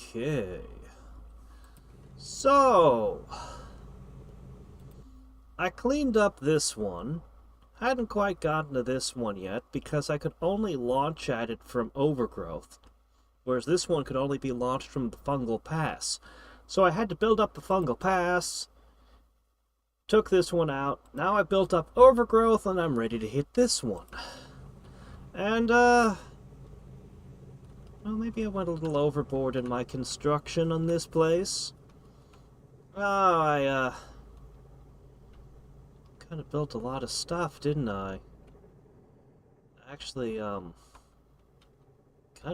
Okay. So, I cleaned up this one. Hadn't quite gotten to this one yet because I could only launch at it from Overgrowth, whereas this one could only be launched from the Fungal Pass. So I had to build up the Fungal Pass, took this one out, now I built up Overgrowth and I'm ready to hit this one. And, well, maybe I went a little overboard in my construction on this place. Oh, I kind of built a lot of stuff, didn't I? Actually, kind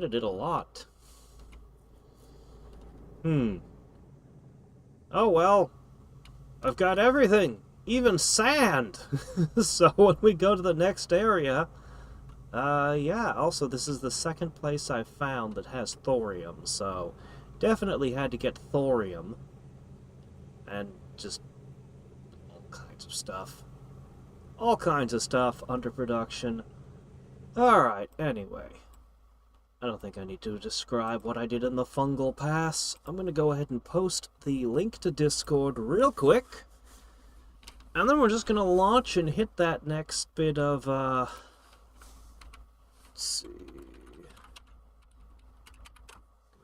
of did a lot. Oh well, I've got everything, even sand. So when we go to the next area, yeah, also this is the second place I've found that has thorium, so definitely had to get thorium. And just all kinds of stuff. All kinds of stuff under production. Alright, anyway. I don't think I need to describe what I did in the Fungal Pass. I'm going to go ahead and post the link to Discord real quick. And then we're just going to launch and hit that next bit of, let's see. Give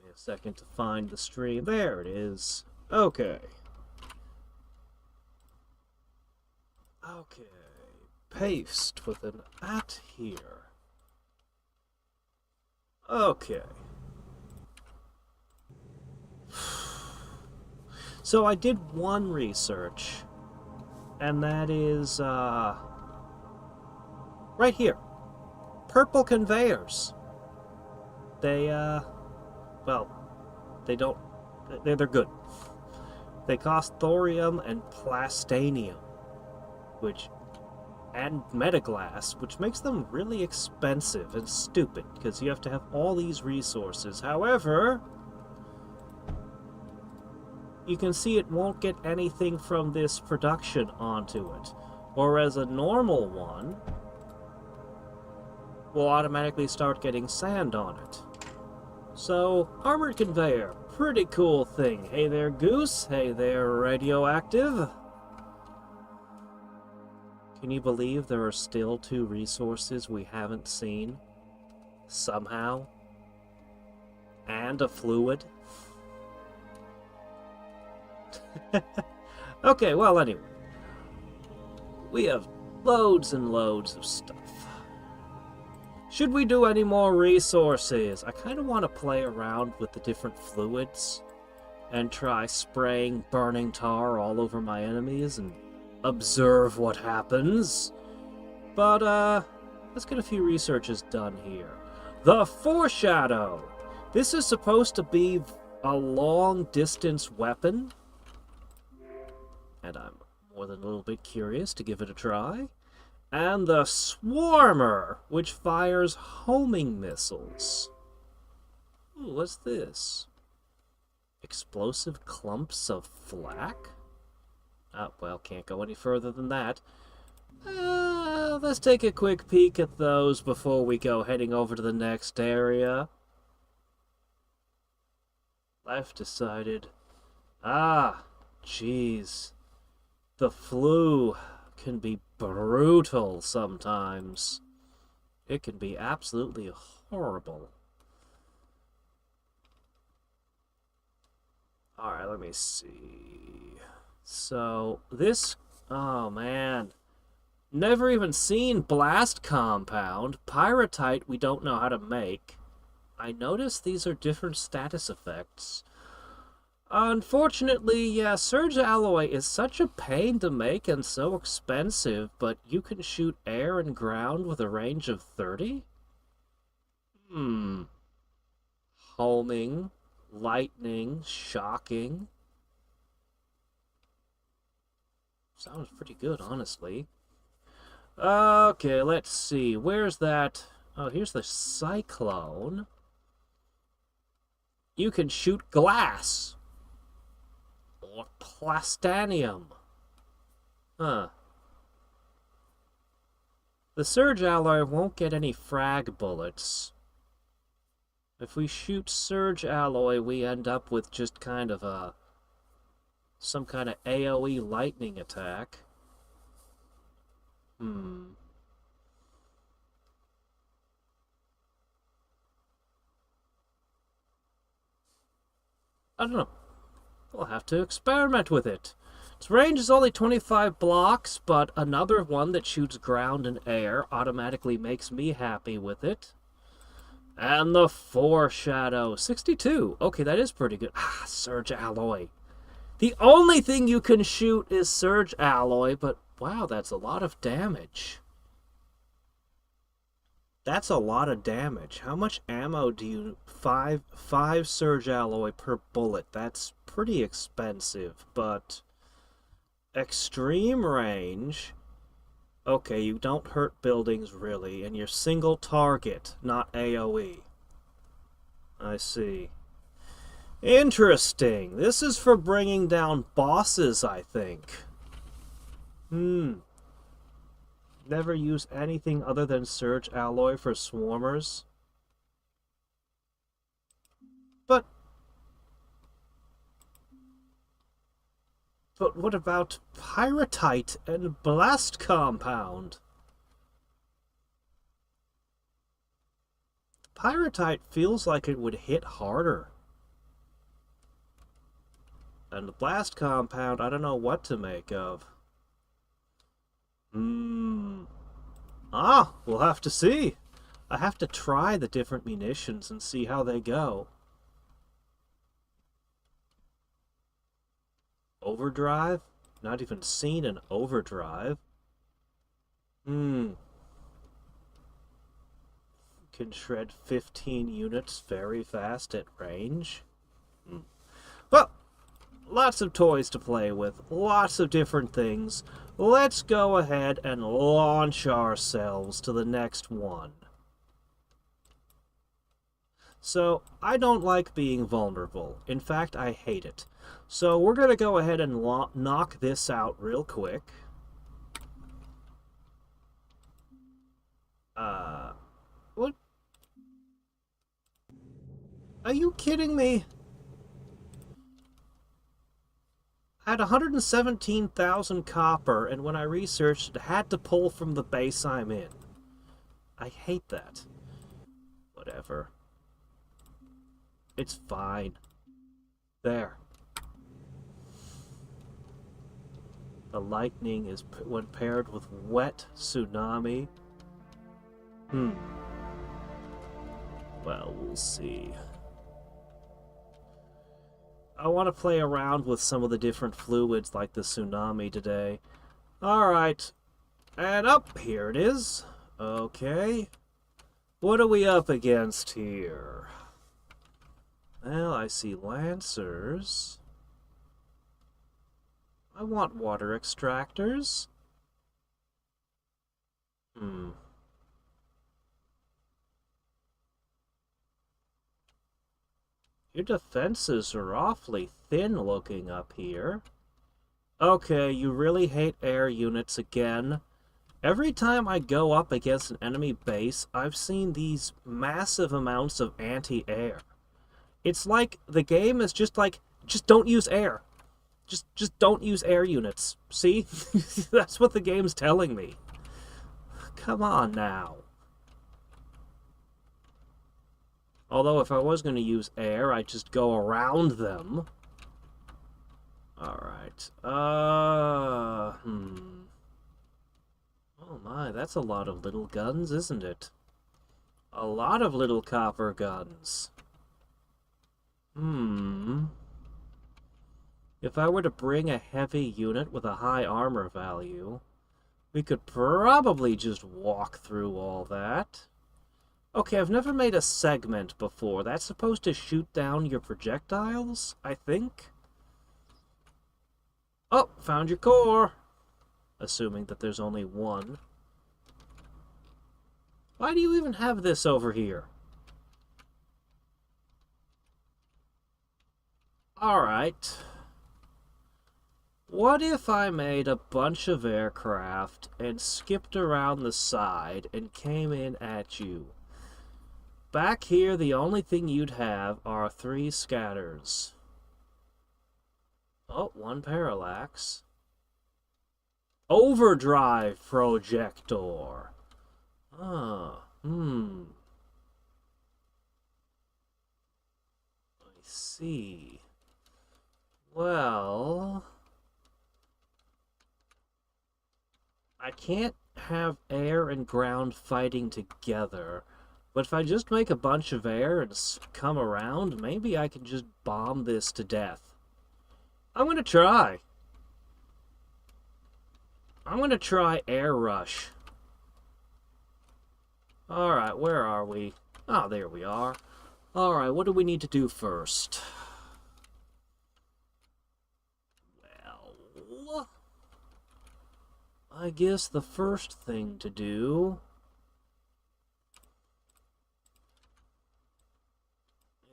me a second to find the stream. There it is. Okay. Okay. Paste with an @ here. Okay. So I did one research, and that is, right here. Purple conveyors. They, well, they don't, they're good. They cost thorium and plastanium, and metaglass, which makes them really expensive and stupid, because you have to have all these resources. However, you can see it won't get anything from this production onto it, whereas a normal one will automatically start getting sand on it. So, armored conveyor, pretty cool thing. Hey there, Goose. Hey there, Radioactive. Can you believe there are still 2 resources we haven't seen? Somehow? And a fluid? Okay, well, anyway. We have loads and loads of stuff. Should we do any more resources? I kind of want to play around with the different fluids and try spraying burning tar all over my enemies and observe what happens. But, let's get a few researches done here. The Foreshadow! This is supposed to be a long-distance weapon, and I'm more than a little bit curious to give it a try. And the Swarmer, which fires homing missiles. Ooh, what's this? Explosive clumps of flak? Oh, well, can't go any further than that. Let's take a quick peek at those before we go heading over to the next area. I've decided... Ah, jeez. The flu can be brutal sometimes. It can be absolutely horrible. Alright, let me see... So, this... Oh, man. Never even seen Blast Compound. Pyrotite we don't know how to make. I noticed these are different status effects. Unfortunately, yeah, Surge Alloy is such a pain to make and so expensive, but you can shoot air and ground with a range of 30? Homing, lightning, shocking... Sounds pretty good, honestly. Okay, let's see. Where's that? Oh, here's the Cyclone. You can shoot glass. Or plastanium. Huh. The Surge Alloy won't get any frag bullets. If we shoot Surge Alloy, we end up with just kind of a... some kind of AoE lightning attack. I don't know. We'll have to experiment with it. Its range is only 25 blocks, but another one that shoots ground and air automatically makes me happy with it. And the Foreshadow, 62. Okay, that is pretty good. Ah, Surge Alloy. The only thing you can shoot is Surge Alloy, but wow, that's a lot of damage. That's a lot of damage. How much ammo do you... Five Surge Alloy per bullet. That's pretty expensive, but... Extreme range... Okay, you don't hurt buildings, really, and you're single target, not AoE. I see. Interesting. This is for bringing down bosses, I think. Never use anything other than Surge Alloy for swarmers. But what about Pyrotite and Blast Compound? Pyrotite feels like it would hit harder. And the Blast Compound, I don't know what to make of. We'll have to see. I have to try the different munitions and see how they go. Overdrive? Not even seen an overdrive. Can shred 15 units very fast at range. Well, lots of toys to play with. Lots of different things. Let's go ahead and launch ourselves to the next one. So, I don't like being vulnerable. In fact, I hate it. So, we're going to go ahead and knock this out real quick. What? Are you kidding me? I had 117,000 copper, and when I researched it, had to pull from the base I'm in. I hate that. Whatever. It's fine. There. The lightning is, when paired with wet tsunami. Well, we'll see. I want to play around with some of the different fluids like the tsunami today. Alright. And up, here it is. Okay. What are we up against here? Well, I see lancers. I want water extractors. Your defenses are awfully thin looking up here. Okay, you really hate air units again. Every time I go up against an enemy base, I've seen these massive amounts of anti-air. It's like the game is just like, just don't use air. Just don't use air units. See? That's what the game's telling me. Come on now. Although if I was going to use air, I'd just go around them. Alright. Oh my, that's a lot of little guns, isn't it? A lot of little copper guns. If I were to bring a heavy unit with a high armor value, we could probably just walk through all that. Okay, I've never made a segment before. That's supposed to shoot down your projectiles, I think? Oh, found your core! Assuming that there's only one. Why do you even have this over here? Alright. What if I made a bunch of aircraft and skipped around the side and came in at you? back here, the only thing you'd have are 3 scatters. Oh, 1 parallax. Overdrive projector. Ah, I see. Well, I can't have air and ground fighting together. But if I just make a bunch of air and come around, maybe I can just bomb this to death. I'm gonna try. I'm gonna try air rush. Alright, where are we? Oh, there we are. Alright, what do we need to do first? Well, I guess the first thing to do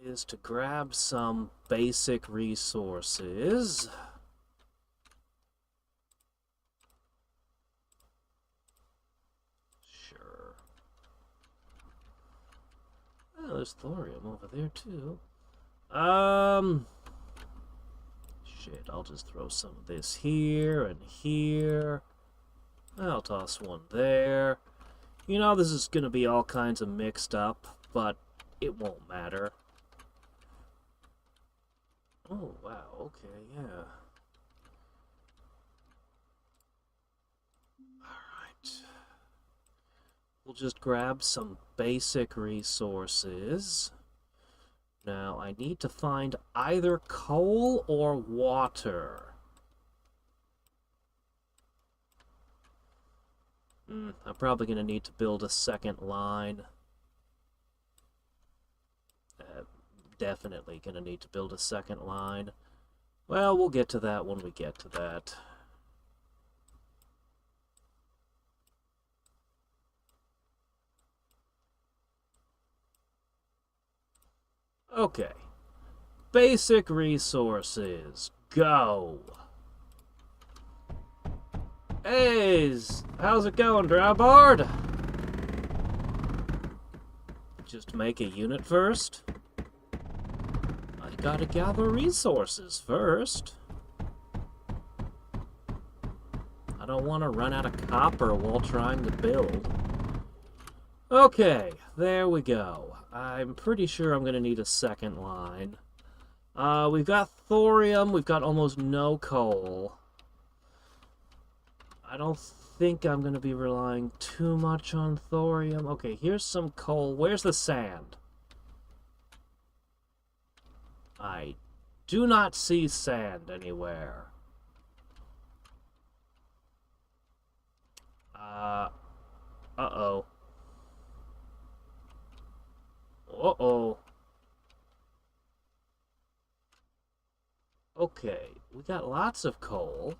is to grab some basic resources. Sure. Oh, there's thorium over there too. Shit, I'll just throw some of this here and here. I'll toss one there. You know, this is gonna be all kinds of mixed up, but it won't matter. Oh, wow, okay, yeah. Alright. We'll just grab some basic resources. Now, I need to find either coal or water. I'm probably going to need to build a second line. Definitely going to need to build a second line. Well, we'll get to that when we get to that. Okay. Basic resources. Go! Hey, how's it going, Drybard? Just make a unit first? I gotta gather resources first. I don't want to run out of copper while trying to build. Okay, there we go. I'm pretty sure I'm gonna need a second line. We've got thorium, we've got almost no coal. I don't think I'm gonna be relying too much on thorium. Okay, here's some coal. Where's the sand? I do not see sand anywhere. Uh-oh. Uh-oh. Okay, we got lots of coal.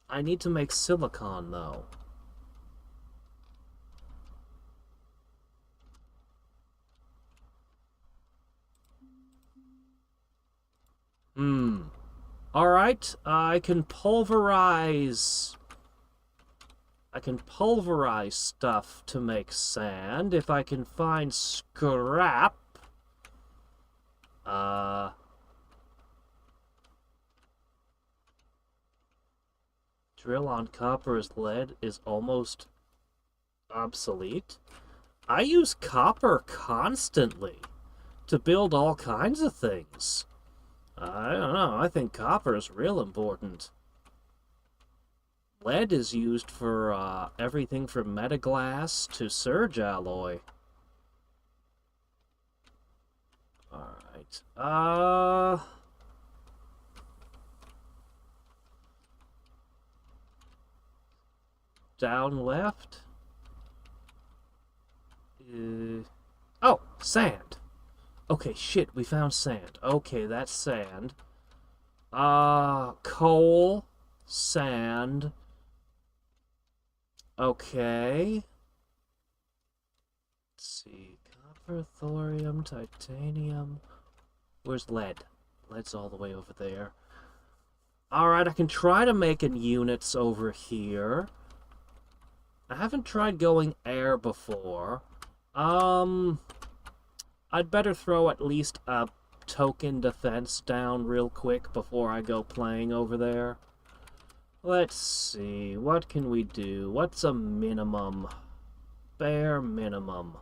I need to make silicon, though. Alright, I can pulverize stuff to make sand. If I can find scrap. Drill on copper as lead is almost obsolete. I use copper constantly to build all kinds of things. I don't know, I think copper is real important. Lead is used for everything from metaglass to surge alloy. Alright, down left. Oh, sand. Okay, shit, we found sand. Okay, that's sand. Coal, sand. Okay. Let's see. Copper, thorium, titanium. Where's lead? Lead's all the way over there. Alright, I can try to make units over here. I haven't tried going air before. I'd better throw at least a token defense down real quick before I go playing over there. Let's see, what can we do? What's a minimum? Bare minimum.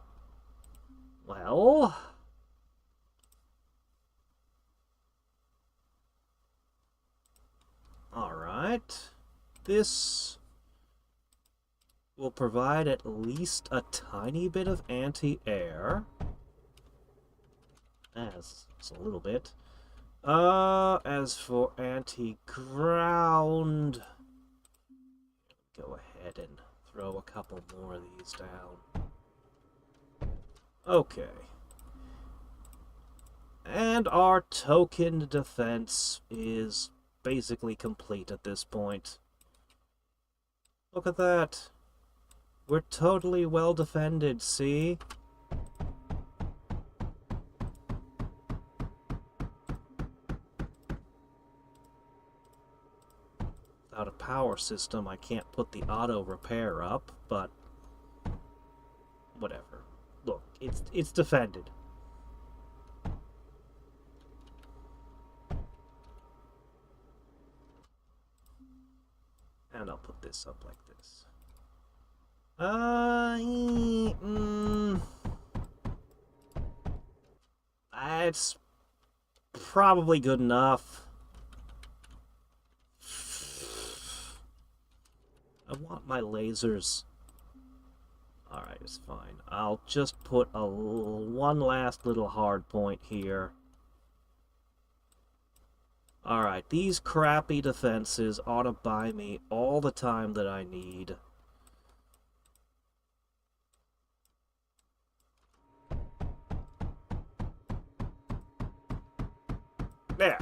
Well... Alright. This will provide at least a tiny bit of anti-air. It's a little bit. As for anti-ground, go ahead and throw a couple more of these down. Okay. And our token defense is basically complete at this point. Look at that. We're totally well defended, see? Without a power system, I can't put the auto repair up, but whatever. Look, it's defended. And I'll put this up like this. It's probably good enough. I want my lasers. Alright, it's fine. I'll just put one last little hard point here. Alright, these crappy defenses ought to buy me all the time that I need. There.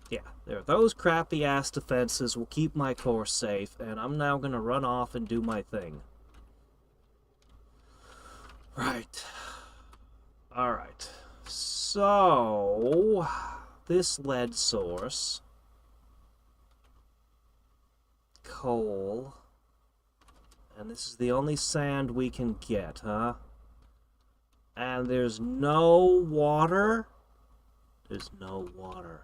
Yeah, there. Those crappy-ass defenses will keep my core safe, and I'm now gonna run off and do my thing. Right. Alright. So, this lead source, coal, and this is the only sand we can get, huh? And there's no water? There's no water.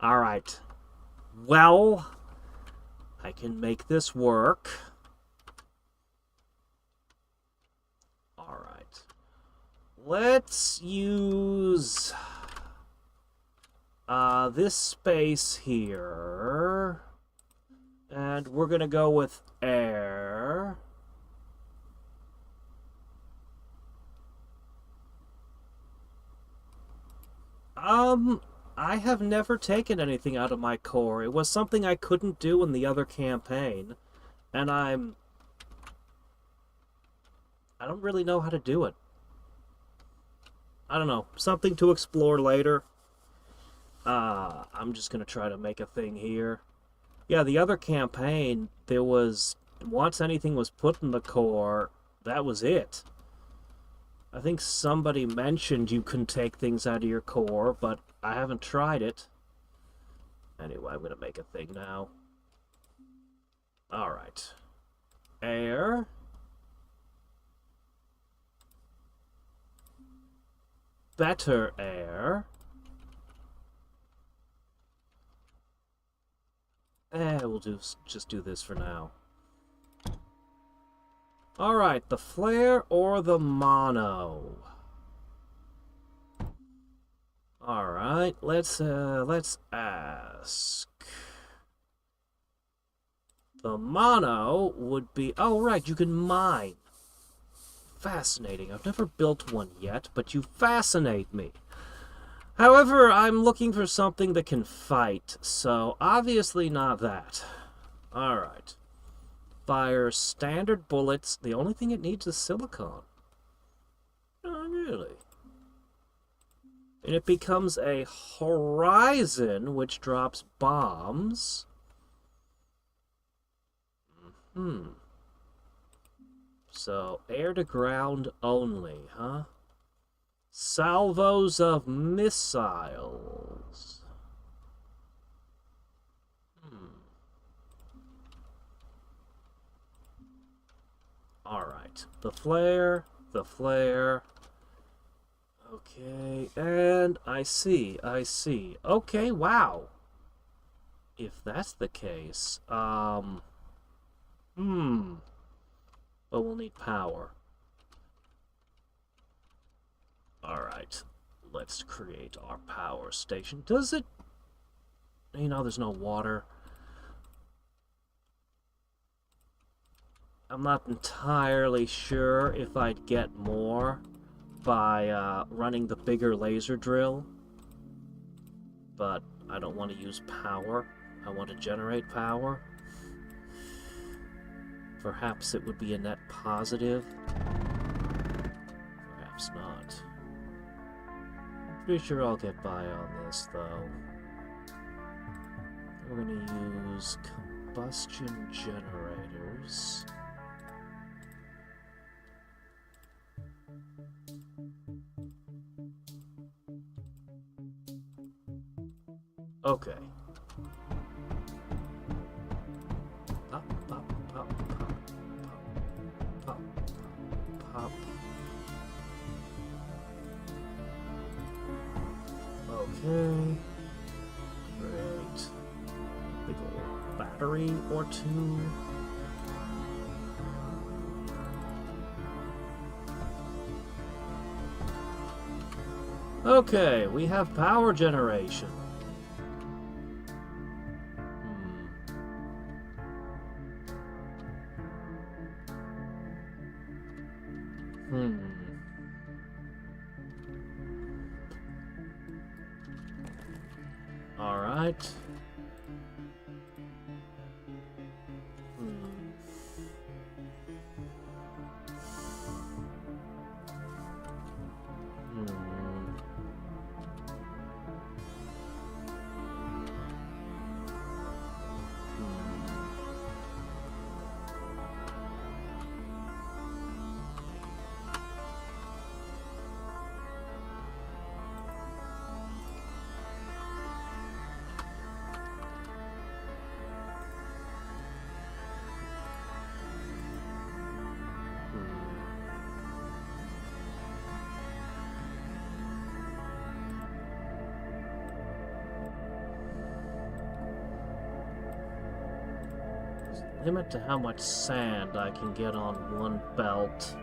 Alright. Well, I can make this work. Alright. Let's use this space here. And we're gonna go with air. I have never taken anything out of my core. It was something I couldn't do in the other campaign, and I don't really know how to do it. I don't know. Something to explore later. I'm just gonna try to make a thing here. Yeah, the other campaign, there was... Once anything was put in the core, that was it. I think somebody mentioned you can take things out of your core, but I haven't tried it. Anyway, I'm gonna make a thing now. Alright. Air. Better air. We'll just do this for now. Alright, the flare or the mono? Alright, let's ask. The mono would be... Oh, right, you can mine. Fascinating. I've never built one yet, but you fascinate me. However, I'm looking for something that can fight, so obviously not that. Alright. Fires standard bullets. The only thing it needs is silicon. Oh, really? And it becomes a horizon, which drops bombs. So, air to ground only, huh? Salvos of missiles. Alright, the flare, the flare. Okay, and I see. Okay, wow. If that's the case, but we'll need power. Alright, let's create our power station. Does it... You know, there's no water. I'm not entirely sure if I'd get more by running the bigger laser drill, but I don't want to use power. I want to generate power. Perhaps it would be a net positive. Perhaps not. Pretty sure I'll get by on this, though. We're going to use combustion generators. Okay. Pop, pop, pop, pop, pop, pop, pop. Okay. Great. Big old battery or two. Okay, we have power generation. All right. Limit to how much sand I can get on one belt.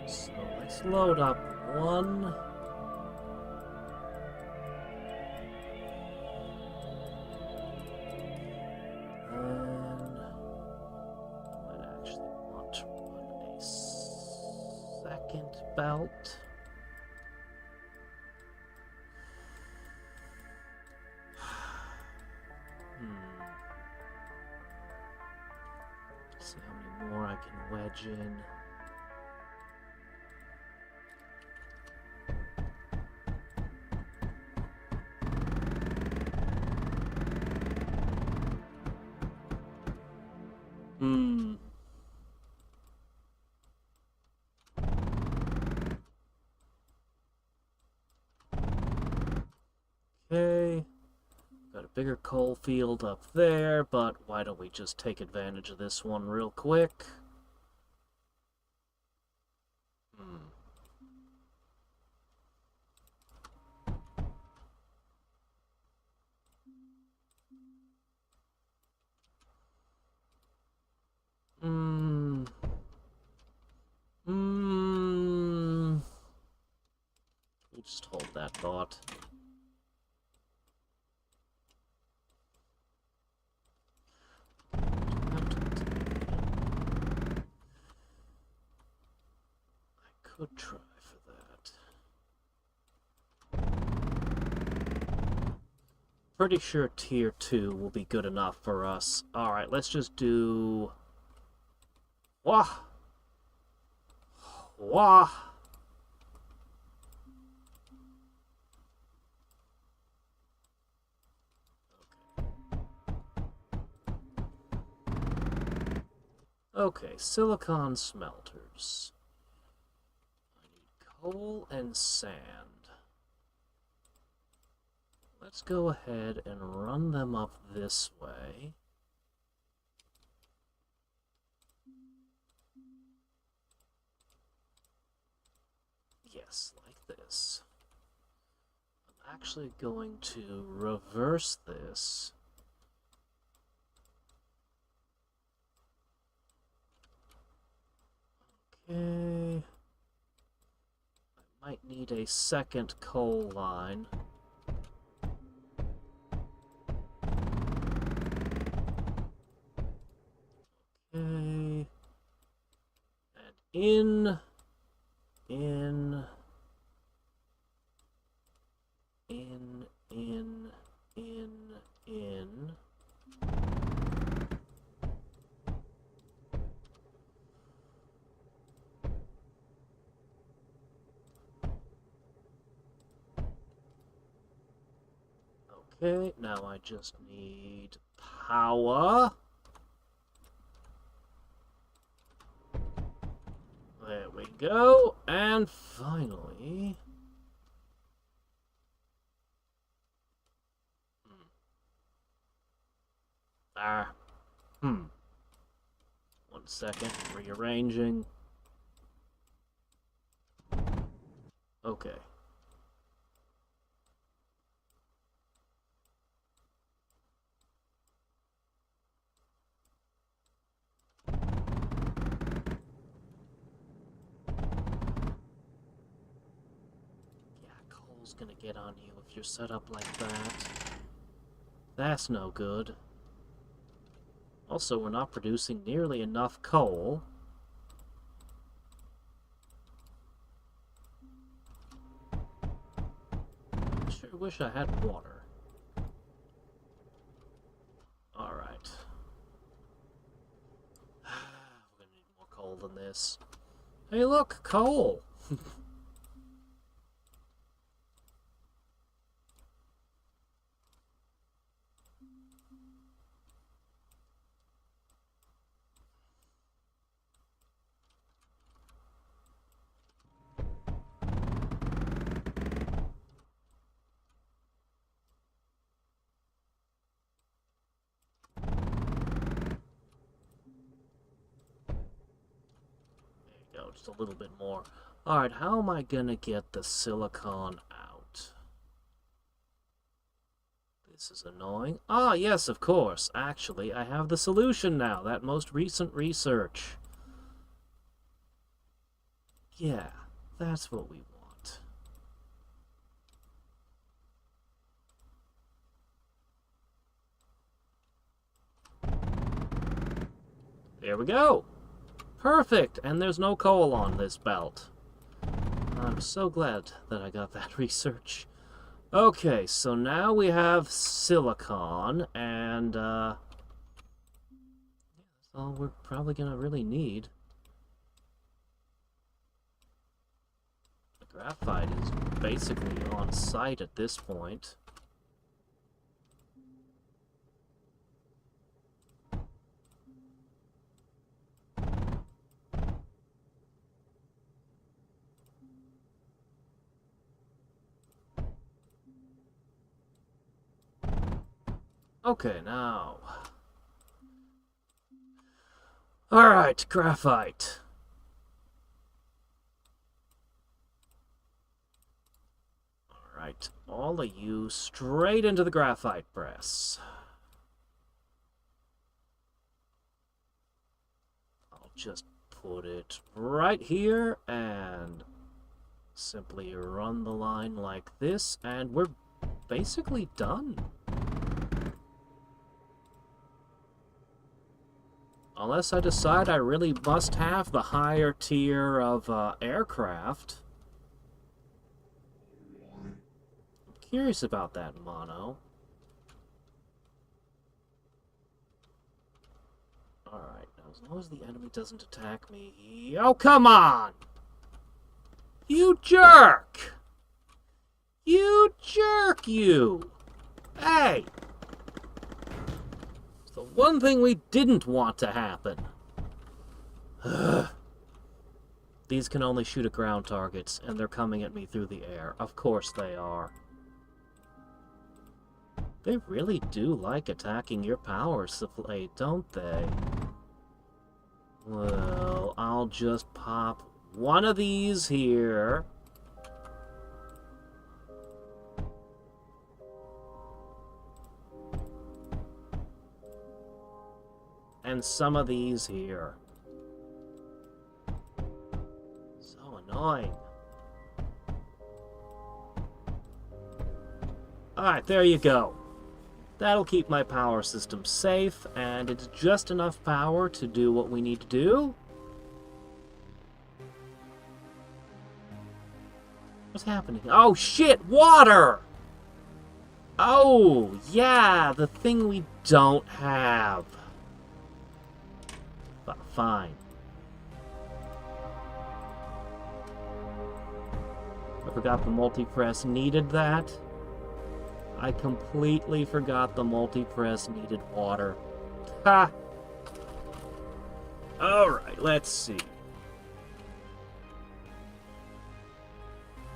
So let's load up one. And I might actually want to run a second belt. See how many more I can wedge in. Okay. Got a bigger coal field up there, but why don't we just take advantage of this one real quick? We'll just hold that thought. Could try for that. Pretty sure tier 2 will be good enough for us. Alright, let's just do... Wah! Wah! Okay, silicon smelters. Coal and sand. Let's go ahead and run them up this way. Yes, like this. I'm actually going to reverse this. Okay. I might need a second coal line. Okay. And in. Okay, now I just need power. There we go. And finally... One second, rearranging. Okay. Yeah, coal's gonna get on you if you're set up like that. That's no good. Also, we're not producing nearly enough coal. I sure wish I had water. Alright. We're gonna need more coal than this. Hey look, coal! Just a little bit more. Alright, how am I gonna get the silicon out? This is annoying. Ah, yes, of course. Actually, I have the solution now. That most recent research. Yeah, that's what we want. There we go. Perfect, and there's no coal on this belt. I'm so glad that I got that research. Okay, so now we have silicon, and, that's all we're probably gonna really need. The graphite is basically on site at this point. Okay, now. Alright, graphite. Alright, all of you straight into the graphite press. I'll just put it right here and simply run the line like this, and we're basically done. Unless I decide I really must have the higher tier of aircraft. I'm curious about that, Mono. Alright, now as long as the enemy doesn't attack me... Oh, come on! You jerk! You jerk, you! Hey! The one thing we didn't want to happen. These can only shoot at ground targets, and they're coming at me through the air. Of course they are. They really do like attacking your power supply, don't they? Well, I'll just pop one of these here. and some of these here. So annoying. Alright, there you go. That'll keep my power system safe, and it's just enough power to do what we need to do. What's happening? Oh shit, water! Oh, yeah, the thing we don't have. But fine. I forgot the multi-press needed that. I completely forgot the multi-press needed water. Ha! Alright, let's see.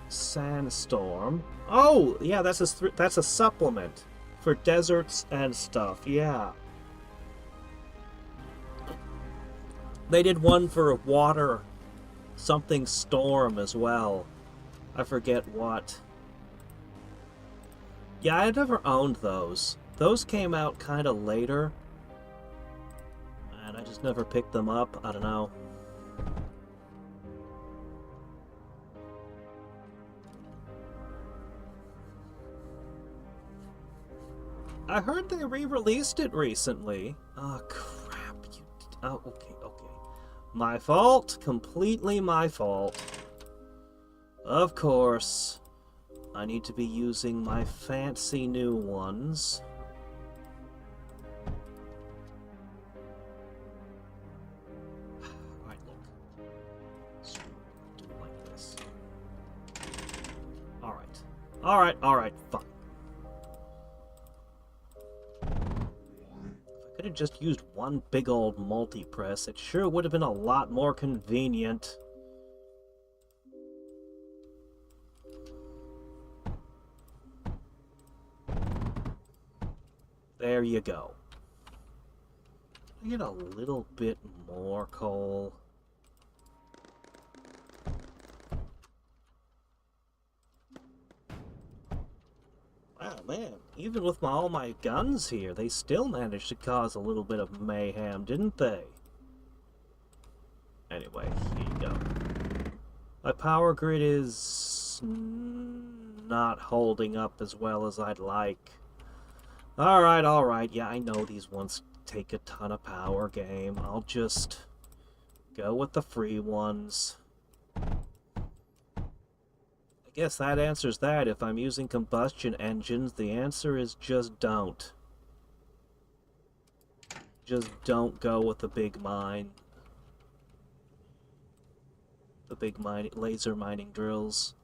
Sandstorm. Oh, yeah, that's a supplement for deserts and stuff. Yeah. They did one for water, something storm as well. I forget what. Yeah, I never owned those. Those came out kind of later, and I just never picked them up. I don't know. I heard they re-released it recently. Oh, crap. Oh, okay, okay. My fault. Completely my fault. Of course. I need to be using my fancy new ones. Alright, look. So, do it like this. Alright. Alright, fine. Could have just used one big old multi-press. It sure would have been a lot more convenient. There you go. I get a little bit more coal. Wow, man, even with all my guns here, they still managed to cause a little bit of mayhem, didn't they? Anyway, here you go. My power grid is not holding up as well as I'd like. Alright, yeah, I know these ones take a ton of power, game. I'll just go with the free ones. I guess that answers that. If I'm using combustion engines, the answer is just don't. Just don't go with the big mine. The big laser mining drills.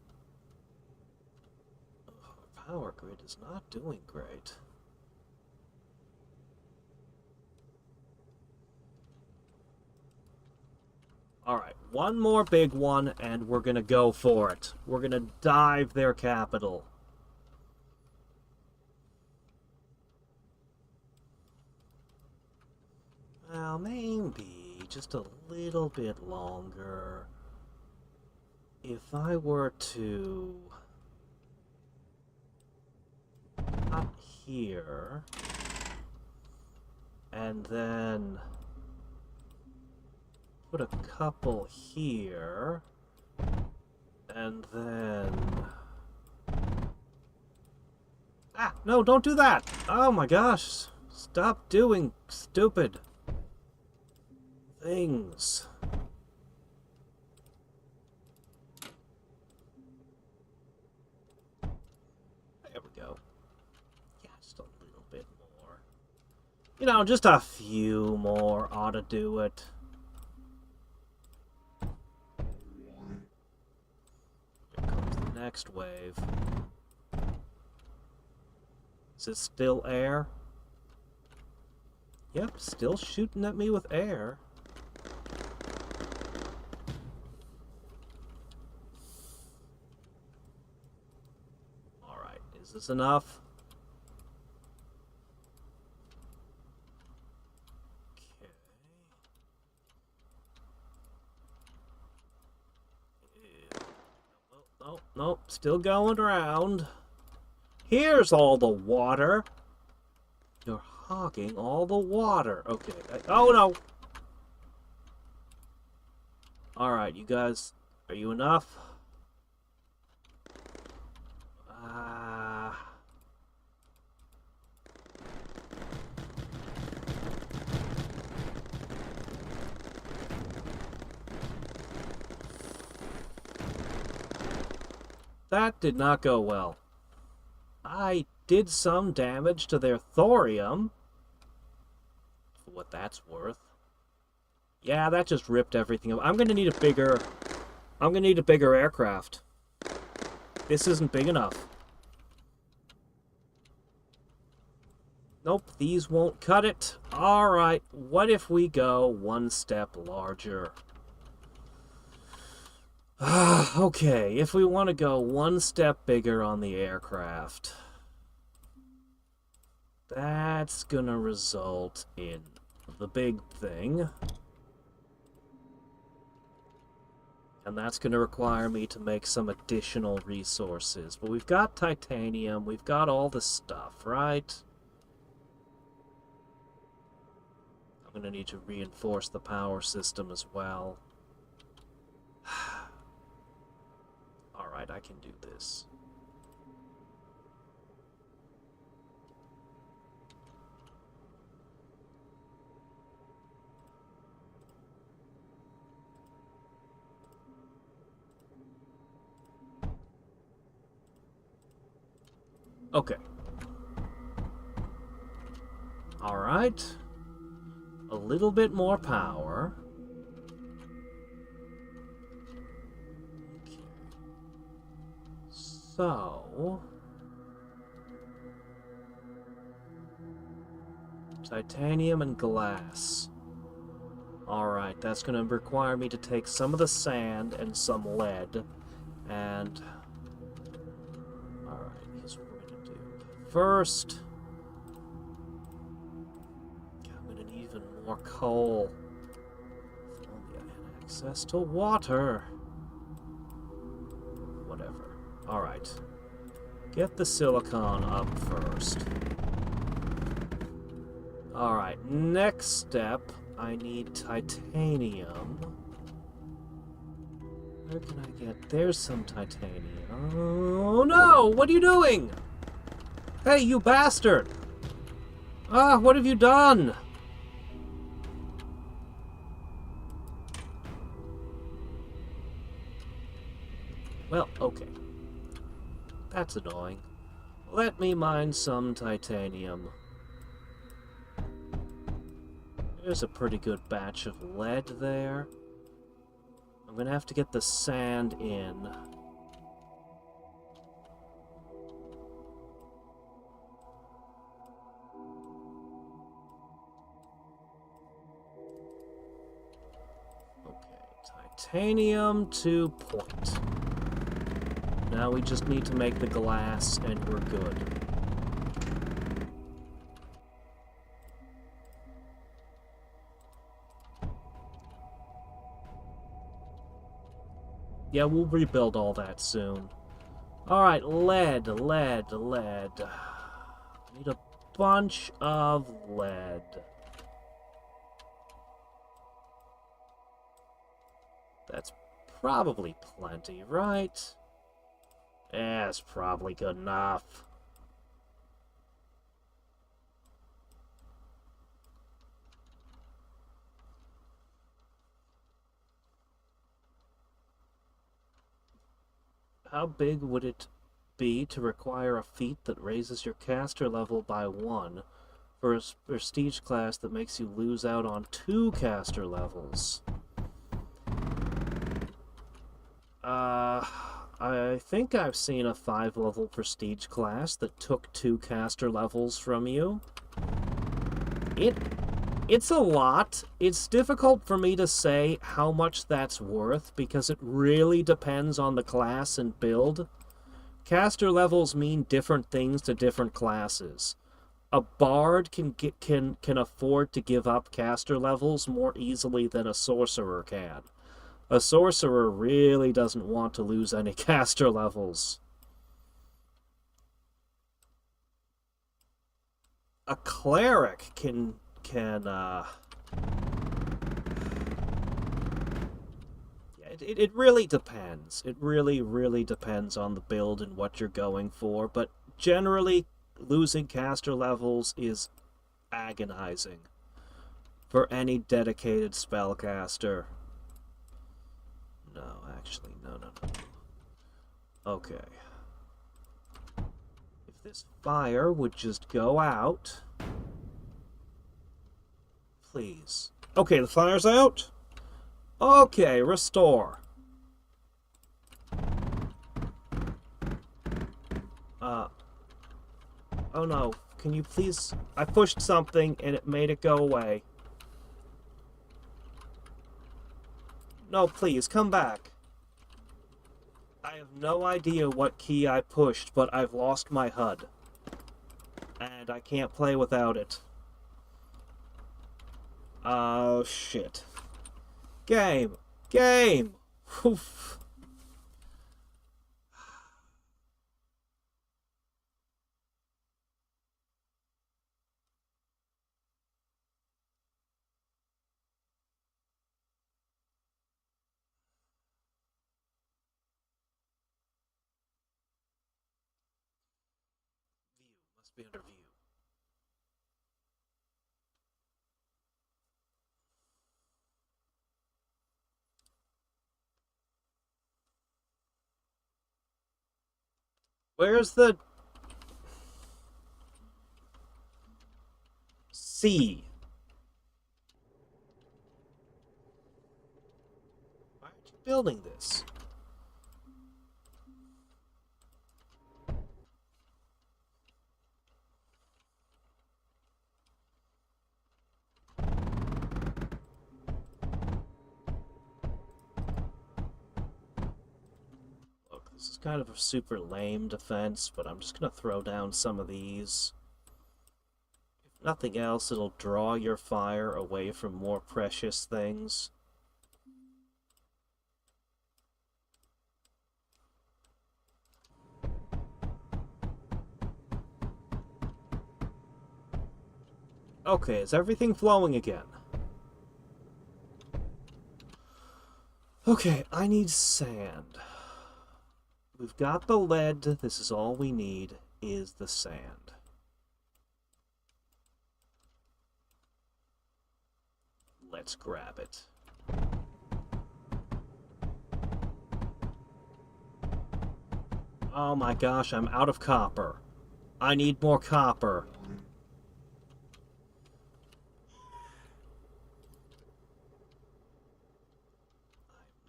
Oh, our power grid is not doing great. Alright, one more big one, and we're gonna go for it. We're gonna dive their capital. Well, maybe just a little bit longer. If I were to... up here... and then... put a couple here, and then... Ah, no, don't do that! Oh my gosh, stop doing stupid things. There we go. Yeah, just a little bit more. You know, just a few more ought to do it. Next wave. Is it still air? Yep, still shooting at me with air. Alright, is this enough? Nope, still going around. Here's all the water. Your hogging all the water. Okay. Oh, no! Alright, you guys. Are you enough? That did not go well. I did some damage to their thorium. For what that's worth. Yeah, that just ripped everything up. I'm gonna need a bigger aircraft. This isn't big enough. Nope, these won't cut it. Alright, what if we go one step larger? Okay, if we want to go one step bigger on the aircraft, that's gonna result in the big thing. And that's gonna require me to make some additional resources. But we've got titanium, we've got all the stuff, right? I'm gonna need to reinforce the power system as well. Alright, I can do this. Okay. Alright. A little bit more power. So, titanium and glass. Alright, that's going to require me to take some of the sand and some lead. And, alright, here's what we're going to do. First, I'm going to need even more coal. If only I had access to water. Whatever. Alright. Get the silicon up first. Alright, next step, I need titanium. Where can I get... There's some titanium. Oh no! What are you doing? Hey, you bastard! Ah, what have you done? Well, okay. That's annoying. Let me mine some titanium. There's a pretty good batch of lead there. I'm gonna have to get the sand in. Okay, titanium to point. Now we just need to make the glass and we're good. Yeah, we'll rebuild all that soon. Alright, lead. Need a bunch of lead. That's probably plenty, right? Yeah, it's probably good enough. How big would it be to require a feat that raises your caster level by 1 for a prestige class that makes you lose out on 2 caster levels? I think I've seen a 5-level prestige class that took 2 caster levels from you. It's a lot. It's difficult for me to say how much that's worth because it really depends on the class and build. Caster levels mean different things to different classes. A bard can afford to give up caster levels more easily than a sorcerer can. A sorcerer really doesn't want to lose any caster levels. a cleric can it really depends. It really depends on the build and what you're going for, but generally losing caster levels is agonizing for any dedicated spellcaster. No, actually, no. Okay. If this fire would just go out. Please. Okay, the fire's out. Okay, restore. Oh no. Can you please... I pushed something and it made it go away. No, please, come back. I have no idea what key I pushed, but I've lost my HUD. And I can't play without it. Oh, shit. Game! Game! Oof. View. Must be under view. Where's the... C? Why aren't you building this? Look, this is kind of a super lame defense, but I'm just gonna throw down some of these. If nothing else, it'll draw your fire away from more precious things. Okay, is everything flowing again? Okay, I need sand. We've got the lead. This is all we need, is the sand. Let's grab it. Oh my gosh, I'm out of copper. I need more copper.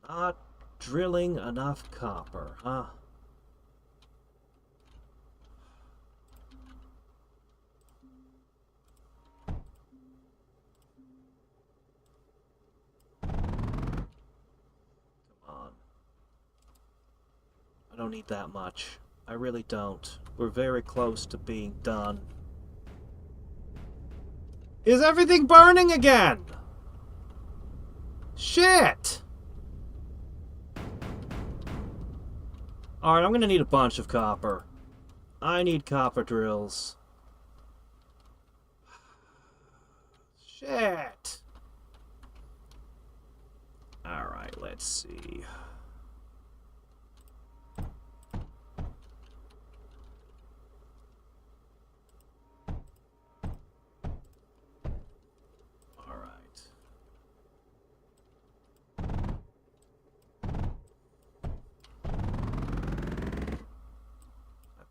I'm not drilling enough copper, huh? I don't need that much. I really don't. We're very close to being done. Is everything burning again? Shit! Alright, I'm gonna need a bunch of copper. I need copper drills. Shit! Alright, let's see.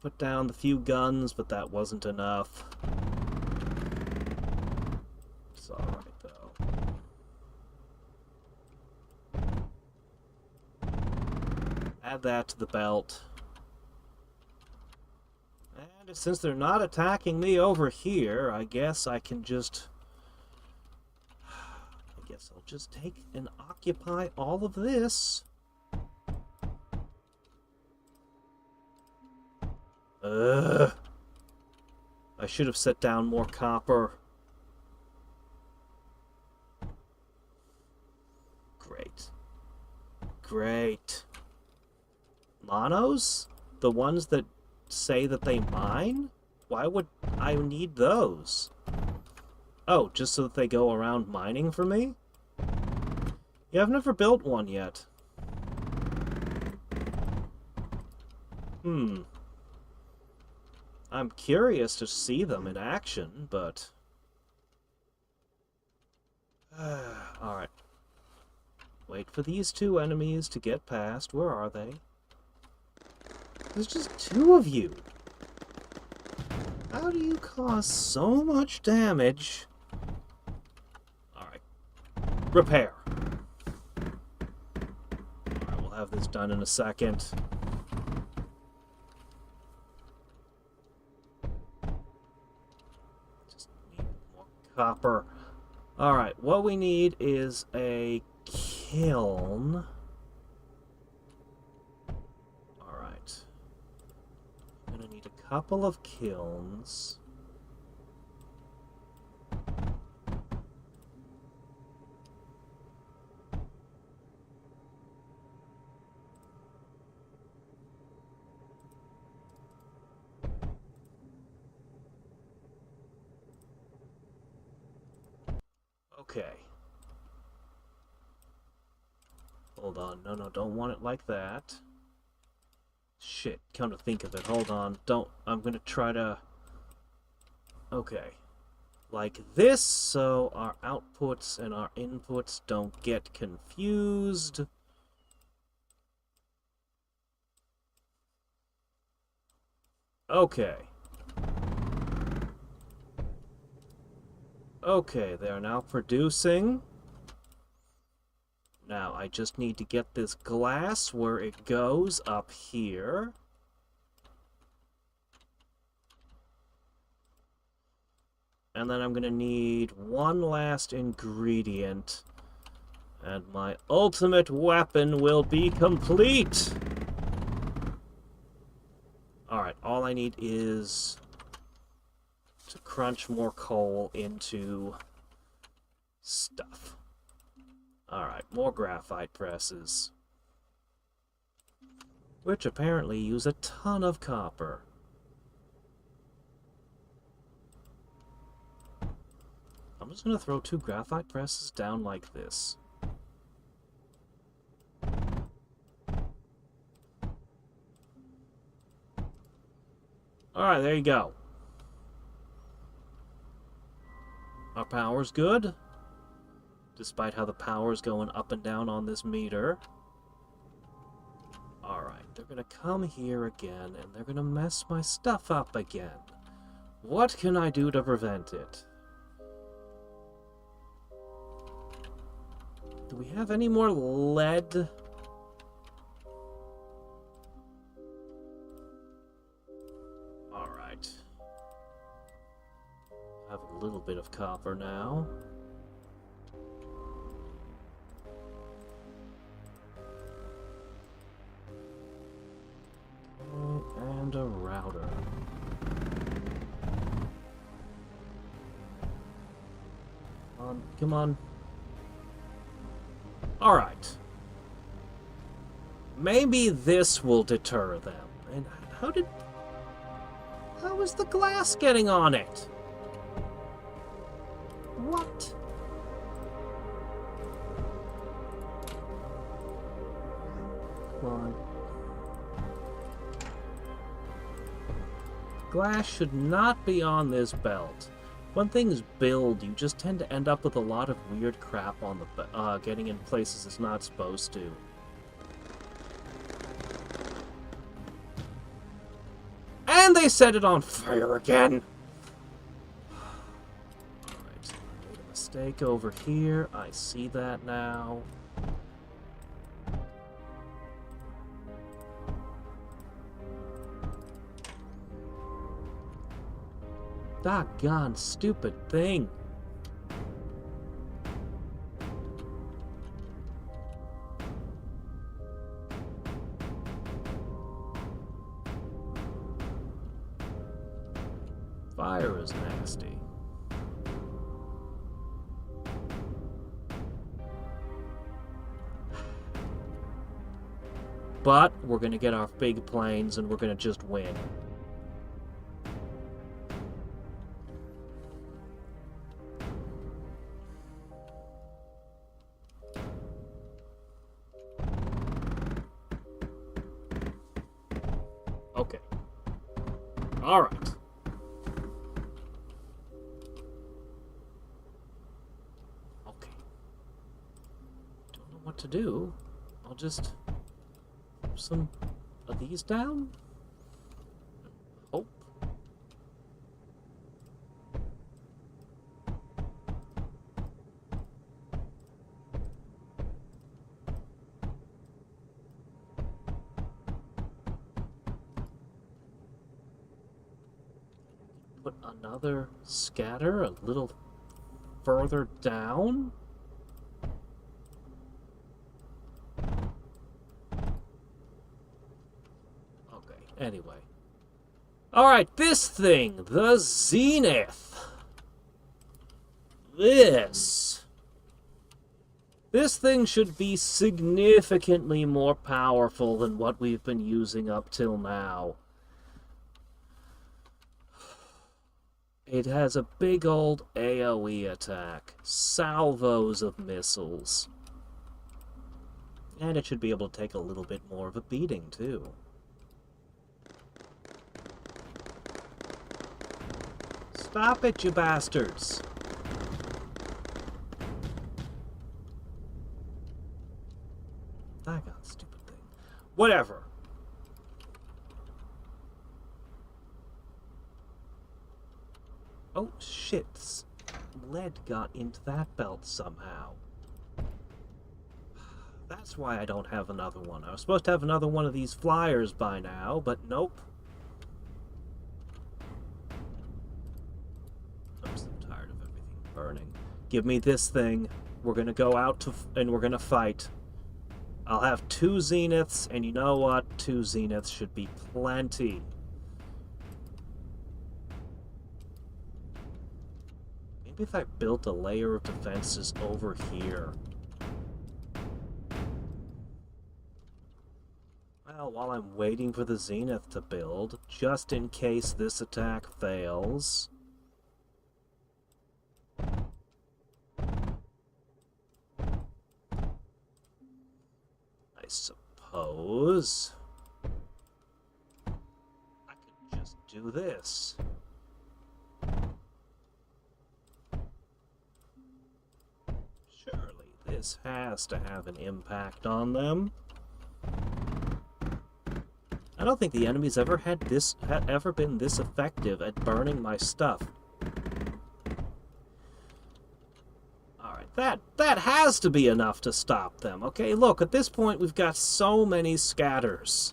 Put down the few guns, but that wasn't enough. It's alright, though. Add that to the belt. And since they're not attacking me over here, I guess I can just... I guess I'll just take and occupy all of this. Ugh. I should have set down more copper. Great. Great. Monos? The ones that say that they mine? Why would I need those? Oh, just so that they go around mining for me? Yeah, I've never built one yet. I'm curious to see them in action, but... Alright. Wait for these two enemies to get past. Where are they? There's just two of you. How do you cause so much damage? Alright. Repair. Alright, we'll have this done in a second. Just need more copper. Alright, what we need is a kiln. Alright. I'm gonna need a couple of kilns. Okay. Hold on. No, don't want it like that. Shit, come to think of it. Hold on. I'm gonna try to... Okay. Like this, so our outputs and our inputs don't get confused. Okay. Okay, they are now producing. Now, I just need to get this glass where it goes up here. And then I'm gonna need one last ingredient. And my ultimate weapon will be complete! Alright, all I need is to crunch more coal into stuff. Alright, more graphite presses. Which apparently use a ton of copper. I'm just gonna throw 2 graphite presses down like this. Alright, there you go. Our power's good, despite how the power's going up and down on this meter. Alright, they're gonna come here again, and they're gonna mess my stuff up again. What can I do to prevent it? Do we have any more lead? Alright. I have a little bit of copper now. And a router. Come on. Alright. Maybe this will deter them. And how is the glass getting on it? What? Come on. Glass should not be on this belt. When things build, you just tend to end up with a lot of weird crap on the getting in places it's not supposed to. And they set it on fire again! Alright, made a mistake over here. I see that now. Doggone stupid thing. Fire is nasty. But we're gonna get our big planes and we're gonna just win. Okay. Alright. Okay. Don't know what to do. I'll just put some of these down. Hope. Put another scatter a little further down. Okay, anyway. Alright, this thing, the Zenith. This thing should be significantly more powerful than what we've been using up till now. It has a big old AoE attack, salvos of missiles. And it should be able to take a little bit more of a beating, too. Stop it, you bastards! Daggone stupid thing. Whatever. Oh, shit. Lead got into that belt somehow. That's why I don't have another one. I was supposed to have another one of these flyers by now, but nope. I'm so tired of everything burning. Give me this thing. We're gonna go out and we're gonna fight. I'll have 2 Zeniths, and you know what? 2 Zeniths should be plenty. Maybe if I built a layer of defenses over here. Well, while I'm waiting for the Zenith to build, just in case this attack fails. I suppose I could just do this. Surely this has to have an impact on them. I don't think the enemy's ever been this effective at burning my stuff. Alright, that has to be enough to stop them. Okay, look, at this point we've got so many scatters.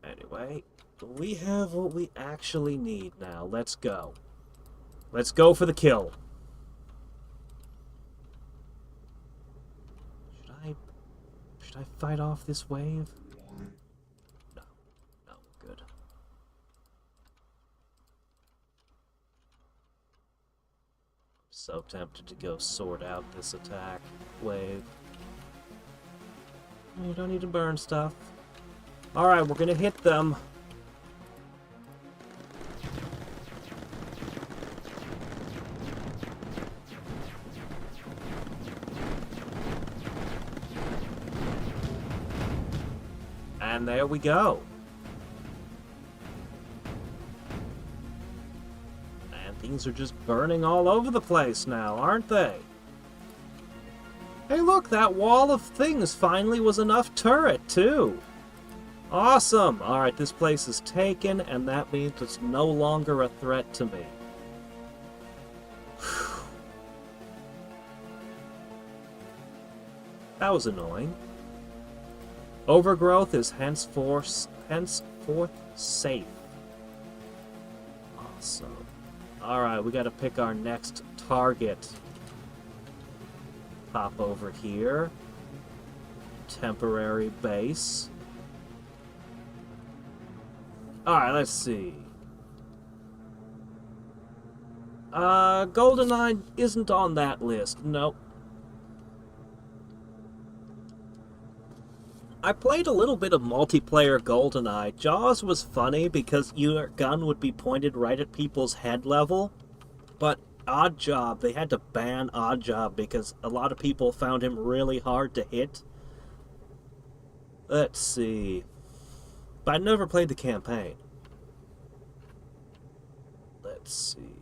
Anyway, we have what we actually need now. Let's go. Let's go for the kill. Should I fight off this wave? No. No, good. I'm so tempted to go sort out this attack wave. You don't need to burn stuff. Alright, we're gonna hit them. And there we go. And things are just burning all over the place now, aren't they? Hey look, that wall of things finally was enough turret, too. Awesome! Alright, this place is taken, and that means it's no longer a threat to me. That was annoying. Overgrowth is henceforth safe. Awesome. Alright, we gotta pick our next target. Pop over here. Temporary base. Alright, let's see. GoldenEye isn't on that list. Nope. I played a little bit of multiplayer GoldenEye. Jaws was funny because your gun would be pointed right at people's head level. But Oddjob, they had to ban Oddjob because a lot of people found him really hard to hit. Let's see. But I never played the campaign. Let's see.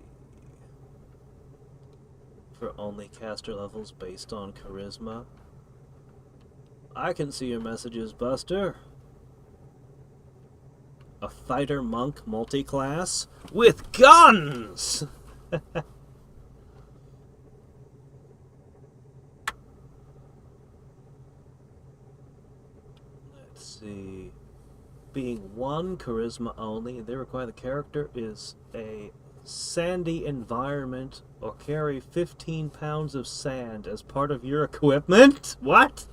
For only caster levels based on charisma. I can see your messages, Buster. A fighter monk multi-class with guns! Let's see. Being 1 charisma only, they require the character is a sandy environment or carry 15 pounds of sand as part of your equipment? What?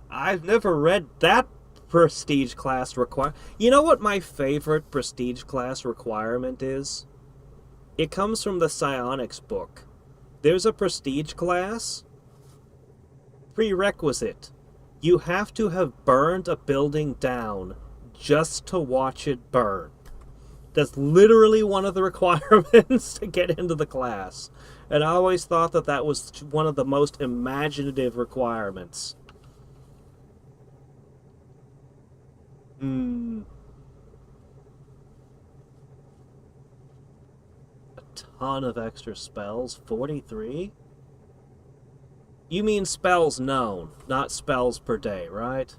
I've never read that prestige class require. You know what my favorite prestige class requirement is? It comes from the psionics book. There's a prestige class. Prerequisite. You have to have burned a building down just to watch it burn. That's literally one of the requirements to get into the class. And I always thought that that was one of the most imaginative requirements. A ton of extra spells. 43? You mean spells known, not spells per day, right?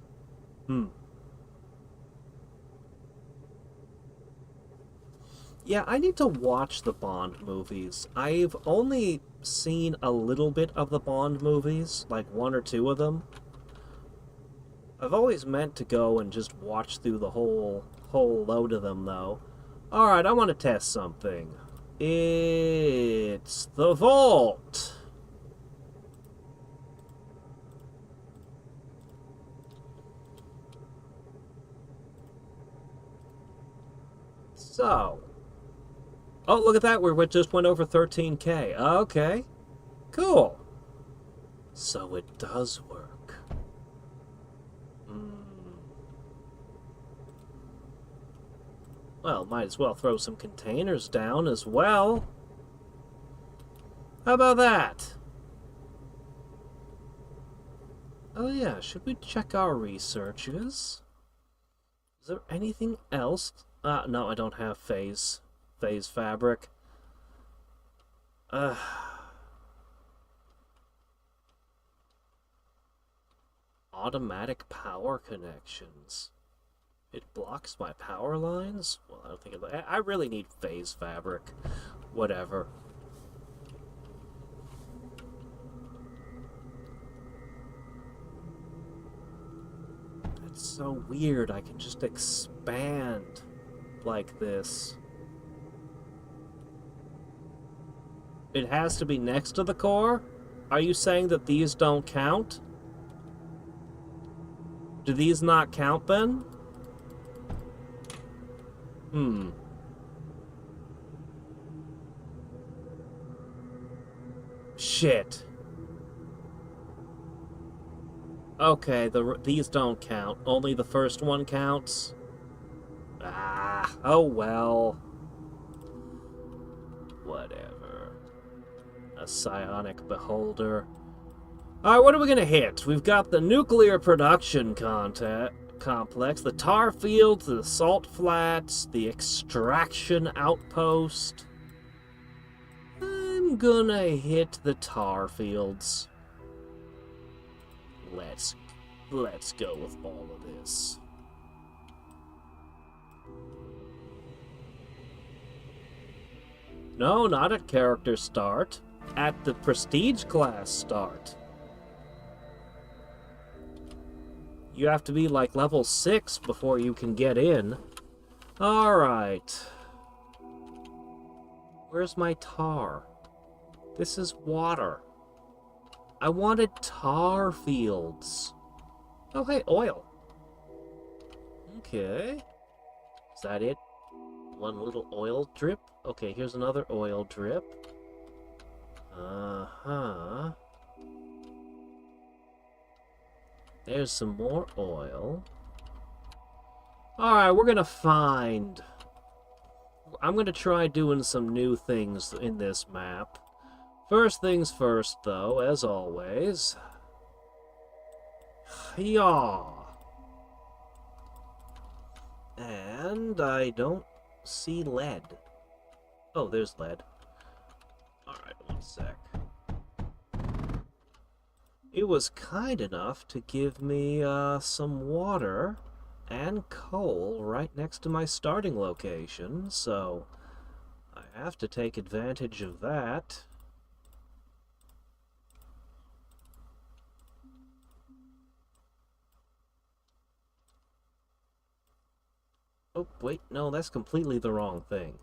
Yeah, I need to watch the Bond movies. I've only seen a little bit of the Bond movies, like 1 or 2 of them. I've always meant to go and just watch through the whole load of them, though. Alright, I want to test something. It's the vault! So... Oh, look at that, we just went over 13k. Okay. Cool. So it does work. Well, might as well throw some containers down as well. How about that? Oh yeah, should we check our researches? Is there anything else? No, I don't have phase fabric. Automatic power connections. It blocks my power lines? Well, I don't think I really need phase fabric. Whatever. It's so weird. I can just expand like this. It has to be next to the core? Are you saying that these don't count? Do these not count then? Shit. Okay, these don't count. Only the first one counts? Oh well. Whatever. A psionic beholder. Alright, what are we gonna hit? We've got the nuclear production complex, the tar fields, the salt flats, the extraction outpost. I'm gonna hit the tar fields. Let's go with all of this. No, not at character start. At the prestige class start. You have to be like level 6 before you can get in. Alright. Where's my tar? This is water. I wanted tar fields. Oh, hey, oil. Okay. Is that it? One little oil drip? Okay, here's another oil drip. Uh-huh. There's some more oil. Alright, we're gonna find... I'm gonna try doing some new things in this map. First things first, though, as always. Yaw. And I don't see lead. Oh, there's lead. Alright, one sec. It was kind enough to give me some water and coal right next to my starting location, so I have to take advantage of that. Oh, wait, no, that's completely the wrong thing.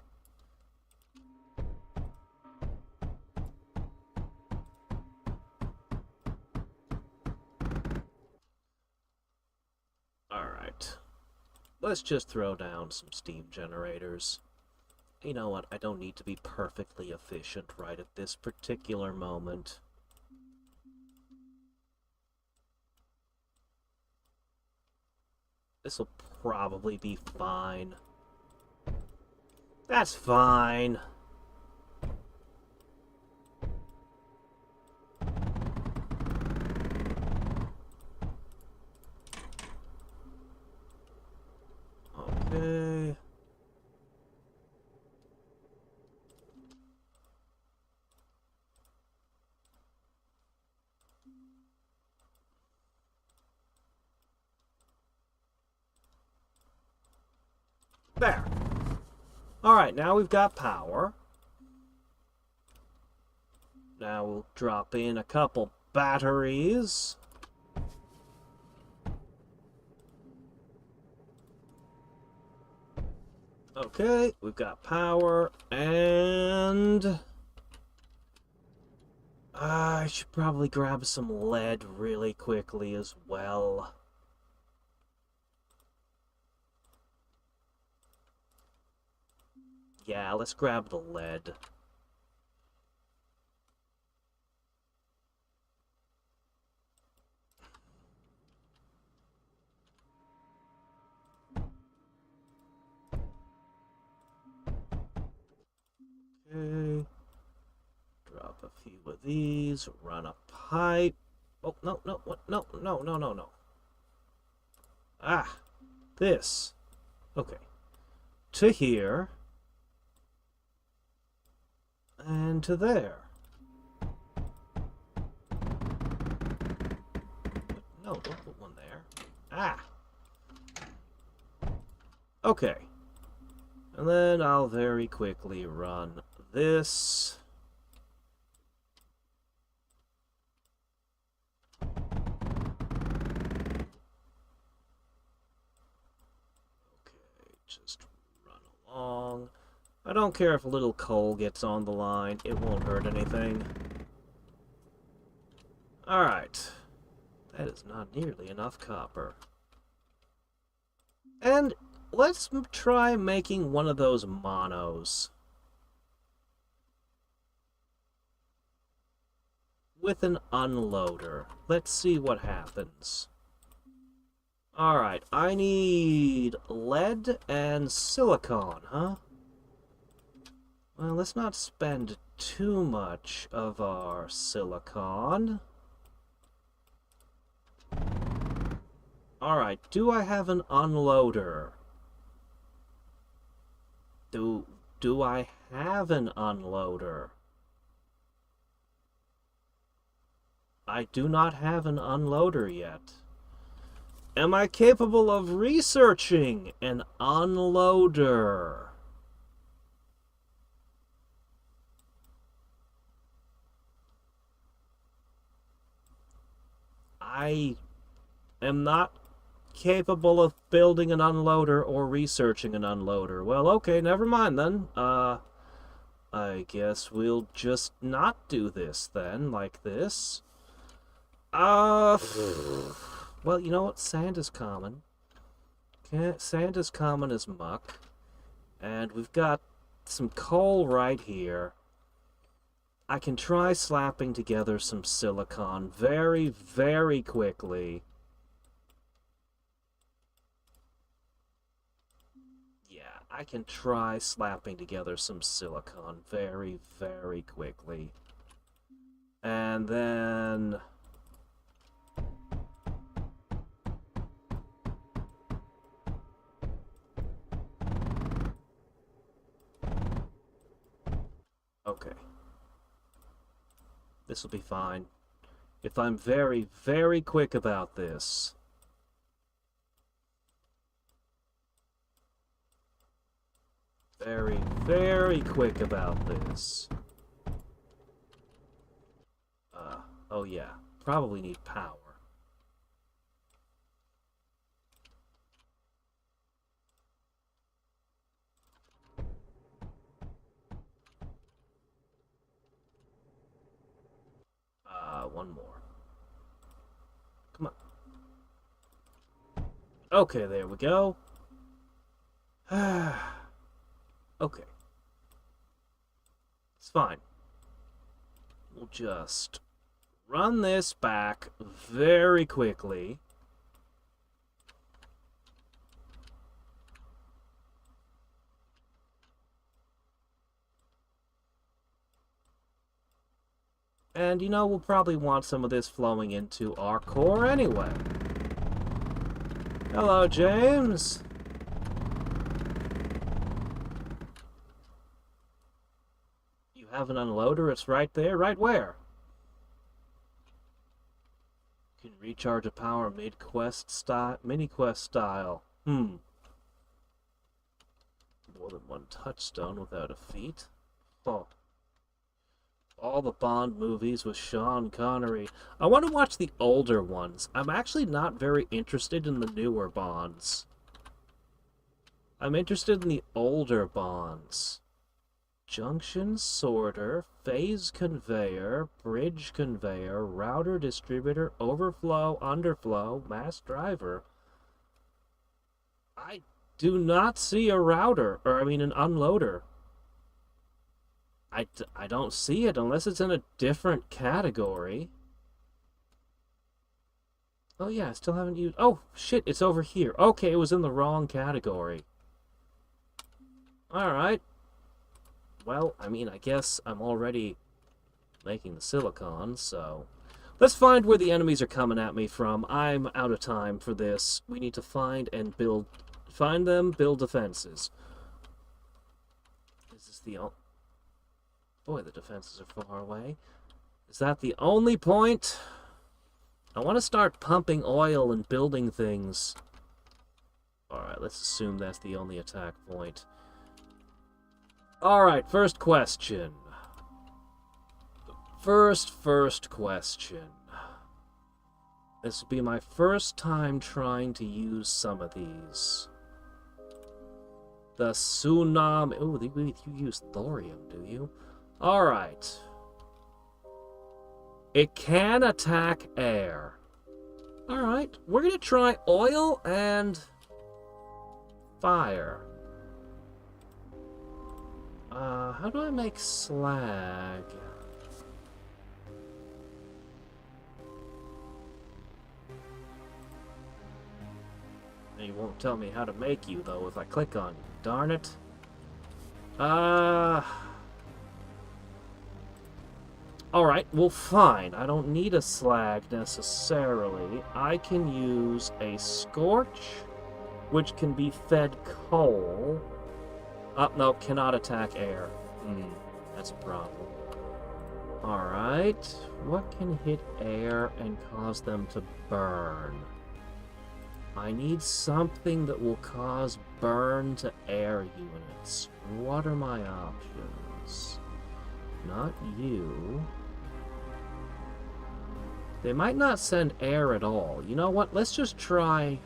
Alright. Let's just throw down some steam generators. You know what, I don't need to be perfectly efficient right at this particular moment. This'll probably be fine. That's fine. Okay. There. Alright, now we've got power. Now we'll drop in a couple batteries. Okay, we've got power, and I should probably grab some lead really quickly as well. Yeah, let's grab the lead. Okay. Drop a few of these, run a pipe. Oh, no, no, what? No, no, no, no, no. Ah, this. Okay. To here. And to there. No, don't put one there. Ah. Okay. And then I'll very quickly run this. Okay, just run along. I don't care if a little coal gets on the line. It won't hurt anything. Alright. That is not nearly enough copper. And let's try making one of those monos. With an unloader. Let's see what happens. Alright, I need lead and silicon, huh? Well, let's not spend too much of our silicon. Alright, do I have an unloader? Do I have an unloader? I do not have an unloader yet. Am I capable of researching an unloader? I am not capable of building an unloader or researching an unloader. Well, okay, never mind then. I guess we'll just not do this then, like this. Well, you know what? Sand is common. Sand is common as muck. And we've got some coal right here. I can try slapping together some silicon very, very quickly. Yeah, I can try slapping together some silicon very, very quickly. And then... This will be fine. If I'm very, very quick about this. Very, very quick about this. Oh yeah. Probably need power. One more. Come on. Okay, there we go. Okay. It's fine. We'll just run this back very quickly. And, you know, we'll probably want some of this flowing into our core anyway. Hello, James. You have an unloader? It's right there? Right where? You can recharge a power mid-quest style, mini-quest style. More than one touchstone without a feat. Oh. All the Bond movies with Sean Connery. I want to watch the older ones. I'm actually not very interested in the newer Bonds. I'm interested in the older Bonds. Junction sorter, phase conveyor, bridge conveyor, router distributor, overflow, underflow, mass driver. I do not see a router, or I mean an unloader. I don't see it unless it's in a different category. Oh yeah, I still haven't used... Oh, shit, it's over here. Okay, it was in the wrong category. Alright. Well, I mean, I guess I'm already making the silicon, so... Let's find where the enemies are coming at me from. I'm out of time for this. We need to find and build... Find them, build defenses. Is this the... Boy, the defenses are far away. Is that the only point? I want to start pumping oil and building things. Alright, let's assume that's the only attack point. Alright, first question. First question. This will be my first time trying to use some of these. The tsunami... Oh, you use thorium, do you? Alright. It can attack air. Alright, we're gonna try oil and fire. How do I make slag? You won't tell me how to make you, though, if I click on you. Darn it. Alright, well fine. I don't need a slag necessarily. I can use a scorch, which can be fed coal. No, cannot attack air. That's a problem. Alright, what can hit air and cause them to burn? I need something that will cause burn to air units. What are my options? Not you. They might not send air at all. You know what? Let's just try...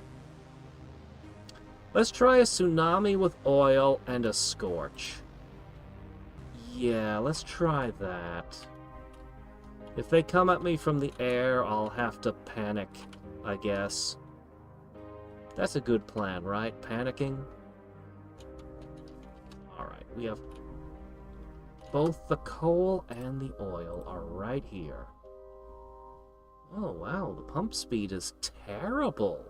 Let's try a tsunami with oil and a scorch. Yeah, let's try that. If they come at me from the air, I'll have to panic, I guess. That's a good plan, right? Panicking? Alright, we have... Both the coal and the oil are right here. Oh, wow, the pump speed is terrible.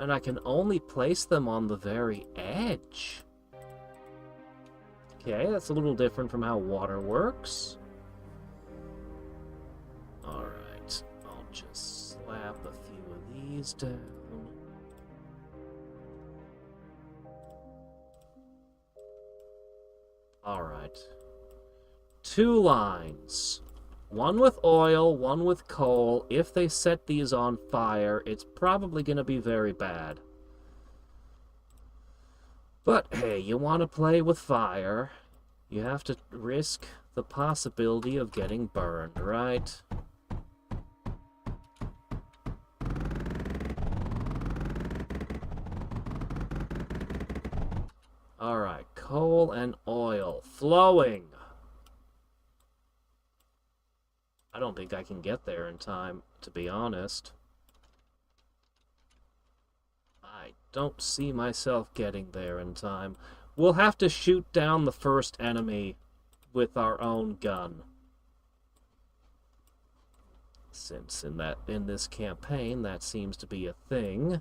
And I can only place them on the very edge. Okay, that's a little different from how water works. Alright, I'll just slap a few of these down. Alright. 2 lines. One with oil, one with coal. If they set these on fire, it's probably going to be very bad. But hey, you want to play with fire, you have to risk the possibility of getting burned, right? Alright, coal and oil flowing. I don't think I can get there in time, to be honest. I don't see myself getting there in time. We'll have to shoot down the first enemy with our own gun. Since in this campaign that seems to be a thing.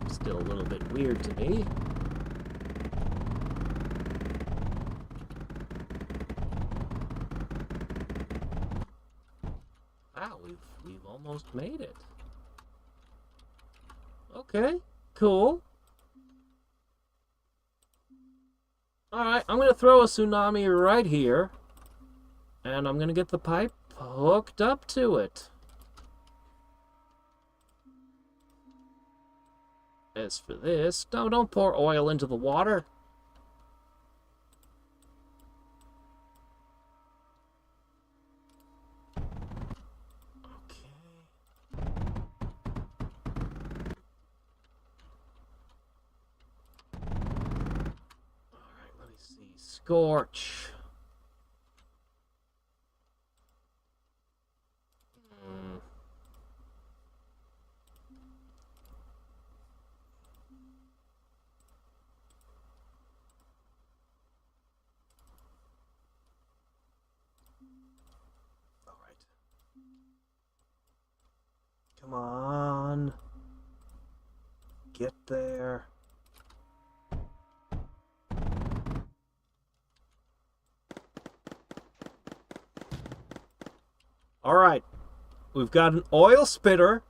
Still a little bit weird to me. Wow, we've almost made it. Okay, cool. Alright, I'm gonna throw a tsunami right here. And I'm gonna get the pipe hooked up to it. As for this, no, don't pour oil into the water. Scorch. All right. Come on. Get there. Alright, we've got an oil spitter,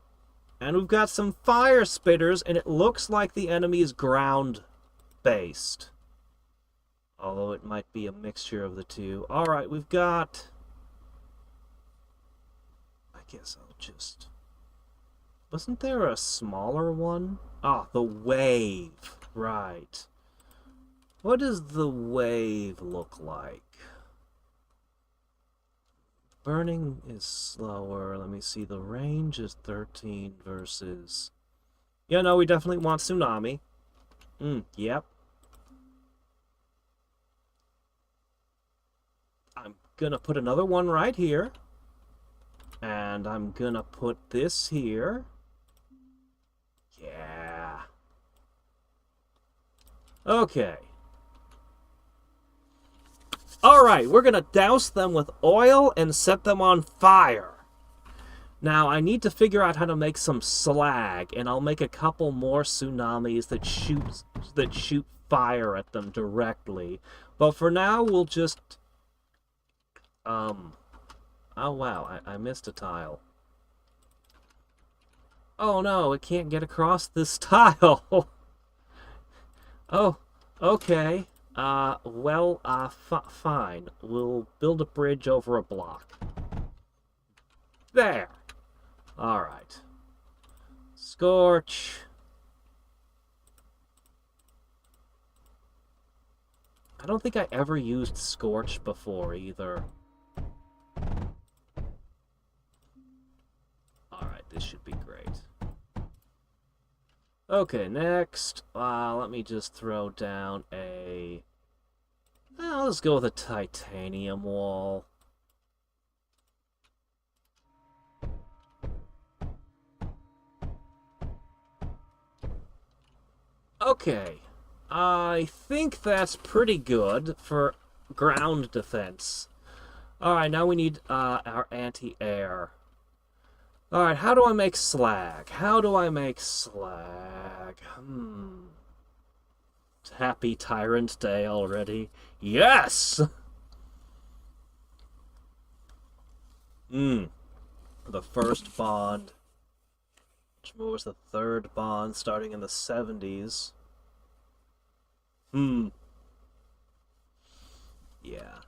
and we've got some fire spitters, and it looks like the enemy is ground-based. Although it might be a mixture of the two. Alright, we've got... I guess I'll just... Wasn't there a smaller one? Ah, the wave. Right. What does the wave look like? Burning is slower. Let me see. The range is 13 versus... Yeah, no, we definitely want tsunami. Yep. I'm gonna put another one right here. And I'm gonna put this here. Yeah. Okay. Alright, we're going to douse them with oil and set them on fire. Now, I need to figure out how to make some slag, and I'll make a couple more tsunamis that shoot fire at them directly. But for now, we'll just... Oh, wow, I missed a tile. Oh, no, it can't get across this tile. Oh, okay. Fine. We'll build a bridge over a block. There. Alright. Scorch. I don't think I ever used Scorch before, either. Alright, this should be great. Okay, next, let me just throw down a... let's go with a titanium wall. Okay, I think that's pretty good for ground defense. Alright, now we need our anti-air. Alright, how do I make slag? How do I make slag? Happy Tyrant Day already. Yes! The first bond. Which was the third bond starting in the 70s. Yeah.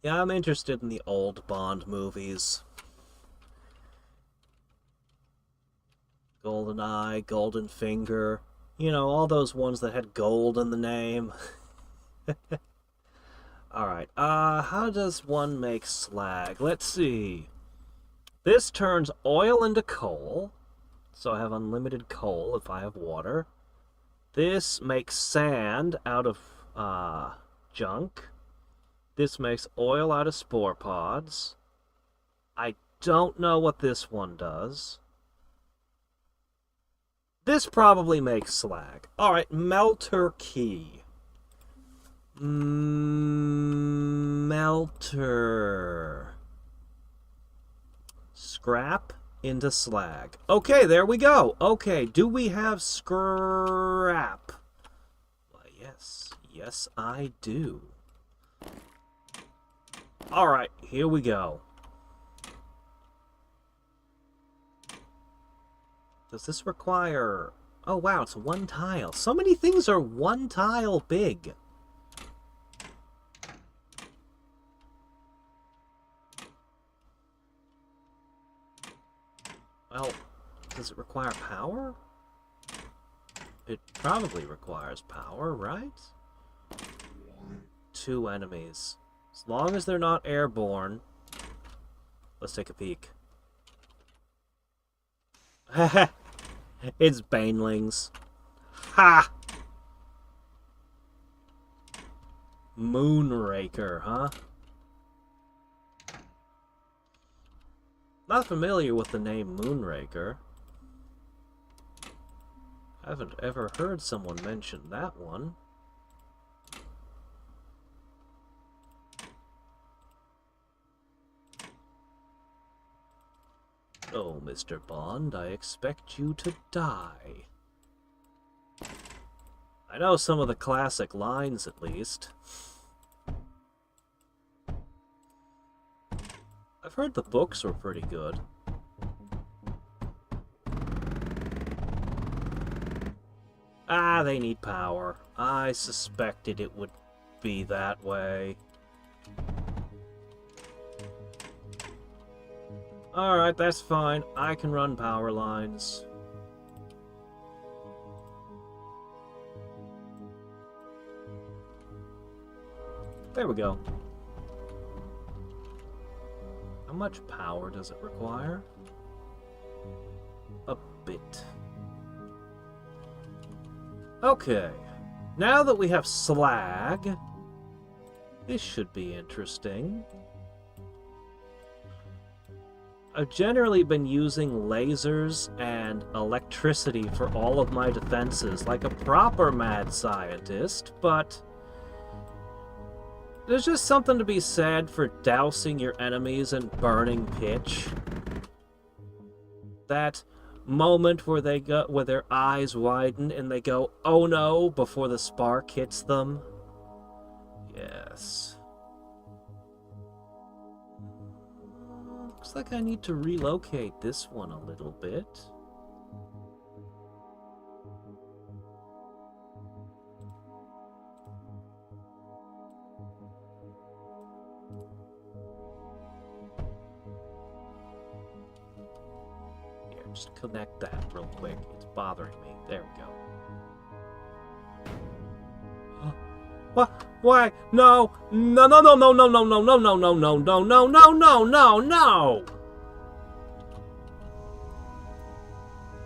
Yeah, I'm interested in the old Bond movies. GoldenEye, Golden Finger. You know, all those ones that had gold in the name. Alright, how does one make slag? Let's see. This turns oil into coal, so I have unlimited coal if I have water. This makes sand out of, junk. This makes oil out of spore pods. I don't know what this one does. This probably makes slag. Alright, melter key. Melter. Scrap into slag. Okay, there we go. Okay, do we have scrap? Why, yes. Yes, I do. Alright, here we go. Does this require... Oh, wow, it's one tile. So many things are one tile big. Well, does it require power? It probably requires power, right? 2 enemies. As long as they're not airborne. Let's take a peek. It's banelings. Ha! Moonraker, huh? Not familiar with the name Moonraker. Haven't ever heard someone mention that one. Oh, Mr. Bond, I expect you to die. I know some of the classic lines, at least. I've heard the books were pretty good. Ah, they need power. I suspected it would be that way. Alright, that's fine. I can run power lines. There we go. How much power does it require? A bit. Okay. Now that we have slag, this should be interesting. I've generally been using lasers and electricity for all of my defenses, like a proper mad scientist, but there's just something to be said for dousing your enemies in burning pitch. That moment where where their eyes widen and they go, "Oh no," before the spark hits them. Yes. Looks like I need to relocate this one a little bit. Here, just connect that real quick. It's bothering me. There we go. What? Why? No! No, no, no, no, no, no, no, no, no, no, no, no, no, no, no, no, no!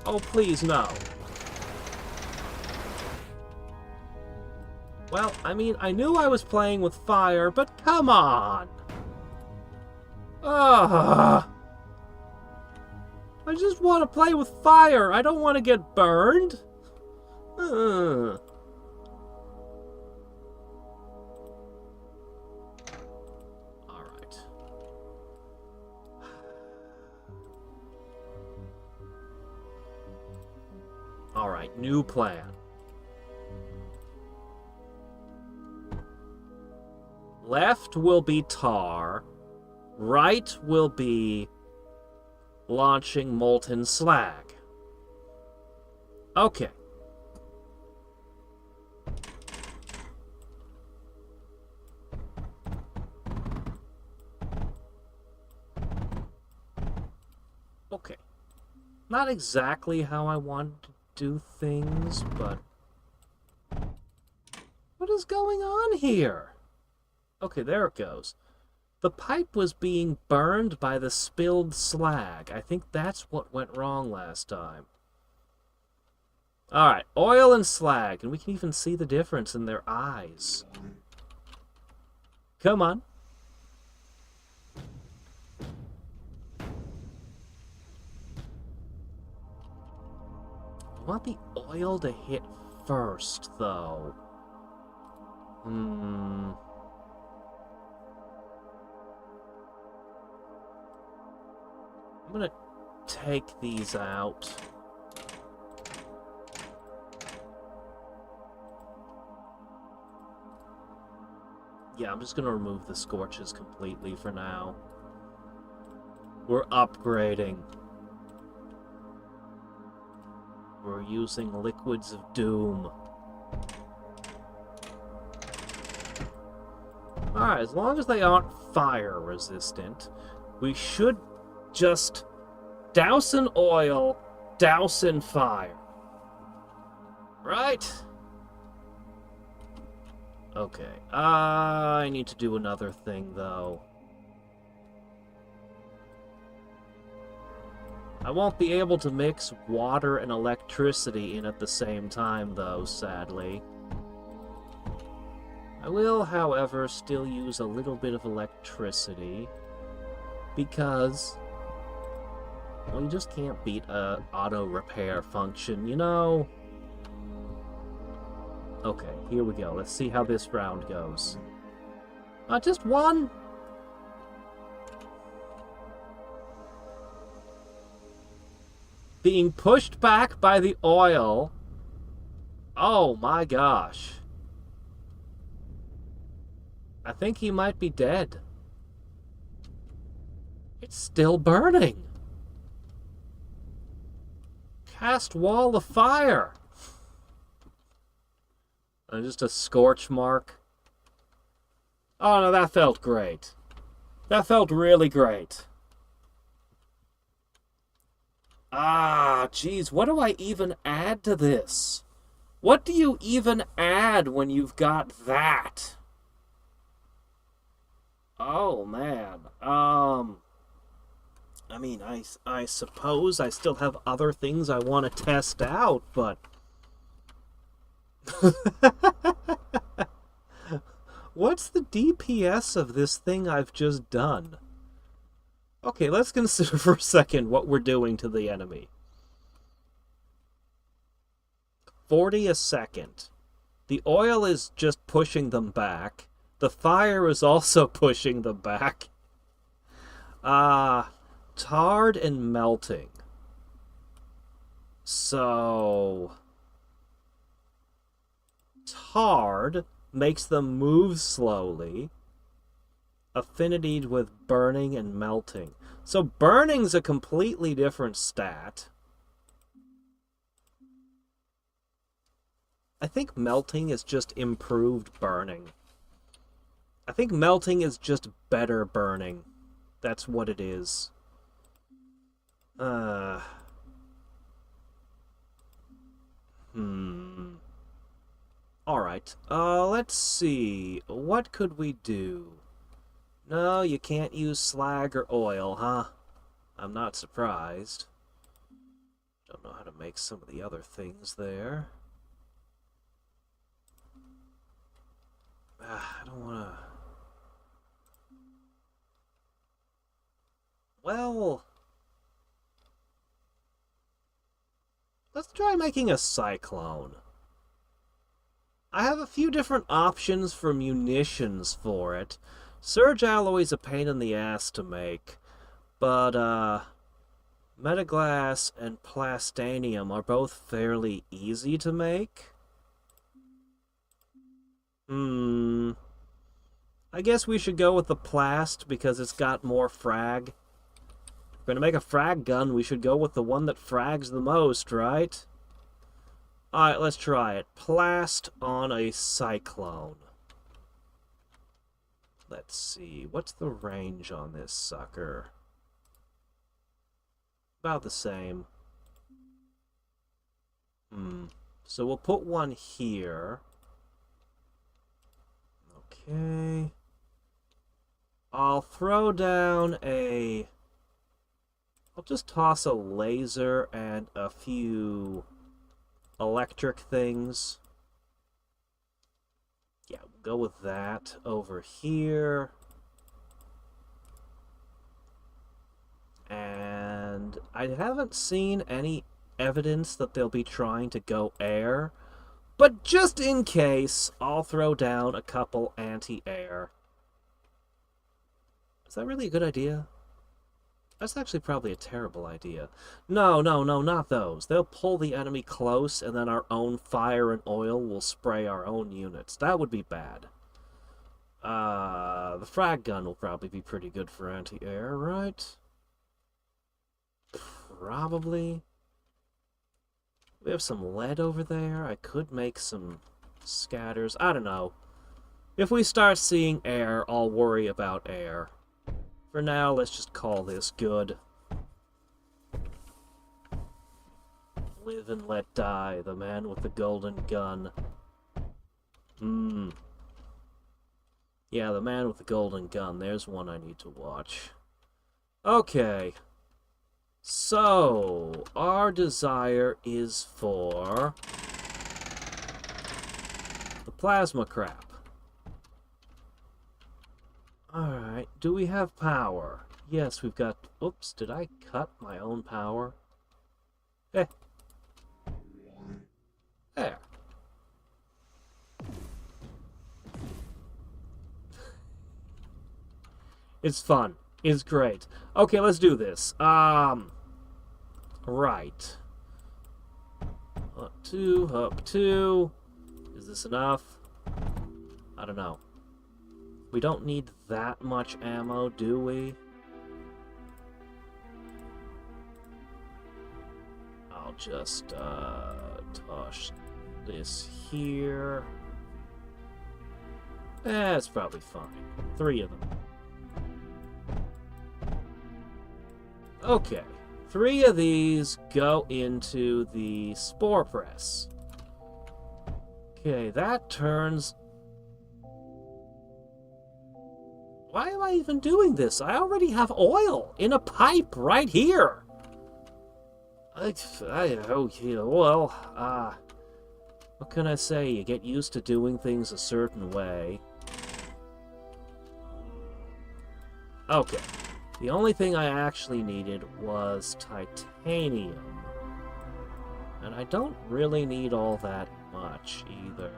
Oh, please, no. Well, I mean, I knew I was playing with fire, but come on! Ugh! I just want to play with fire. I don't want to get burned. Ugh. Alright, new plan. Left will be tar. Right will be launching molten slag. Okay. Not exactly how I want to do things, but... What is going on here? Okay, there it goes. The pipe was being burned by the spilled slag. I think that's what went wrong last time. Alright, oil and slag, and we can even see the difference in their eyes. Come on. I want the oil to hit first, though. I'm gonna take these out. Yeah, I'm just gonna remove the scorches completely for now. We're upgrading. We're using liquids of doom. Alright, as long as they aren't fire resistant, we should just douse in oil, douse in fire. Right? Okay. I need to do another thing, though. I won't be able to mix water and electricity in at the same time, though, sadly. I will, however, still use a little bit of electricity, because, well, you just can't beat a auto-repair function, you know? Okay, here we go. Let's see how this round goes. Just one? Being pushed back by the oil. Oh my gosh. I think he might be dead. It's still burning. Cast wall of fire. Just a scorch mark. Oh no, that felt great. That felt really great. Ah, geez, what do I even add to this? What do you even add when you've got that? Oh, man. I mean, I suppose I still have other things I want to test out, but... What's the DPS of this thing I've just done? Okay, let's consider for a second what we're doing to the enemy. 40 a second. The oil is just pushing them back. The fire is also pushing them back. Tarred and melting. So... Tarred makes them move slowly. Affinity with burning and melting. So burning's a completely different stat. I think melting is just improved burning. I think melting is just better burning. That's what it is. Alright, let's see. What could we do? No, you can't use slag or oil, huh? I'm not surprised. Don't know how to make some of the other things there. I don't want to... Well... Let's try making a cyclone. I have a few different options for munitions for it. Surge alloy's a pain in the ass to make, but metaglass and plastanium are both fairly easy to make. I guess we should go with the plast because it's got more frag. If we're gonna make a frag gun, we should go with the one that frags the most, right? Alright, let's try it. Plast on a cyclone. Let's see, what's the range on this sucker? About the same. So we'll put one here. Okay. I'll throw down a... I'll just toss a laser and a few electric things. Yeah, we'll go with that over here. And I haven't seen any evidence that they'll be trying to go air. But just in case, I'll throw down a couple anti-air. Is that really a good idea? That's actually probably a terrible idea. No, not those. They'll pull the enemy close, and then our own fire and oil will spray our own units. That would be bad. The frag gun will probably be pretty good for anti-air, right? Probably. We have some lead over there. I could make some scatters. I don't know. If we start seeing air, I'll worry about air. For now, let's just call this good. Live and let die, the man with the golden gun. Yeah, the man with the golden gun. There's one I need to watch. Okay. So, our desire is for the plasma crap. Alright, do we have power? Yes, we've got... Oops, did I cut my own power? Eh. There. It's fun. It's great. Okay, let's do this. Right. Up two. Is this enough? I don't know. We don't need that much ammo, do we? I'll just, toss this here. It's probably fine. 3 of them. Okay. 3 of these go into the spore press. Okay, that turns... Why am I even doing this? I already have oil in a pipe right what can I say? You get used to doing things a certain way. Okay. The only thing I actually needed was titanium. And I don't really need all that much either.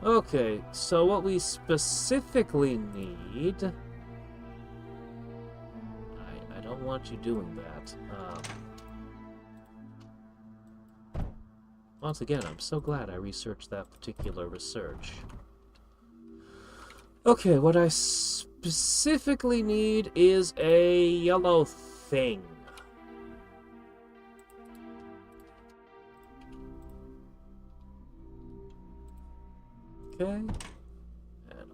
Okay, so what we specifically need... I don't want you doing that. Once again, I'm so glad I researched that particular research. Okay, what I specifically need is a yellow thing. Okay, and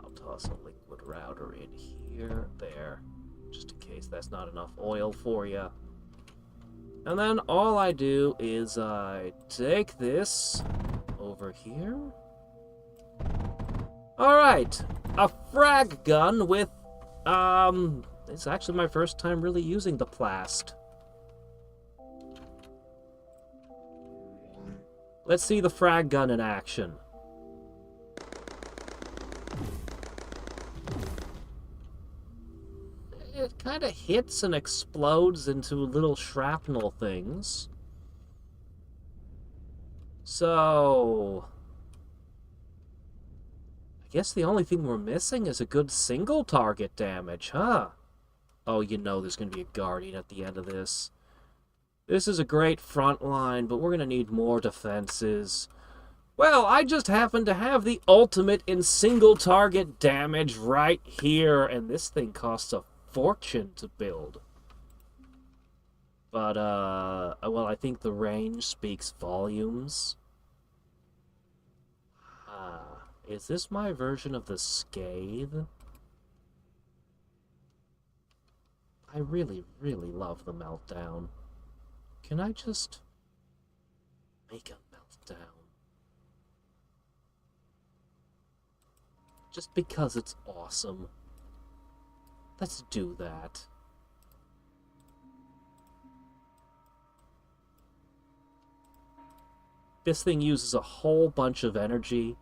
I'll toss a liquid router in here, there, just in case that's not enough oil for you. And then all I do is I take this over here. Alright, a frag gun with, it's actually my first time really using the plast. Let's see the frag gun in action. It kind of hits and explodes into little shrapnel things. So... I guess the only thing we're missing is a good single target damage, huh? Oh, you know there's going to be a Guardian at the end of this. This is a great front line, but we're going to need more defenses. Well, I just happen to have the ultimate in single target damage right here, and this thing costs a fortune to build. But, well, I think the range speaks volumes. Is this my version of the Scathe? I really, really love the Meltdown. Can I just make a Meltdown? Just because it's awesome. Let's do that. This thing uses a whole bunch of energy,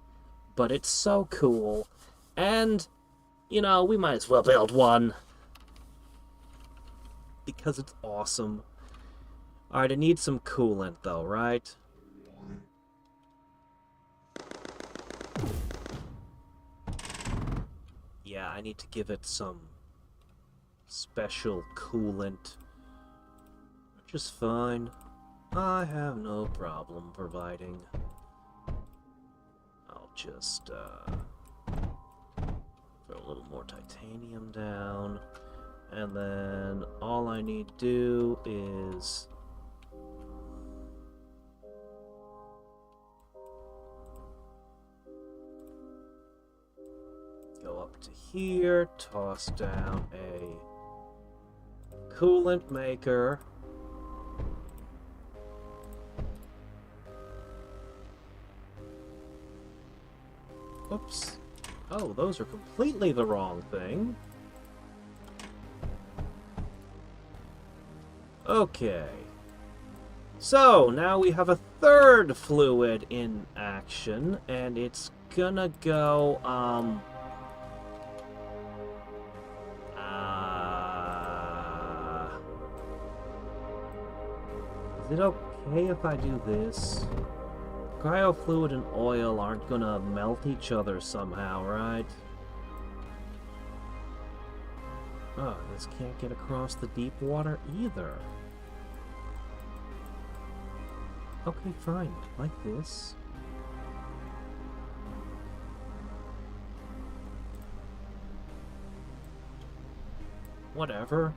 but it's so cool. And, you know, we might as well build one. Because it's awesome. Alright, it needs some coolant, though, right? Yeah, I need to give it some special coolant. Which is fine. I have no problem providing. I'll just, throw a little more titanium down. And then all I need to do is go up to here, toss down a coolant maker. Oops. Oh, those are completely the wrong thing. Okay. So, now we have a third fluid in action, and it's gonna go, is it okay if I do this? Cryofluid and oil aren't gonna melt each other somehow, right? Oh, this can't get across the deep water either. Okay, fine. Like this. Whatever.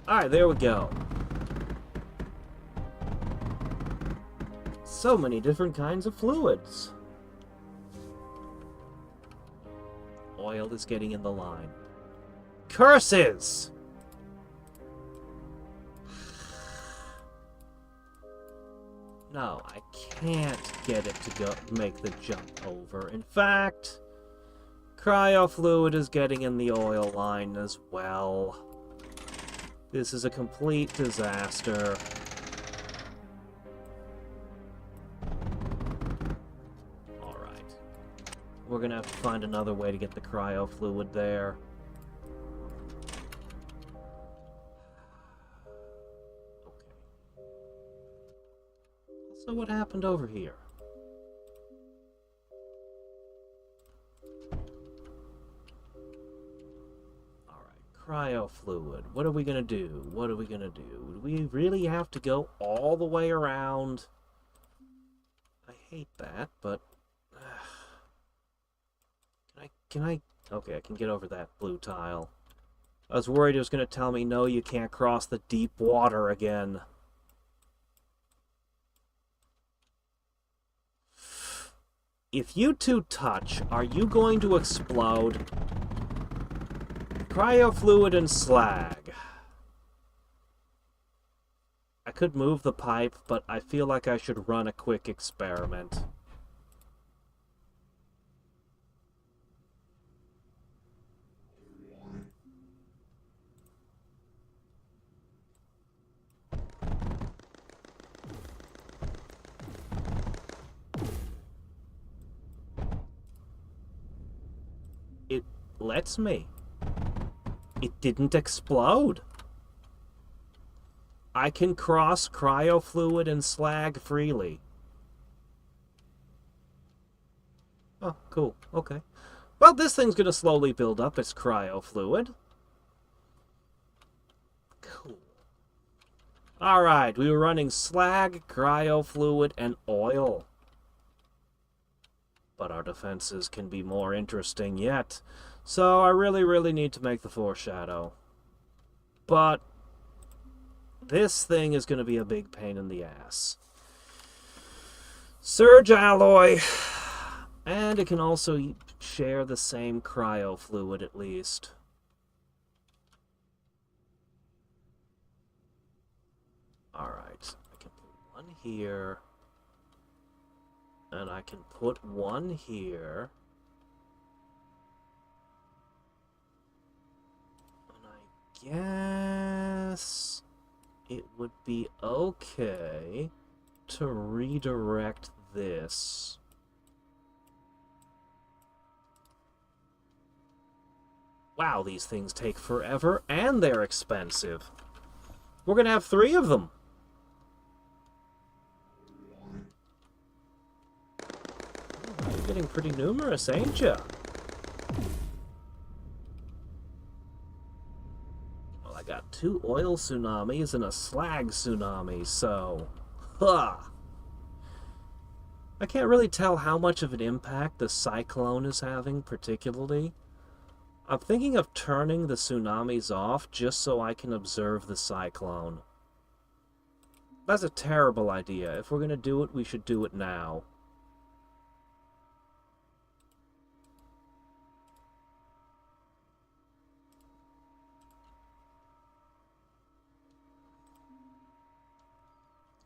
Alright, there we go. So many different kinds of fluids. Oil is getting in the line. Curses! No, I can't get it to go make the jump over. In fact, cryofluid is getting in the oil line as well. This is a complete disaster. Alright. We're gonna have to find another way to get the cryofluid there. So what happened over here? Alright, cryofluid. What are we gonna do? What are we gonna do? Do we really have to go all the way around? I hate that, but... Can I... Okay, I can get over that blue tile. I was worried it was gonna tell me, no, you can't cross the deep water again. If you two touch, are you going to explode? Cryofluid and slag. I could move the pipe, but I feel like I should run a quick experiment. It lets me. It didn't explode. I can cross cryofluid and slag freely. Oh, cool. Okay. Well, this thing's gonna slowly build up its cryofluid. Cool. Alright, we were running slag, cryofluid, and oil. But our defenses can be more interesting yet. So I really need to make the foreshadow. But this thing is going to be a big pain in the ass. Surge alloy. And it can also share the same cryo fluid at least. Alright. I can put one here. And I can put one here. And I guess it would be okay to redirect this. Wow, these things take forever, and they're expensive. We're gonna have 3 of them. You're getting pretty numerous, ain't ya? Well, I got 2 oil tsunamis and a slag tsunami, so... Huh. I can't really tell how much of an impact the cyclone is having, particularly. I'm thinking of turning the tsunamis off just so I can observe the cyclone. That's a terrible idea. If we're going to do it, we should do it now.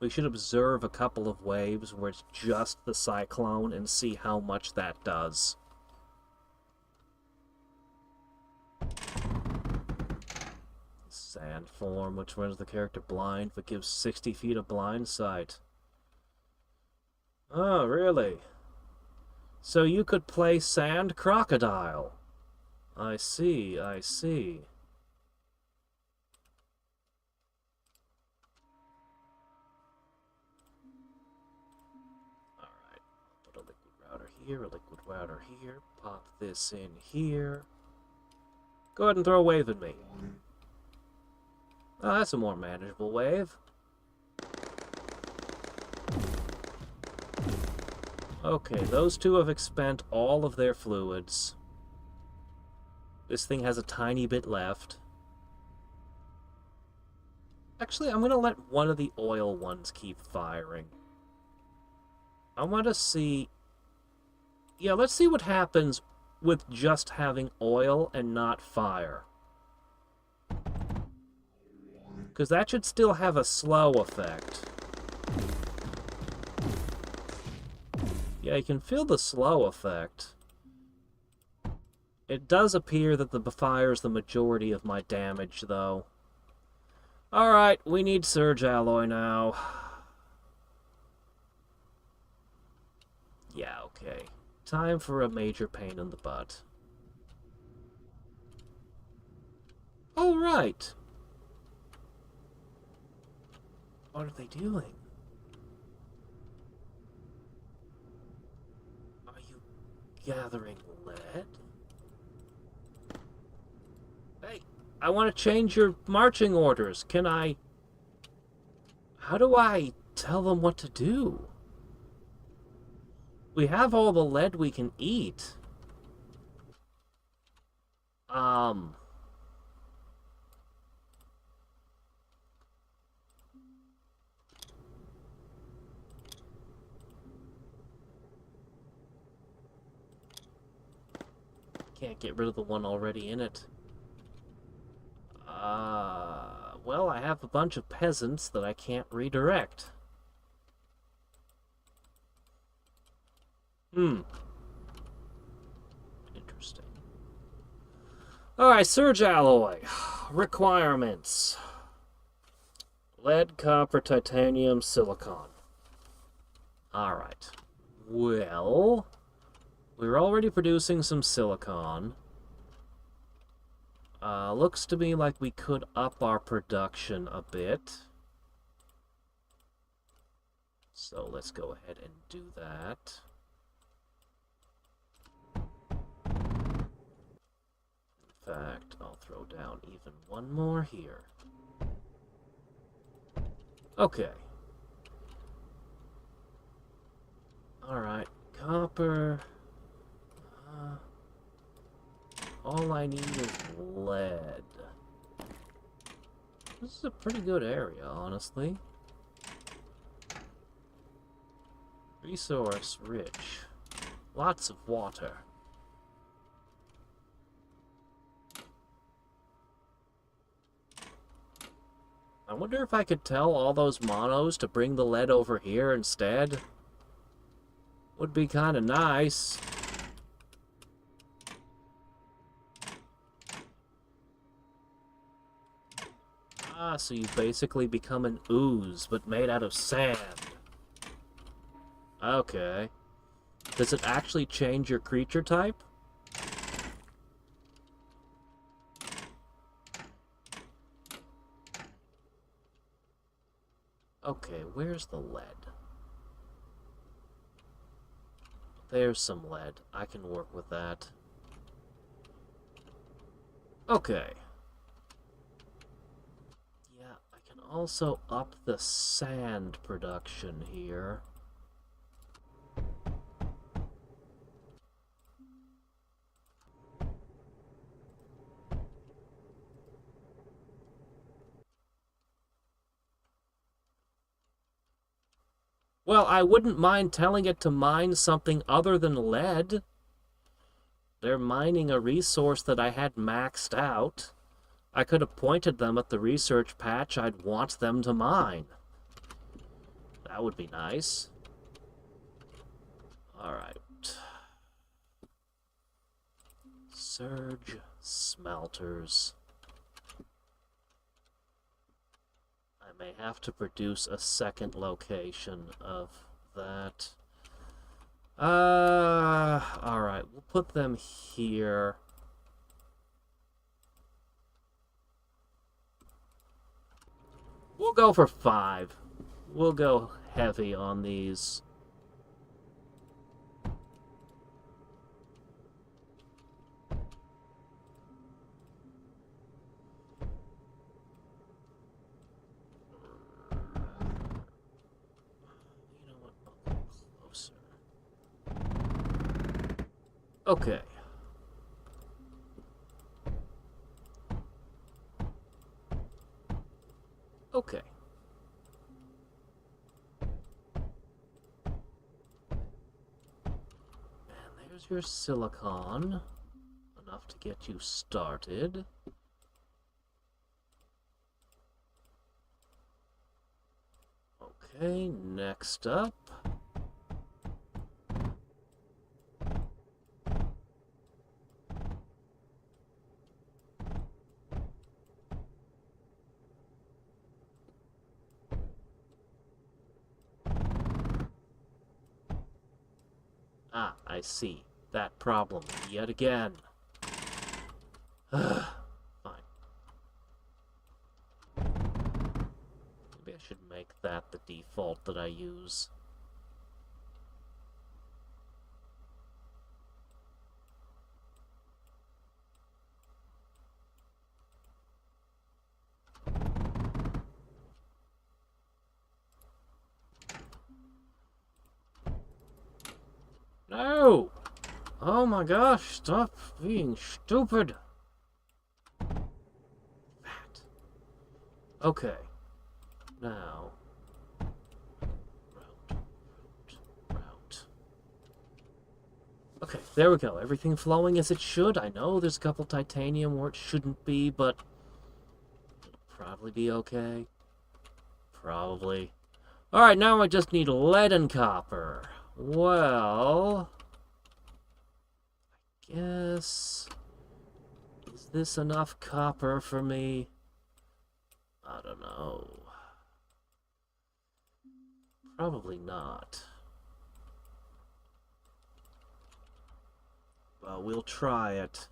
We should observe a couple of waves where it's just the cyclone and see how much that does. Sand form, which renders the character blind, but gives 60 feet of blind sight. Oh, really? So you could play Sand Crocodile. I see, I see. Alright, put a liquid router here, a liquid router here, pop this in here. Go ahead and throw a wave at me. Oh, that's a more manageable wave. Okay, those 2 have expended all of their fluids. This thing has a tiny bit left. Actually, I'm going to let one of the oil ones keep firing. I want to see... Yeah, let's see what happens with just having oil and not fire. Because that should still have a slow effect. Yeah, you can feel the slow effect. It does appear that the fires the majority of my damage, though. Alright, we need Surge Alloy now. Yeah, okay. Time for a major pain in the butt. Alright. What are they doing? Are you gathering lead? Hey, I want to change your marching orders. Can I... How do I tell them what to do? We have all the lead we can eat. Can't get rid of the one already in it. Well, I have a bunch of peasants that I can't redirect. Interesting. Alright, Surge Alloy. Requirements. Lead, copper, titanium, silicon. Alright. Well... we're already producing some silicon. Looks to me like we could up our production a bit. So let's go ahead and do that. In fact, I'll throw down even one more here. Okay. Alright, copper... all I need is lead. This is a pretty good area, honestly. Resource rich. Lots of water. I wonder if I could tell all those monos to bring the lead over here instead. Would be kind of nice. Ah, so you basically become an ooze, but made out of sand. Okay. Does it actually change your creature type? Okay, where's the lead? There's some lead. I can work with that. Okay. Yeah, I can also up the sand production here. Well, I wouldn't mind telling it to mine something other than lead. They're mining a resource that I had maxed out. I could have pointed them at the research patch I'd want them to mine. That would be nice. Alright. Surge smelters. I may have to produce a second location of that. Alright, we'll put them here. We'll go for 5. We'll go heavy on these. You know what? I'll go closer. Okay. Okay. And there's your silicon. Enough to get you started. Okay, next up. Ah, I see. That problem yet again. Fine. Maybe I should make that the default that I use. No! Oh my gosh, stop being stupid! That. Okay. Now. Route. Okay, there we go. Everything flowing as it should. I know there's a couple titanium where it shouldn't be, but it'll probably be okay. Probably. Alright, now I just need lead and copper. Well, I guess, is this enough copper for me? I don't know. Probably not. Well, we'll try it.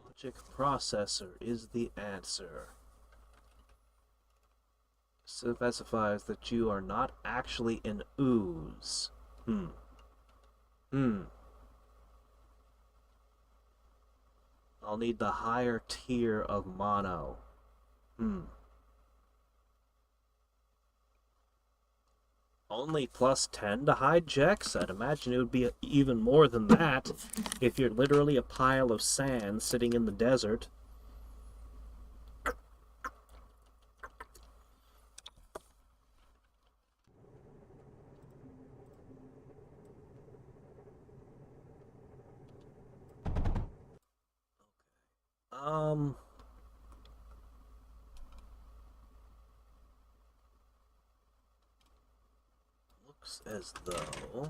Logic processor is the answer. Specifies that you are not actually an ooze. Hmm. I'll need the higher tier of mono. Hmm. Only plus 10 to hide Jex? I'd imagine it would be even more than that if you're literally a pile of sand sitting in the desert. Um... Looks as though...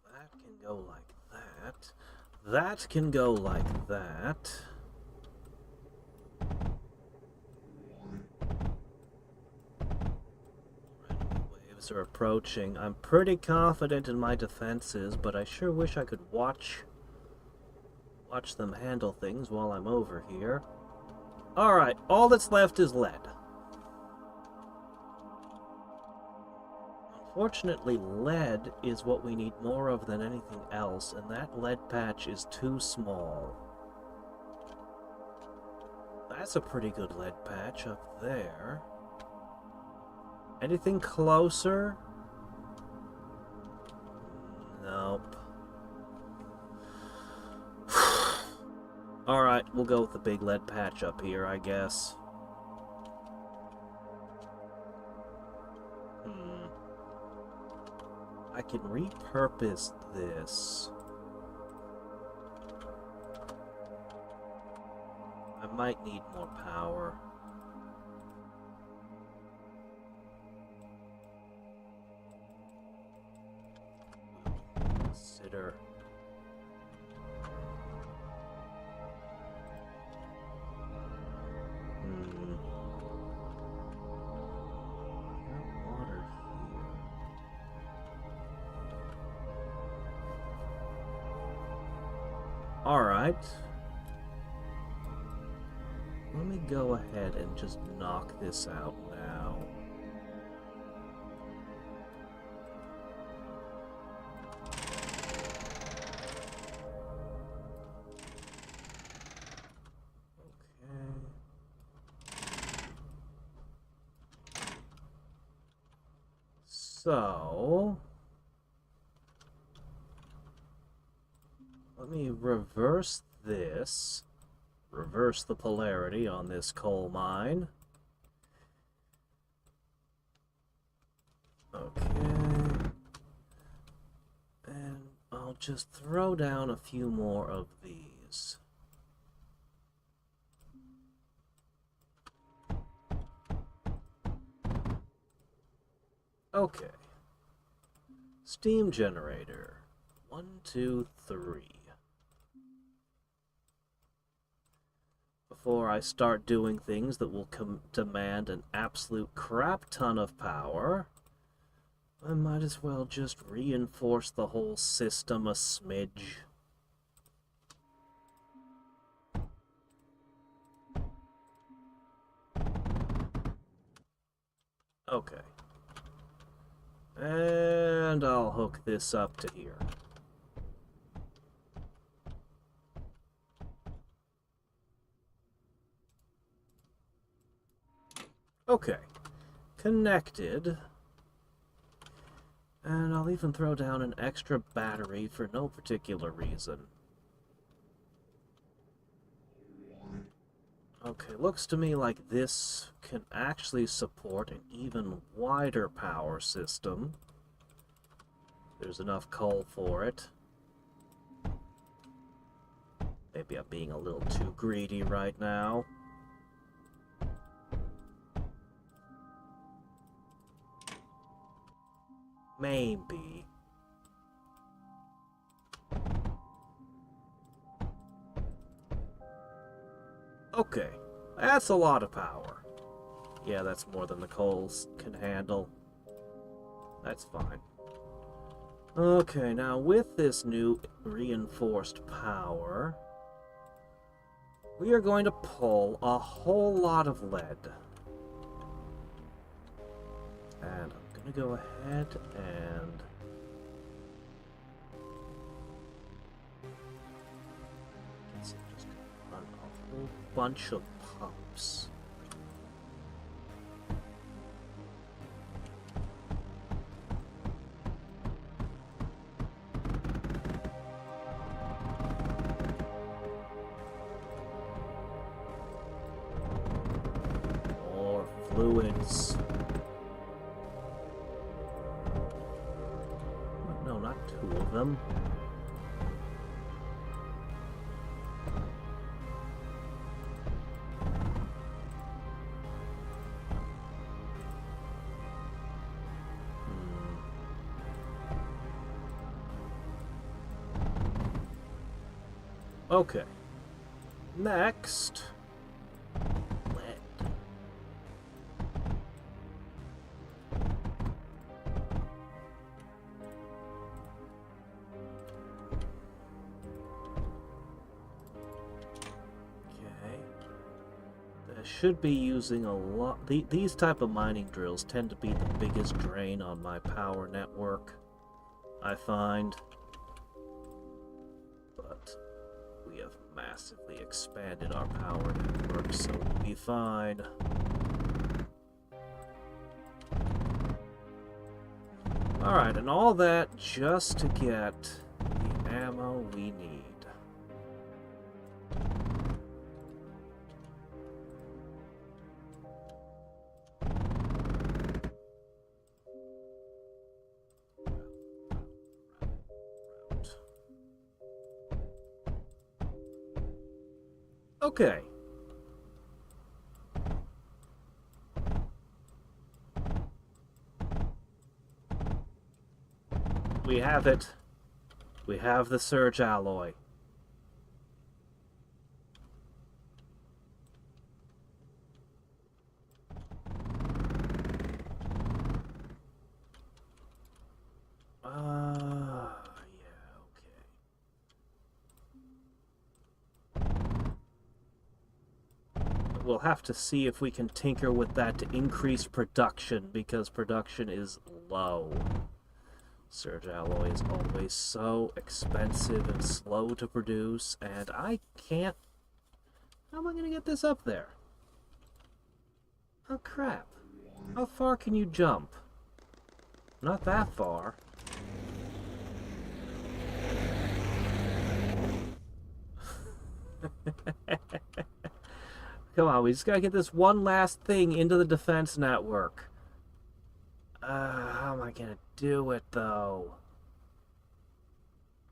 that can go like that. That can go like that. Waves are approaching. I'm pretty confident in my defenses, but I sure wish I could watch them handle things while I'm over here. Alright, all that's left is lead. Unfortunately, lead is what we need more of than anything else, and that lead patch is too small. That's a pretty good lead patch up there. Anything closer? Nope. Alright, we'll go with the big lead patch up here, I guess. I can repurpose this. I might need more power. Consider. Water here. Alright. Let me go ahead and just knock this out now. So, let me reverse this, reverse the polarity on this coal mine. Okay, and I'll just throw down a few more of these. Okay. Steam generator. 1, 2, 3. Before I start doing things that will demand an absolute crap ton of power, I might as well just reinforce the whole system a smidge. Okay. And I'll hook this up to here. Okay. Connected. And I'll even throw down an extra battery for no particular reason. Okay, looks to me like this can actually support an even wider power system. There's enough coal for it. Maybe I'm being a little too greedy right now. Maybe. Okay, that's a lot of power. Yeah, that's more than the coals can handle. That's fine. Okay, now with this new reinforced power, We are going to pull a whole lot of lead. And I'm going to go ahead and... Just gonna run a whole bunch of pumps. More fluids. No, not two of them. Okay. Next. Lead. Okay. I should be using a lot. These type of mining drills tend to be the biggest drain on my power network, I find. But we have massively expanded our power network, so we'll be fine. Alright, and all that just to get the ammo we need. Okay. We have it. We have the surge alloy. We'll have to see if we can tinker with that to increase production, because production is low. Surge alloy is always so expensive and slow to produce, and I can't... How am I going to get this up there? Oh, crap. How far can you jump? Not that far. Come on, we just gotta get this one last thing into the defense network. How am I gonna do it, though?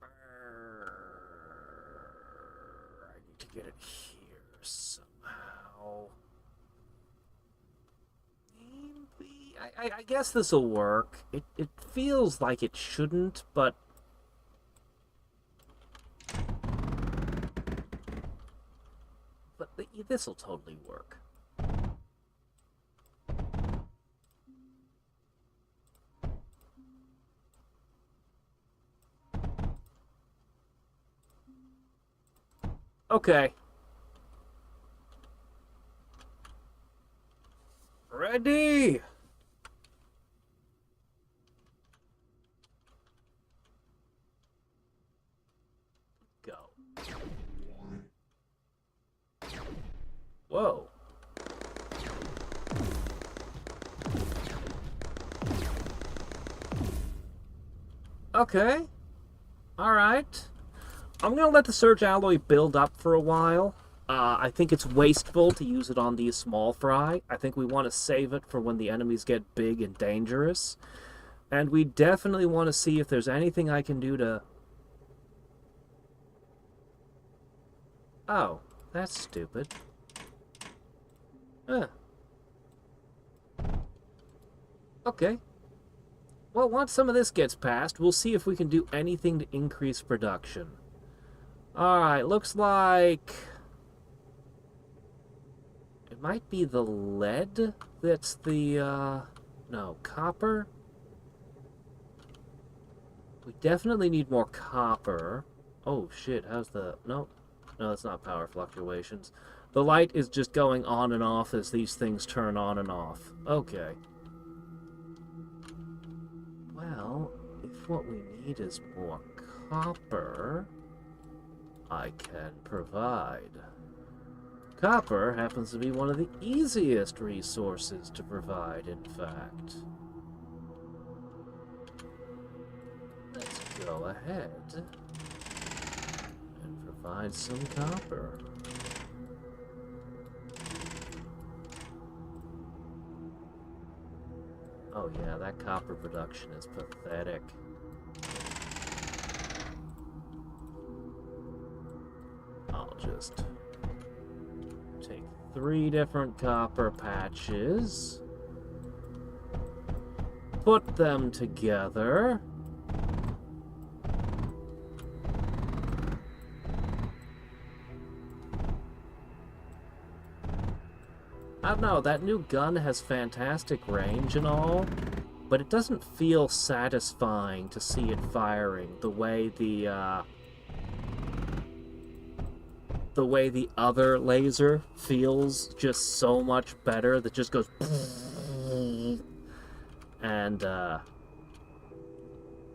I need to get it here somehow. Maybe... I guess this'll work. It feels like it shouldn't, but... But this'll totally work. Okay. Ready! Go. Whoa. Okay. Alright. I'm gonna let the surge alloy build up for a while. I think it's wasteful to use it on these small fry. I think we want to save it for when the enemies get big and dangerous. And we definitely want to see if there's anything I can do to... Oh, that's stupid. Huh. Okay. Well, once some of this gets passed, we'll see if we can do anything to increase production. Alright, looks like... It might be the lead that's the, no, copper? We definitely need more copper. Oh, shit, how's the... Nope. No, it's not power fluctuations. The light is just going on and off as these things turn on and off. Okay. Well, if what we need is more copper, I can provide. Copper happens to be one of the easiest resources to provide, in fact. Let's go ahead and provide some copper. Oh yeah, that copper production is pathetic. I'll just take 3 different copper patches, put them together, I don't know, that new gun has fantastic range and all, but it doesn't feel satisfying to see it firing the way the other laser feels just so much better, that just goes and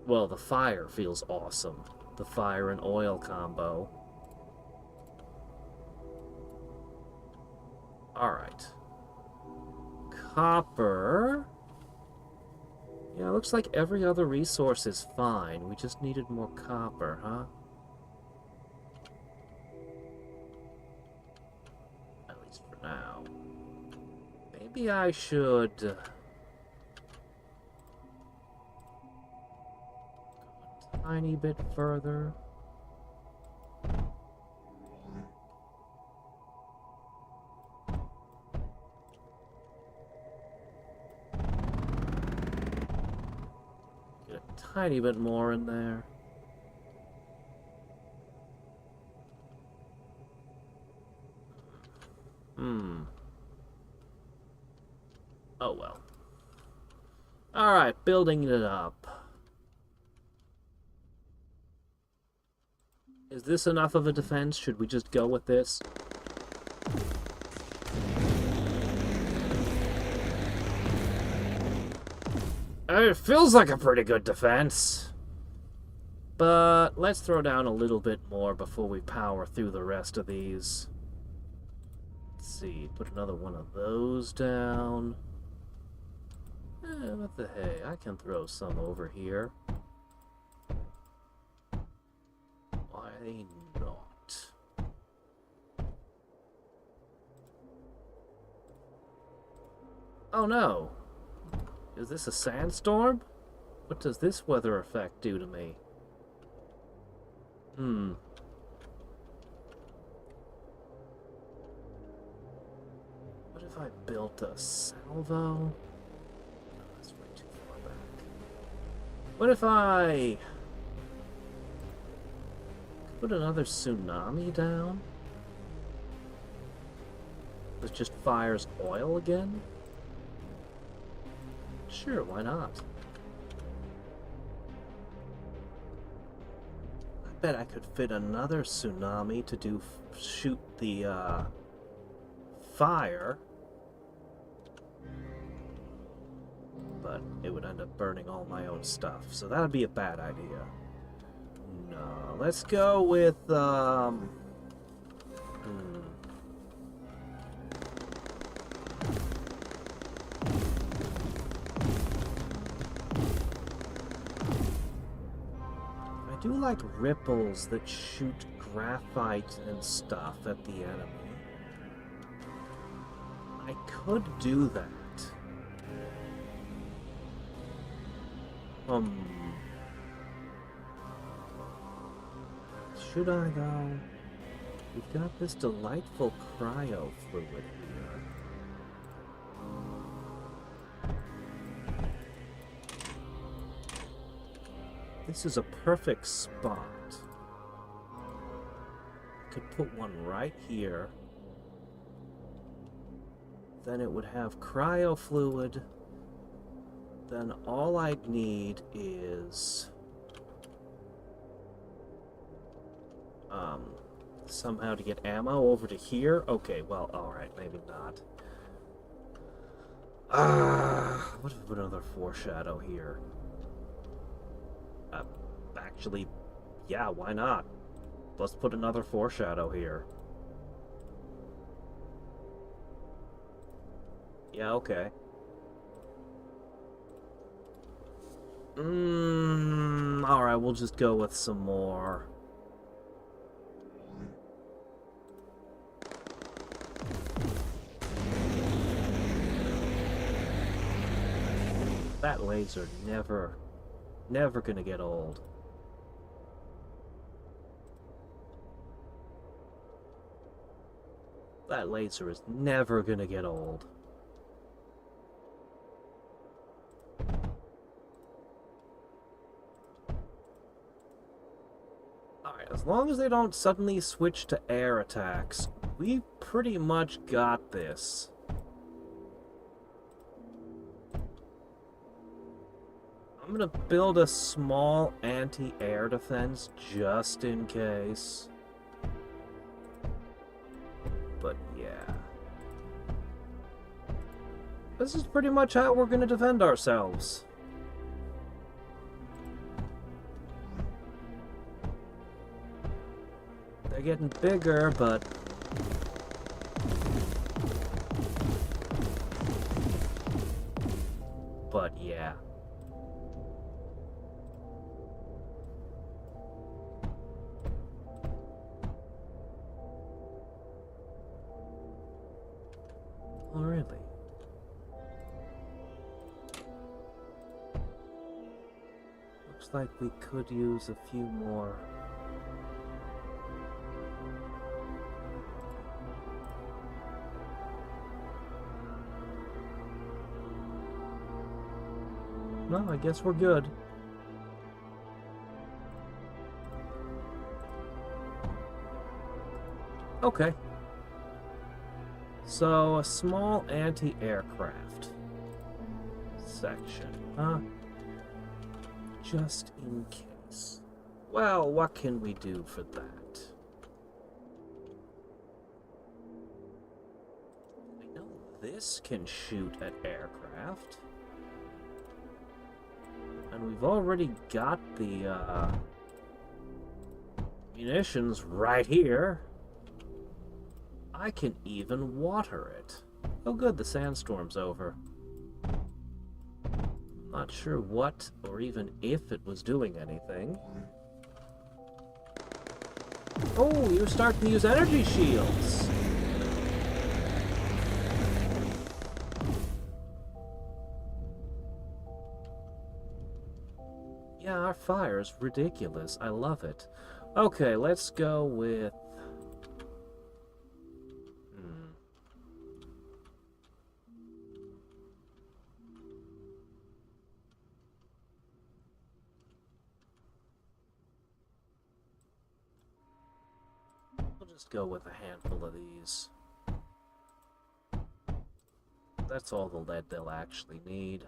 well, the fire feels awesome. The fire and oil combo. Alright. Copper. Yeah, it looks like every other resource is fine. We just needed more copper, huh? At least for now. Maybe I should go a tiny bit further. Tiny bit more in there. Oh well. Alright, building it up. Is this enough of a defense? Should we just go with this? It feels like a pretty good defense. But let's throw down a little bit more before we power through the rest of these. Let's see, put another one of those down. What the hey, I can throw some over here. Why not? Oh no! Is this a sandstorm? What does this weather effect do to me? What if I built a salvo? No, that's way too far back. What if I put another tsunami down? This just fires oil again? Sure, why not? I bet I could fit another tsunami to shoot the fire. But it would end up burning all my own stuff, so that would be a bad idea. No, let's go with I do like ripples that shoot graphite and stuff at the enemy. I could do that. Should I though? We've got this delightful cryo fluid here. This is a perfect spot. I could put one right here. Then it would have cryo fluid. Then all I'd need is somehow to get ammo over to here? Okay, well, alright, maybe not. What if we put another foreshadow here? Actually, yeah, why not? Let's put another foreshadow here. Yeah, okay. Alright, we'll just go with some more. That laser never gonna get old. That laser is never gonna get old. Alright, as long as they don't suddenly switch to air attacks, we pretty much got this. I'm gonna build a small anti-air defense just in case. But yeah. This is pretty much how we're gonna defend ourselves. They're getting bigger, but... yeah. Oh, really? Looks like we could use a few more. No, I guess we're good. Okay. So, a small anti-aircraft section, huh? Just in case. Well, what can we do for that? I know this can shoot at aircraft. And we've already got the, munitions right here. I can even water it. Oh good, the sandstorm's over. Not sure what, or even if it was doing anything. Oh, you're starting to use energy shields! Yeah, our fire's ridiculous. I love it. Okay, let's go with... We'll just go with a handful of these. That's all the lead they'll actually need.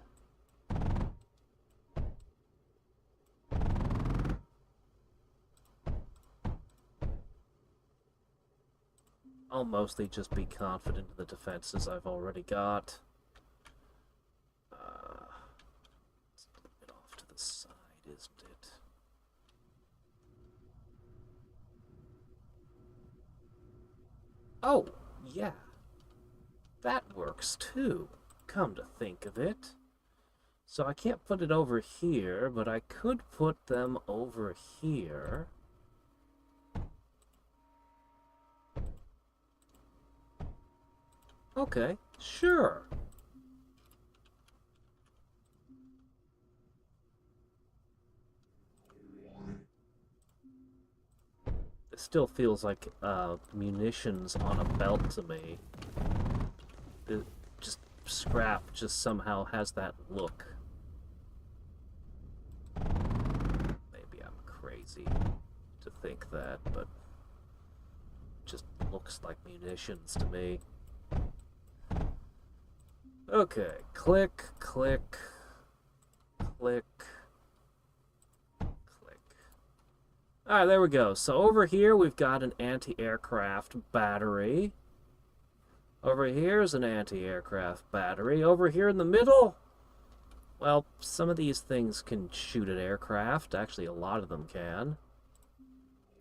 I'll mostly just be confident in the defenses I've already got. It's a little bit off to the side, isn't it? Oh, yeah. That works too, come to think of it. So I can't put it over here, but I could put them over here. Okay, sure. It still feels like munitions on a belt to me. Just scrap just somehow has that look. Maybe I'm crazy to think that, but it just looks like munitions to me. Okay, click, click, click, click. Alright, there we go. So over here we've got an anti-aircraft battery. Over here's an anti-aircraft battery. Over here in the middle, well, some of these things can shoot at aircraft. Actually, a lot of them can.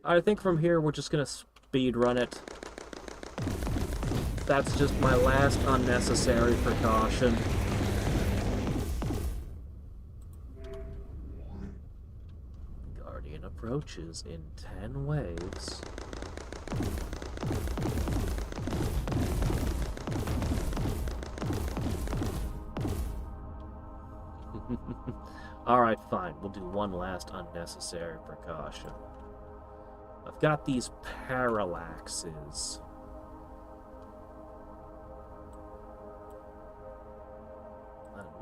I think from here we're just going to speed run it. That's just my last unnecessary precaution. Guardian approaches in 10 waves. Alright, fine. We'll do one last unnecessary precaution. I've got these parallaxes.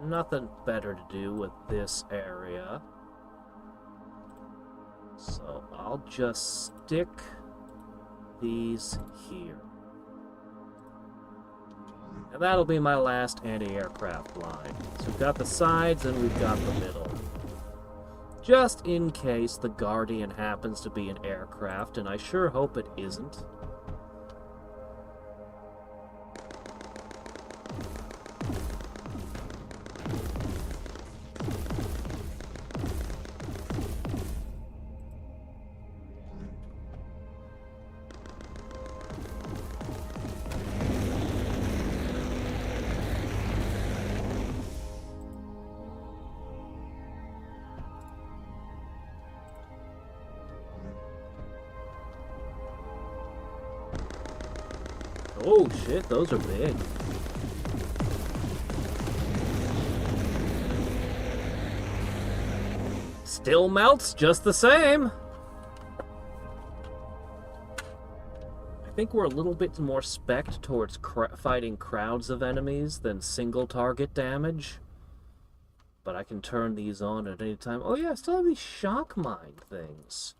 Nothing better to do with this area. So I'll just stick these here. And that'll be my last anti-aircraft line. So we've got the sides and we've got the middle. Just in case the Guardian happens to be an aircraft, and I sure hope it isn't. Oh shit, those are big. Still melts just the same. I think we're a little bit more spec'd towards fighting crowds of enemies than single target damage. But I can turn these on at any time. Oh yeah, I still have these shock mine things.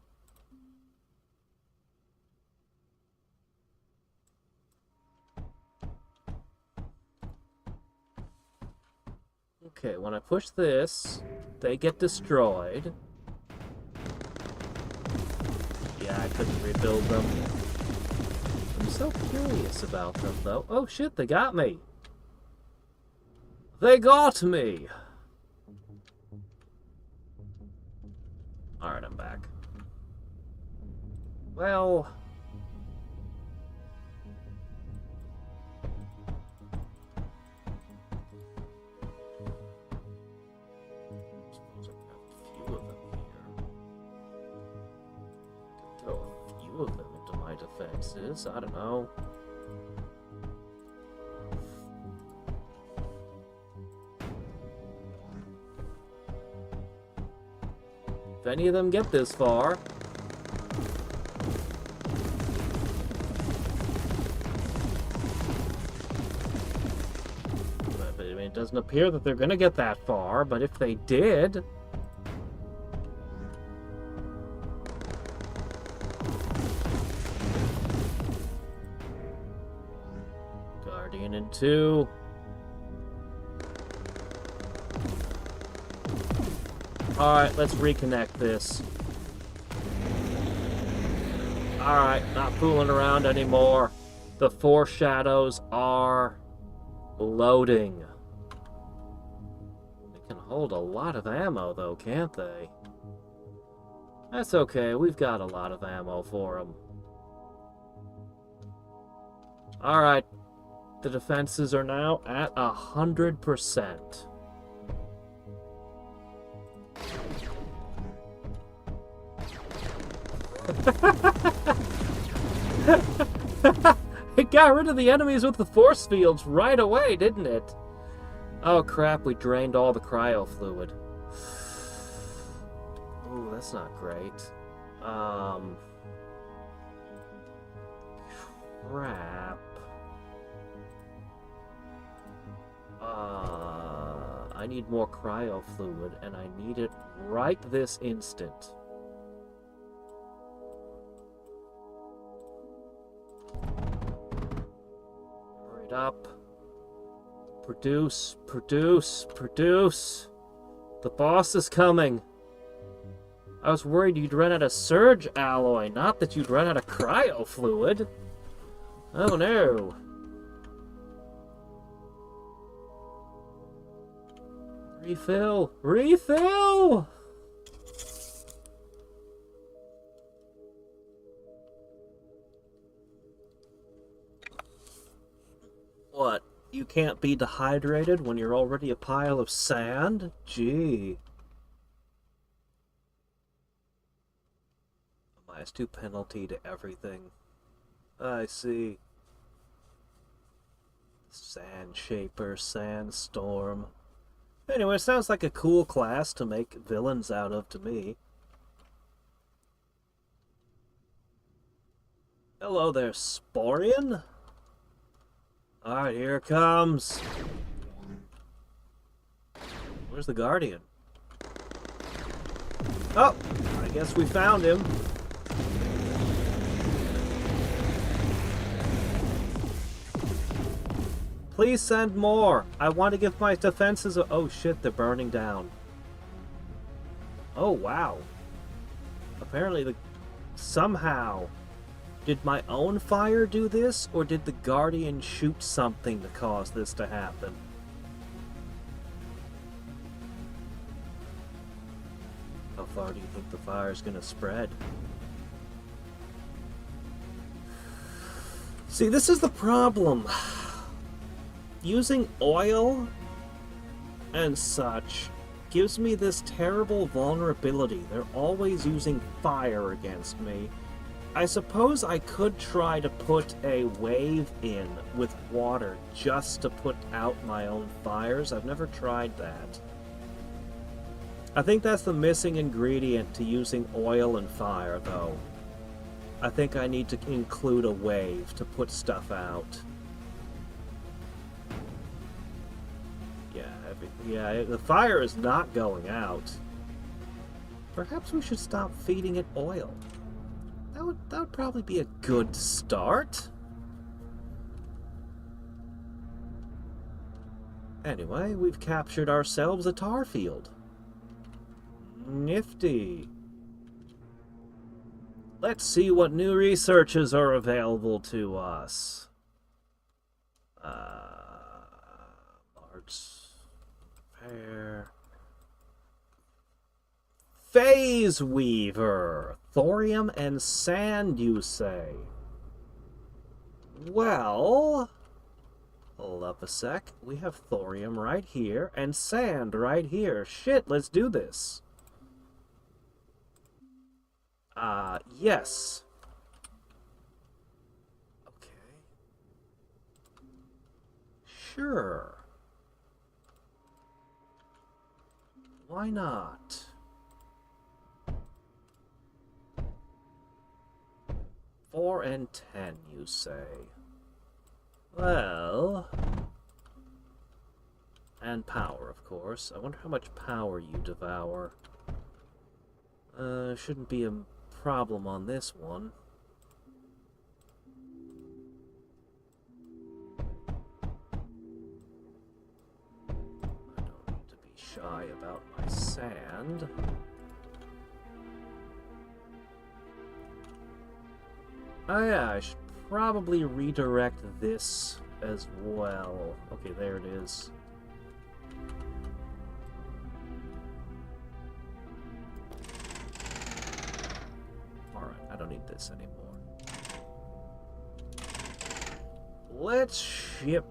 Okay, when I push this, they get destroyed. Yeah, I couldn't rebuild them. I'm so curious about them, though. Oh shit, they got me! They got me! Alright, I'm back. Well... of them into my defenses. I don't know. If any of them get this far. But I mean, it doesn't appear that they're gonna get that far, but if they did... in 2. Alright, let's reconnect this. Alright, not fooling around anymore. The foreshadows are loading. They can hold a lot of ammo, though, can't they? That's okay, we've got a lot of ammo for them. Alright. The defenses are now at 100%. It got rid of the enemies with the force fields right away, didn't it? Oh crap, we drained all the cryo fluid. Ooh, that's not great. Crap. I need more cryo fluid, and I need it right this instant. Hurry up. Produce, produce, produce. The boss is coming. I was worried you'd run out of surge alloy, not that you'd run out of cryo fluid. Oh no. Refill! Refill! What? You can't be dehydrated when you're already a pile of sand? Gee. -2 penalty to everything. I see. Sand Shaper, Sandstorm. Anyway, sounds like a cool class to make villains out of to me. Hello there, Sporian. Alright, here it comes. Where's the Guardian? Oh, I guess we found him. Please send more. I want to give my defenses a... Oh shit, they're burning down. Oh wow. Apparently somehow... Did my own fire do this, or did the Guardian shoot something to cause this to happen? How far do you think the fire's gonna spread? See, this is the problem. Using oil and such gives me this terrible vulnerability. They're always using fire against me. I suppose I could try to put a wave in with water just to put out my own fires. I've never tried that. I think that's the missing ingredient to using oil and fire, though. I think I need to include a wave to put stuff out. Yeah, the fire is not going out. Perhaps we should stop feeding it oil. That would probably be a good start. Anyway, we've captured ourselves a tar field. Nifty. Let's see what new researches are available to us. Phase Weaver. Thorium and sand, you say? Well, hold up a sec. We have thorium right here and sand right here. Shit, let's do this. Yes. Okay. Sure. Why not? 4 and 10, you say? Well... And power, of course. I wonder how much power you devour. Shouldn't be a problem on this one. I don't need to be shy about my sand. Oh yeah, I should probably redirect this as well. Okay, there it is. Alright, I don't need this anymore. Let's ship.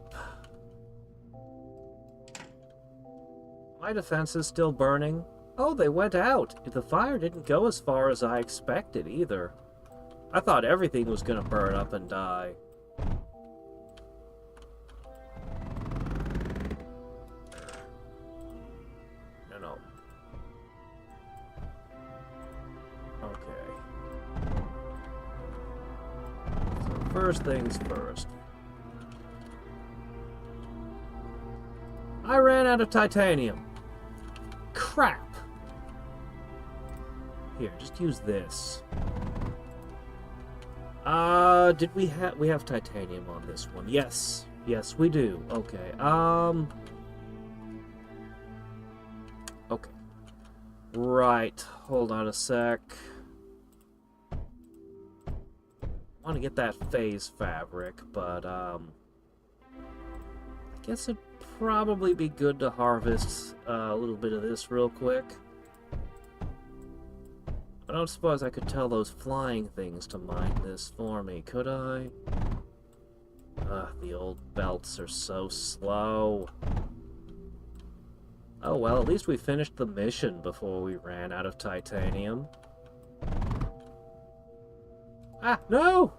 My defense is still burning. Oh, they went out. The fire didn't go as far as I expected either. I thought everything was gonna burn up and die. No. Okay. So first things first. I ran out of titanium. Crap. Here, just use this. Did we have titanium on this one? Yes. Yes, we do. Okay. Okay. Right, hold on a sec. I want to get that phase fabric, but, I guess it'd probably be good to harvest a little bit of this real quick. I don't suppose I could tell those flying things to mine this for me, could I? The old belts are so slow. Oh well, at least we finished the mission before we ran out of titanium. Ah, no!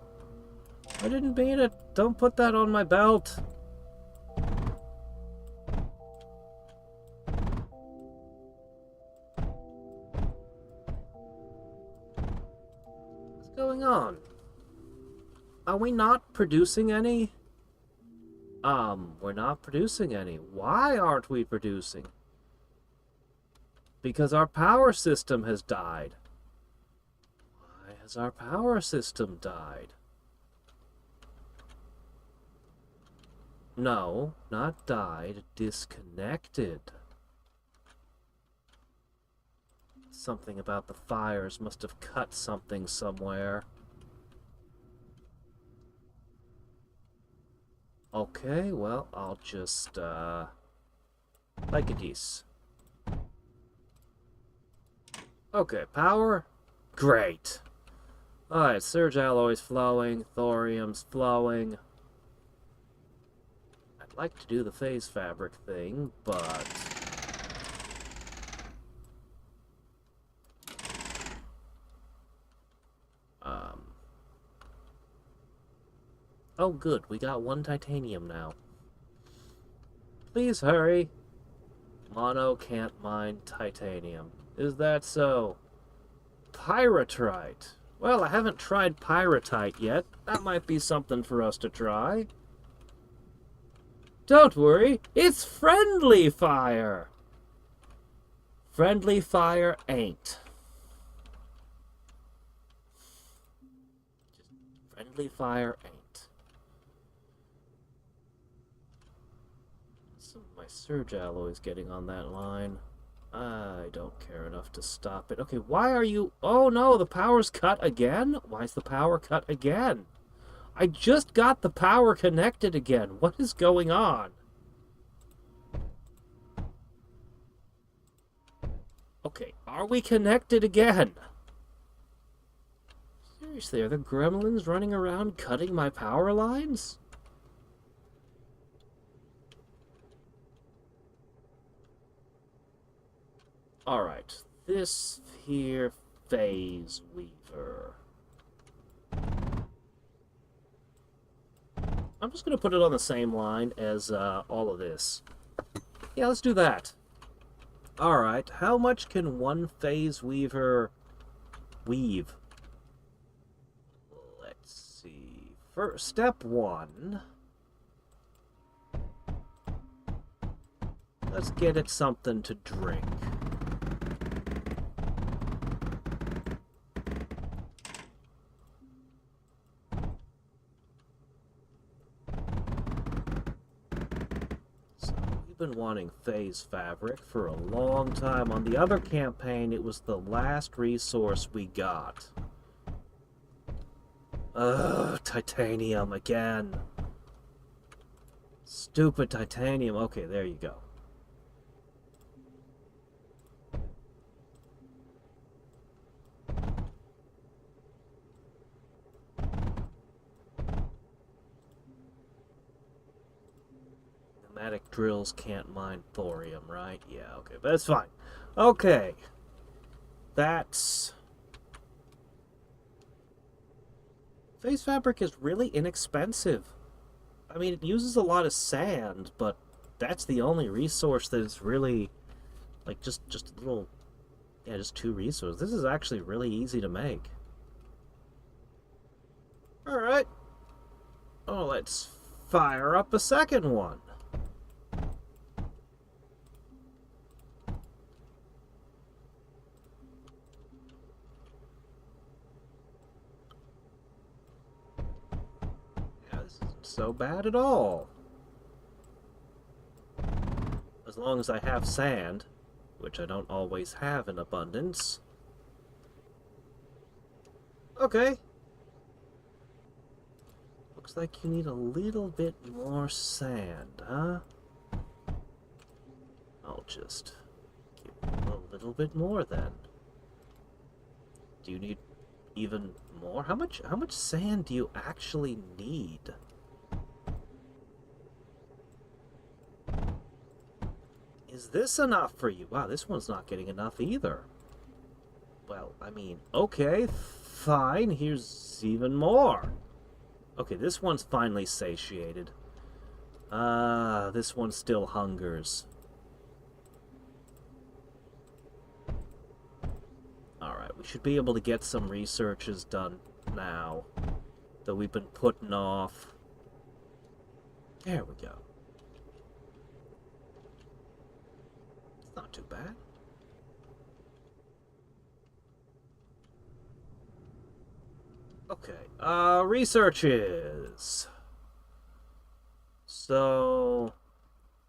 I didn't mean it. Don't put that on my belt. What's going on? Are we not producing any? We're not producing any. Why aren't we producing? Because our power system has died. Why has our power system died? No, not died. Disconnected. Something about the fires must have cut something somewhere. Okay, well, I'll just, like it is. Okay, power? Great. Alright, surge alloy's flowing, thorium's flowing. I'd like to do the phase fabric thing, but... Oh, good. We got 1 titanium now. Please hurry. Mono can't mine titanium. Is that so? Pyrite. Well, I haven't tried pyrite yet. That might be something for us to try. Don't worry. It's friendly fire. Friendly fire ain't. Just friendly fire ain't. My surge alloy is getting on that line. I don't care enough to stop it. Okay, why are you... Oh no, the power's cut again? Why is the power cut again? I just got the power connected again. What is going on? Okay, are we connected again? Seriously, are the gremlins running around cutting my power lines? Alright, this here phase weaver. I'm just going to put it on the same line as all of this. Yeah, let's do that. Alright, how much can one phase weaver weave? Let's see. First, step 1. Let's get it something to drink. Been wanting phase fabric for a long time. On the other campaign, it was the last resource we got. Ugh, titanium again. Stupid titanium. Okay, there you go. Pneumatic drills can't mine thorium, right? Yeah, okay, but that's fine. Okay. That's... Phase fabric is really inexpensive. I mean, it uses a lot of sand, but that's the only resource that is really... Like, just a little... Yeah, just 2 resources. This is actually really easy to make. Alright. Oh, let's fire up a second one. So bad at all. As long as I have sand, which I don't always have in abundance. Okay. Looks like you need a little bit more sand, huh? I'll just give you a little bit more then. Do you need even more? How much sand do you actually need? Is this enough for you? Wow, this one's not getting enough either. Well, I mean, okay, fine, here's even more. Okay, this one's finally satiated. This one still hungers. Alright, we should be able to get some researches done now that we've been putting off. There we go. It's not too bad. Okay, researches. So,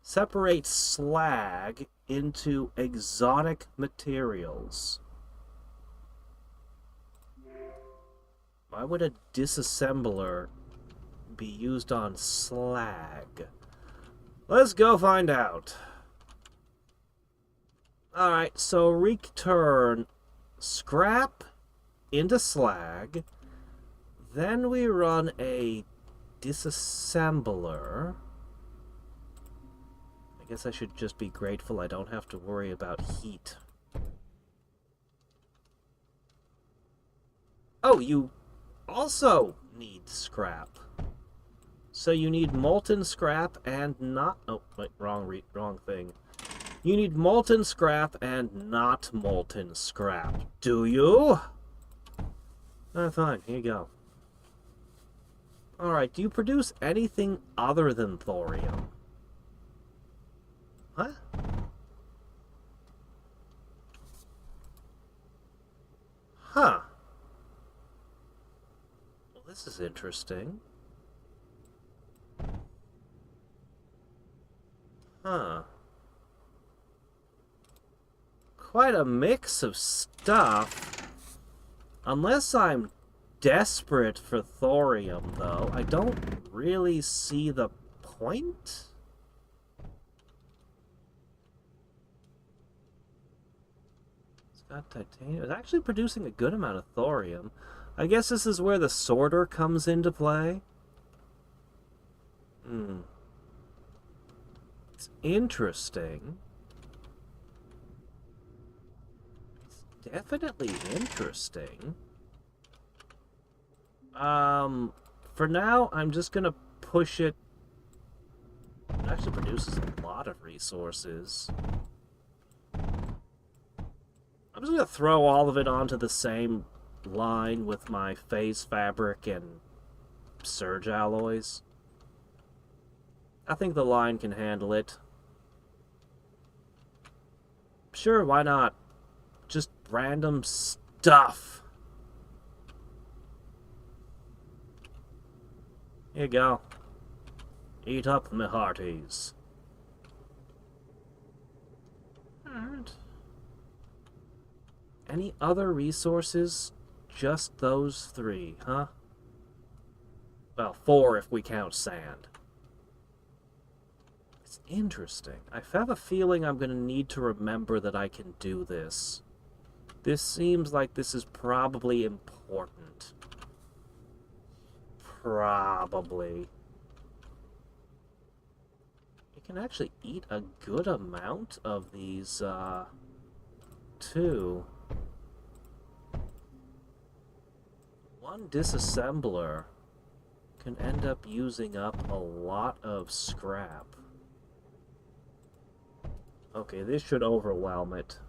separate slag into exotic materials. Why would a disassembler be used on slag? Let's go find out. Alright, so return scrap into slag. Then we run a disassembler. I guess I should just be grateful I don't have to worry about heat. Oh, you also need scrap. So you need molten scrap and not... Oh, wait, wrong thing. You need molten scrap and not molten scrap. Do you? Fine, here you go. Alright, do you produce anything other than thorium? Huh? Huh. Well, this is interesting. Huh. Quite a mix of stuff. Unless I'm desperate for thorium, though, I don't really see the point. It's got titanium. It's actually producing a good amount of thorium. I guess this is where the sorter comes into play. It's interesting. It's definitely interesting. For now, I'm just gonna push it. It actually produces a lot of resources. I'm just gonna throw all of it onto the same line with my phase fabric and surge alloys. I think the line can handle it. Sure, why not? Just random stuff. Here you go. Eat up, me hearties. Alright. Any other resources? Just those 3, huh? Well, 4 if we count sand. It's interesting. I have a feeling I'm going to need to remember that I can do this. This seems like this is probably important. Probably. You can actually eat a good amount of these, too. One disassembler can end up using up a lot of scrap. Okay, this should overwhelm it.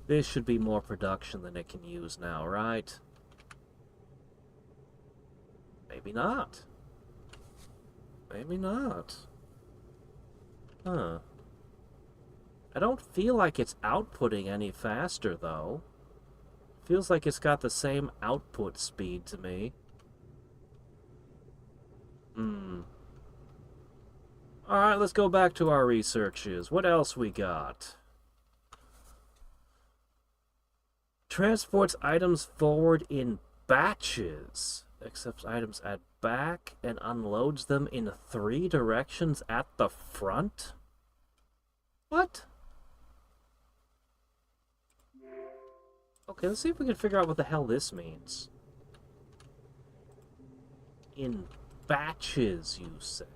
This should be more production than it can use now, right? Maybe not. Maybe not. Huh. I don't feel like it's outputting any faster, though. Feels like it's got the same output speed to me. Alright, let's go back to our researches. What else we got? Transports items forward in batches. Accepts items at back and unloads them in 3 directions at the front? What? Okay, let's see if we can figure out what the hell this means. In batches, you say?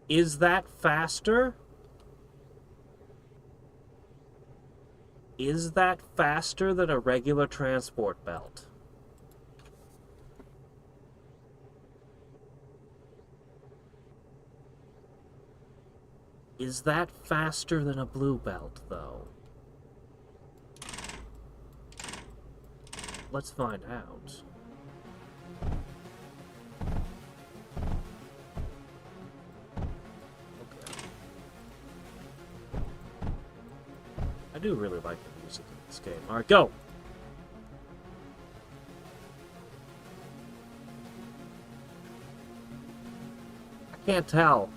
Is that faster? Is that faster than a regular transport belt? Is that faster than a blue belt, though? Let's find out. I do really like the music in this game. Alright, go! I can't tell.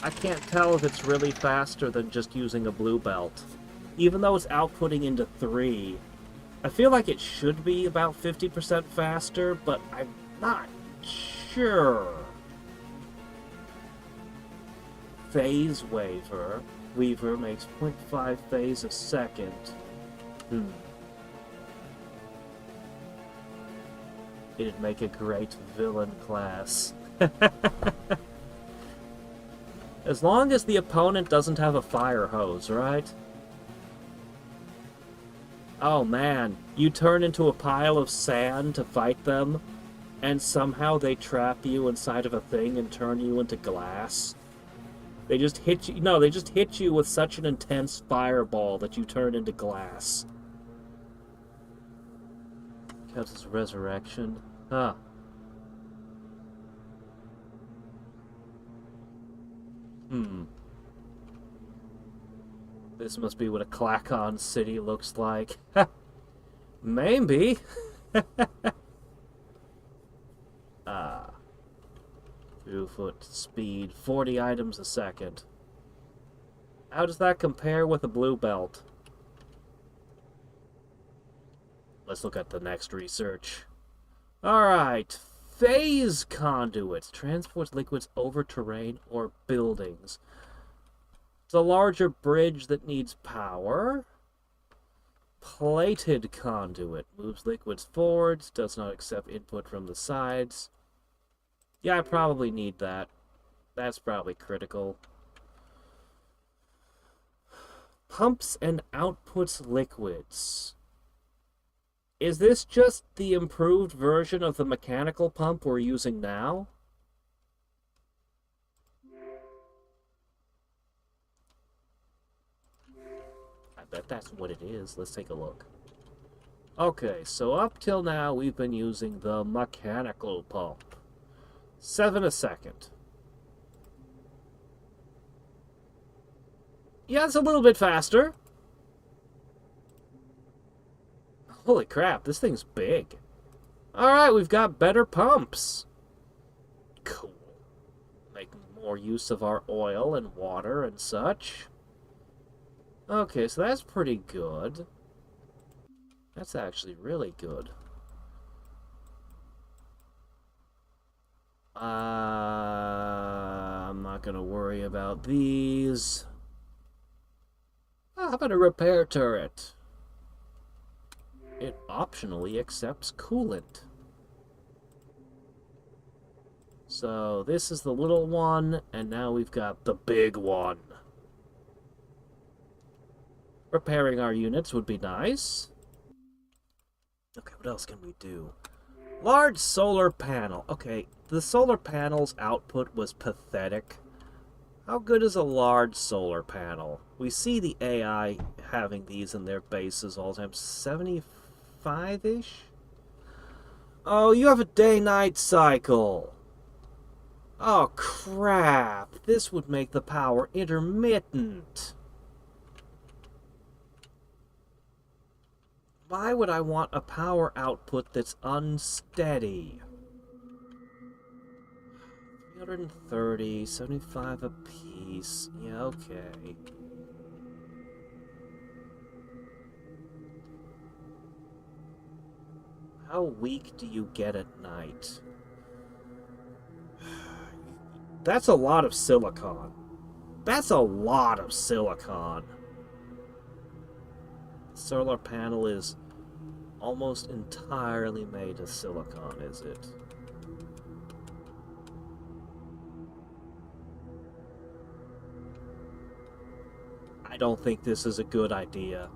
I can't tell if it's really faster than just using a blue belt. Even though it's outputting into 3, I feel like it should be about 50% faster, but I'm not sure. Phase Weaver makes 0.5 phase a second. It'd make a great villain class. As long as the opponent doesn't have a fire hose, right? Oh man, you turn into a pile of sand to fight them, and somehow they trap you inside of a thing and turn you into glass. They just hit you. No, they just hit you with such an intense fireball that you turn into glass. Counts as resurrection. Huh. This must be what a Clacon city looks like. Maybe. 2-foot speed, 40 items a second. How does that compare with a blue belt? Let's look at the next research. Alright. Phase conduits. Transports liquids over terrain or buildings. It's a larger bridge that needs power. Plated conduit. Moves liquids forwards. Does not accept input from the sides. Yeah, I probably need that. That's probably critical. Pumps and outputs liquids. Is this just the improved version of the mechanical pump we're using now? I bet that's what it is. Let's take a look. Okay, so up till now we've been using the mechanical pump. 7 a second. Yeah, it's a little bit faster. Holy crap, this thing's big. Alright, we've got better pumps. Cool. Make more use of our oil and water and such. Okay, so that's pretty good. That's actually really good. I'm not gonna worry about these. How about a repair turret? It optionally accepts coolant. So this is the little one, and now we've got the big one. Repairing our units would be nice. Okay, what else can we do? Large solar panel. Okay, the solar panel's output was pathetic. How good is a large solar panel? We see the AI having these in their bases all the time. 75-ish? Oh, you have a day-night cycle. Oh, crap. This would make the power intermittent. Why would I want a power output that's unsteady? 330, 75 apiece. Yeah, okay. How weak do you get at night? That's a lot of silicon. That's a lot of silicon. The solar panel is almost entirely made of silicon, is it? I don't think this is a good idea.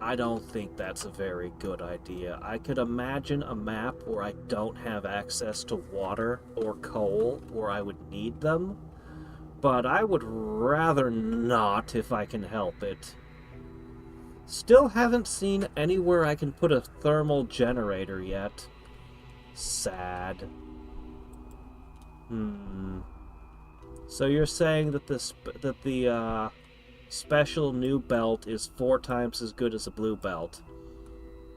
I don't think that's a very good idea. I could imagine a map where I don't have access to water or coal, where I would need them, but I would rather not if I can help it. Still haven't seen anywhere I can put a thermal generator yet. Sad. So you're saying that the special new belt is 4 times as good as a blue belt?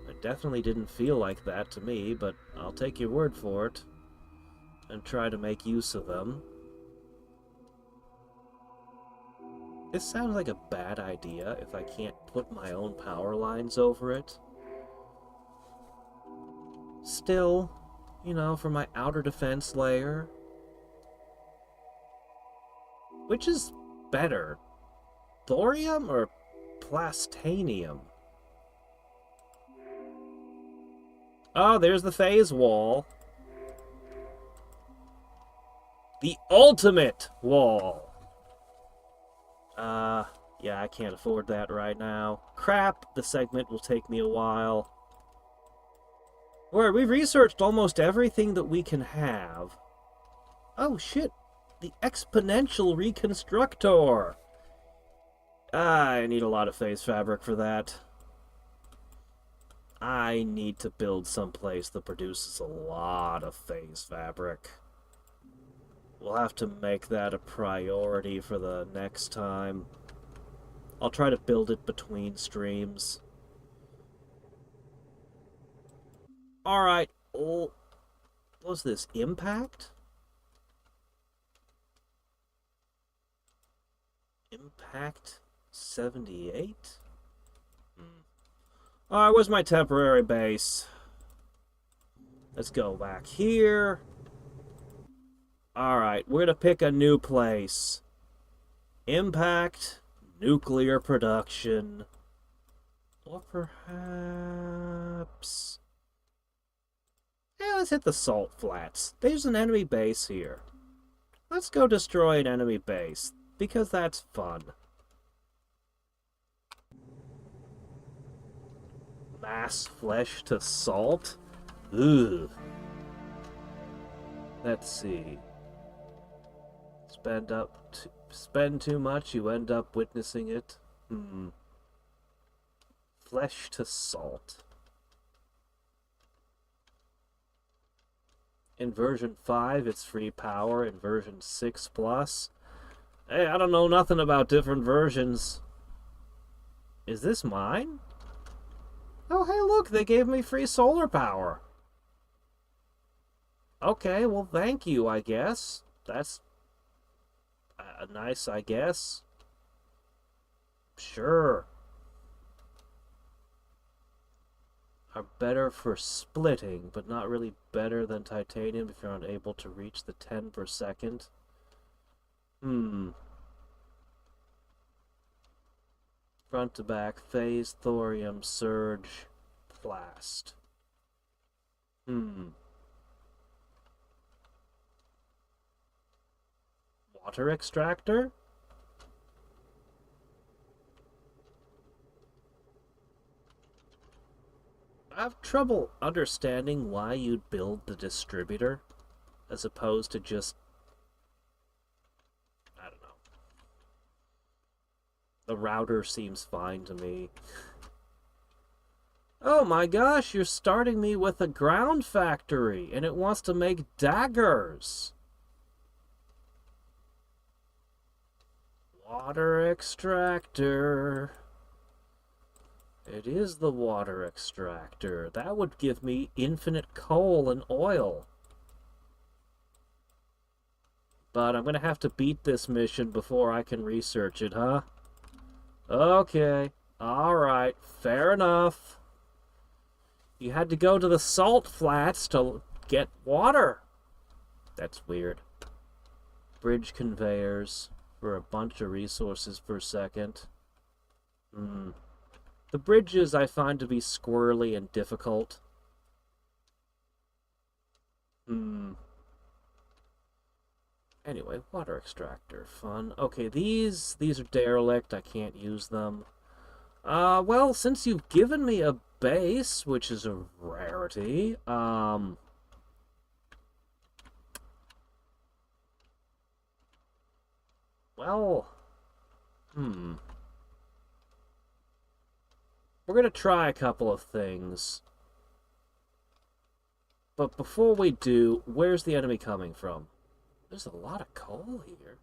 It definitely didn't feel like that to me, but I'll take your word for it and try to make use of them. This sounds like a bad idea if I can't put my own power lines over it. Still, you know, for my outer defense layer. Which is better? Thorium or plastanium? Oh, there's the phase wall. The ultimate wall. Yeah, I can't afford that right now. Crap, the segment will take me a while. Where we've researched almost everything that we can have. Oh, shit. The exponential reconstructor. I need a lot of phase fabric for that. I need to build someplace that produces a lot of phase fabric. We'll have to make that a priority for the next time. I'll try to build it between streams. Alright. What was this? Impact? Impact 78? Alright, where's my temporary base? Let's go back here. Alright, we're gonna pick a new place. Impact, nuclear production. Or perhaps... yeah, let's hit the salt flats. There's an enemy base here. Let's go destroy an enemy base, because that's fun. Mass flesh to salt? Ugh. Let's see. Spend too much, you end up witnessing it. Flesh to salt. In version 5, it's free power. In version 6 plus. Hey, I don't know nothing about different versions. Is this mine? Oh, hey, look, they gave me free solar power. Okay, well, thank you, I guess. That's nice, I guess. Sure. Are better for splitting, but not really better than titanium if you're unable to reach the 10 per second. Front to back, phase, thorium, surge, blast. Water extractor? I have trouble understanding why you'd build the distributor as opposed to just, I don't know. The router seems fine to me. Oh my gosh, you're starting me with a ground factory, and it wants to make daggers. Water extractor. It is the water extractor. That would give me infinite coal and oil. But I'm gonna have to beat this mission before I can research it, huh? Okay. Alright. Fair enough. You had to go to the salt flats to get water. That's weird. Bridge conveyors for a bunch of resources per second. The bridges I find to be squirrely and difficult. Anyway, water extractor, fun. Okay, these are derelict. I can't use them. Well, since you've given me a base, which is a rarity, well, we're gonna try a couple of things. But before we do, where's the enemy coming from? There's a lot of coal here.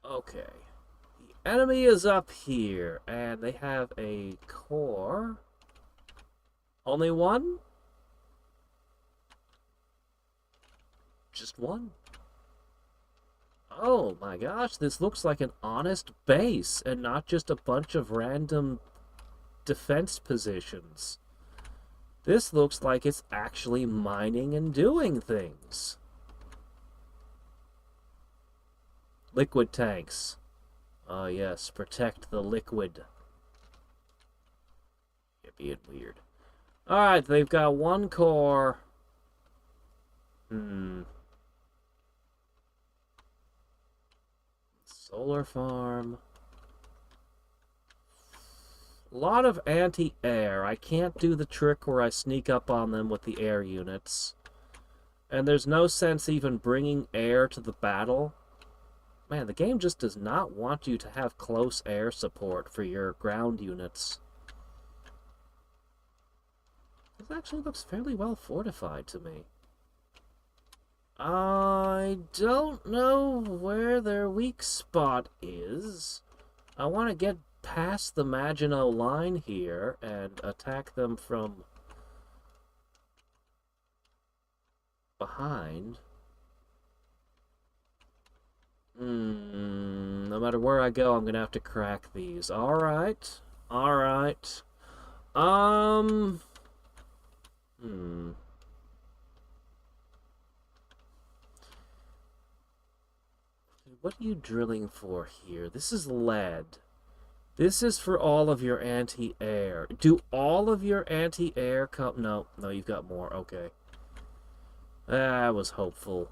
Okay. The enemy is up here, and they have a core. Only one? Just one? Oh my gosh, this looks like an honest base, and not just a bunch of random defense positions. This looks like it's actually mining and doing things. Liquid tanks. Oh yes, protect the liquid. You're being weird. Alright, they've got one core. Solar farm. A lot of anti-air. I can't do the trick where I sneak up on them with the air units. And there's no sense even bringing air to the battle. Man, the game just does not want you to have close air support for your ground units. This actually looks fairly well fortified to me. I don't know where their weak spot is. I want to get past the Maginot line here and attack them from behind. No matter where I go, I'm gonna have to crack these. Alright. Alright. What are you drilling for here? This is lead. This is for all of your anti-air. Do all of your anti-air come... No, you've got more. Okay. That was hopeful.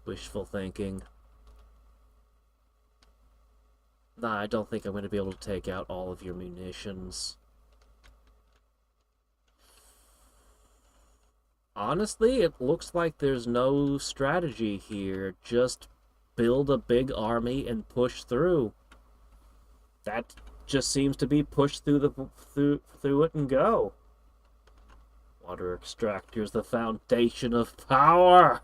Wishful thinking. Nah, I don't think I'm going to be able to take out all of your munitions. Honestly, it looks like there's no strategy here. Just build a big army and push through. That just seems to be push through it and go. Water extractor's the foundation of power.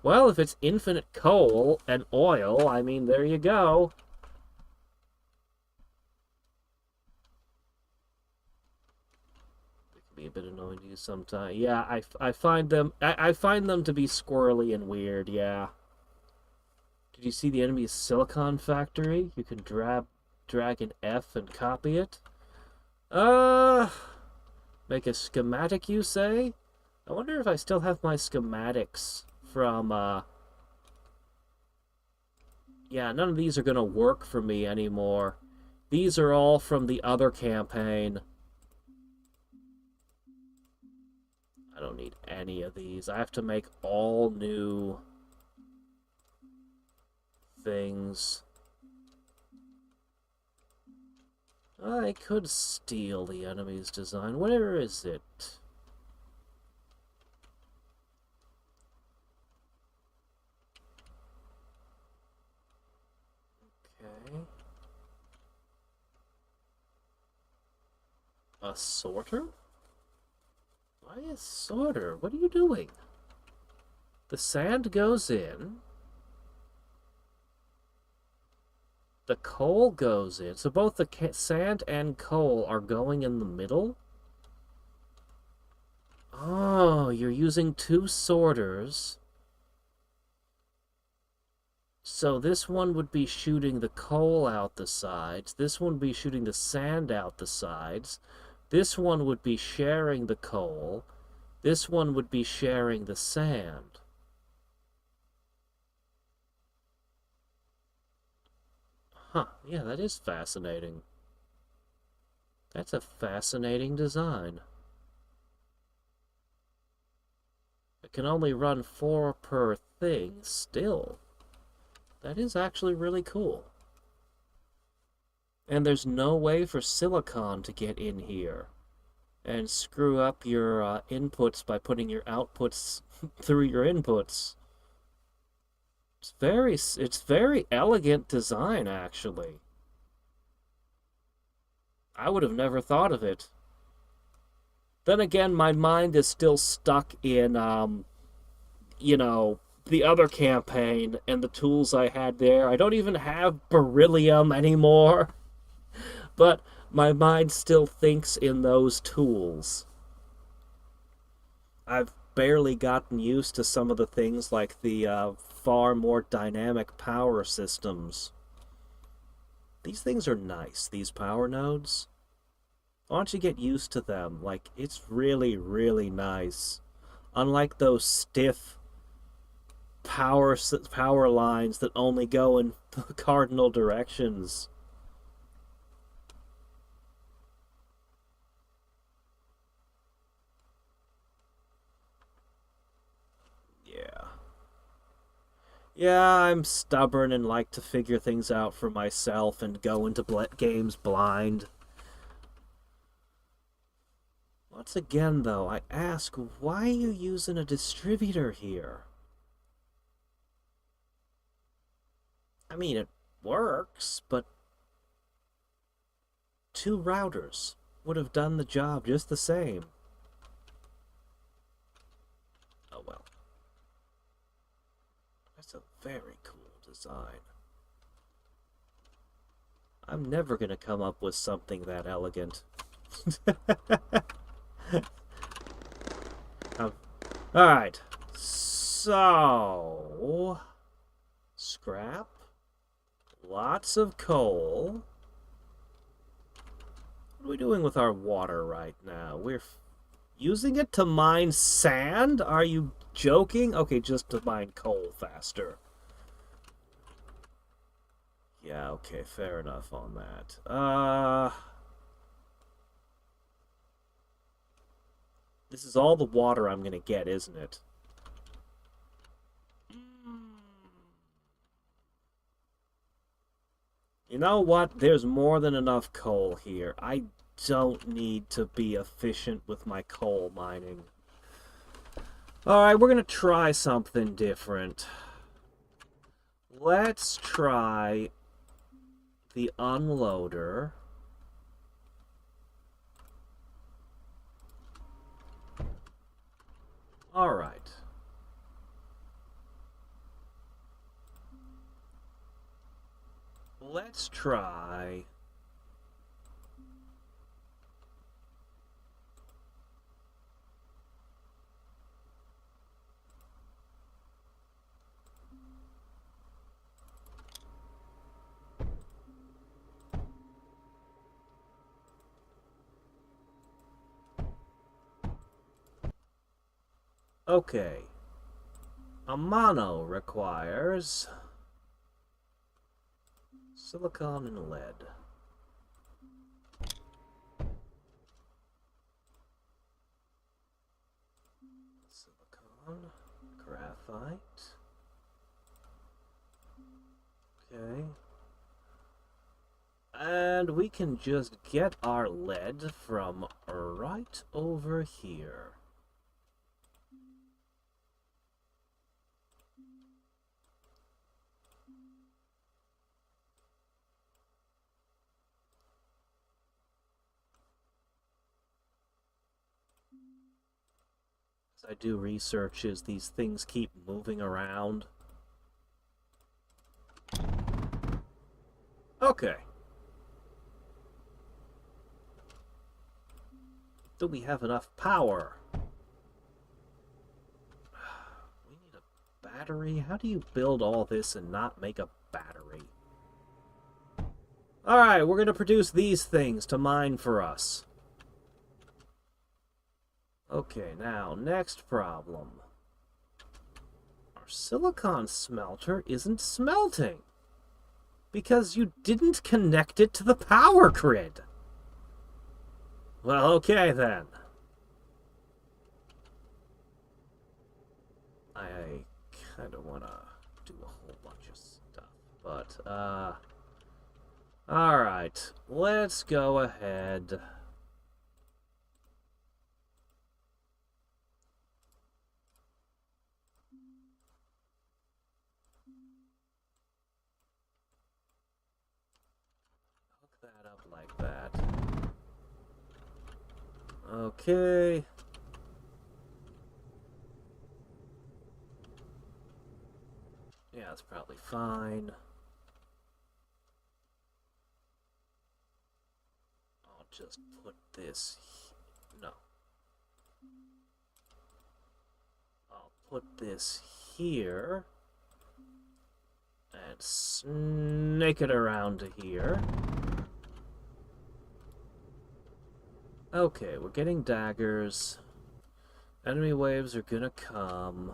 Well, if it's infinite coal and oil, I mean, there you go. It can be a bit annoying to use sometimes. Yeah, I find them to be squirrely and weird. Yeah. Did you see the enemy's silicon factory? You can drag an F and copy it. Make a schematic, you say? I wonder if I still have my schematics from, Yeah, none of these are gonna work for me anymore. These are all from the other campaign. I don't need any of these. I have to make all new things. I could steal the enemy's design. Where is it? Okay. A sorter? Why a sorter? What are you doing? The sand goes in. The coal goes in. So both the sand and coal are going in the middle? Oh, you're using two sorters. So this one would be shooting the coal out the sides. This one would be shooting the sand out the sides. This one would be sharing the coal. This one would be sharing the sand. Huh, yeah, that is fascinating. That's a fascinating design. It can only run 4 per thing, still. That is actually really cool. And there's no way for silicon to get in here and screw up your inputs by putting your outputs through your inputs. It's very elegant design, actually. I would have never thought of it. Then again, my mind is still stuck in, you know, the other campaign and the tools I had there. I don't even have beryllium anymore. But my mind still thinks in those tools. I've barely gotten used to some of the things like the far more dynamic power systems. These things are nice, these power nodes. Why don't you get used to them? Like, it's really, really nice. Unlike those stiff power lines that only go in the cardinal directions. Yeah, I'm stubborn and like to figure things out for myself and go into games blind. Once again, though, I ask, why are you using a distributor here? I mean, it works, but 2 routers would have done the job just the same. Oh well. That's a very cool design. I'm never gonna come up with something that elegant. Alright. So... scrap. Lots of coal. What are we doing with our water right now? We're using it to mine sand? Are you joking? Okay, just to mine coal faster. Yeah, okay, fair enough on that. This is all the water I'm gonna get, isn't it? You know what? There's more than enough coal here. I don't need to be efficient with my coal mining. Alright, we're gonna try something different. Let's try the unloader. Alright. Let's try... Okay. A mono requires silicon and lead. Silicon, graphite. Okay. And we can just get our lead from right over here. I do researches, these things keep moving around. Okay. Do we have enough power? We need a battery? How do you build all this and not make a battery? Alright, we're gonna produce these things to mine for us. Okay, now, next problem. Our silicon smelter isn't smelting. Because you didn't connect it to the power grid. Well, okay then. I kind of want to do a whole bunch of stuff, but, alright, let's go ahead. Hook that up like that. Okay. Yeah, that's probably fine. I'll just put this... No. I'll put this here. And snake it around to here. Okay, we're getting daggers. Enemy waves are gonna come.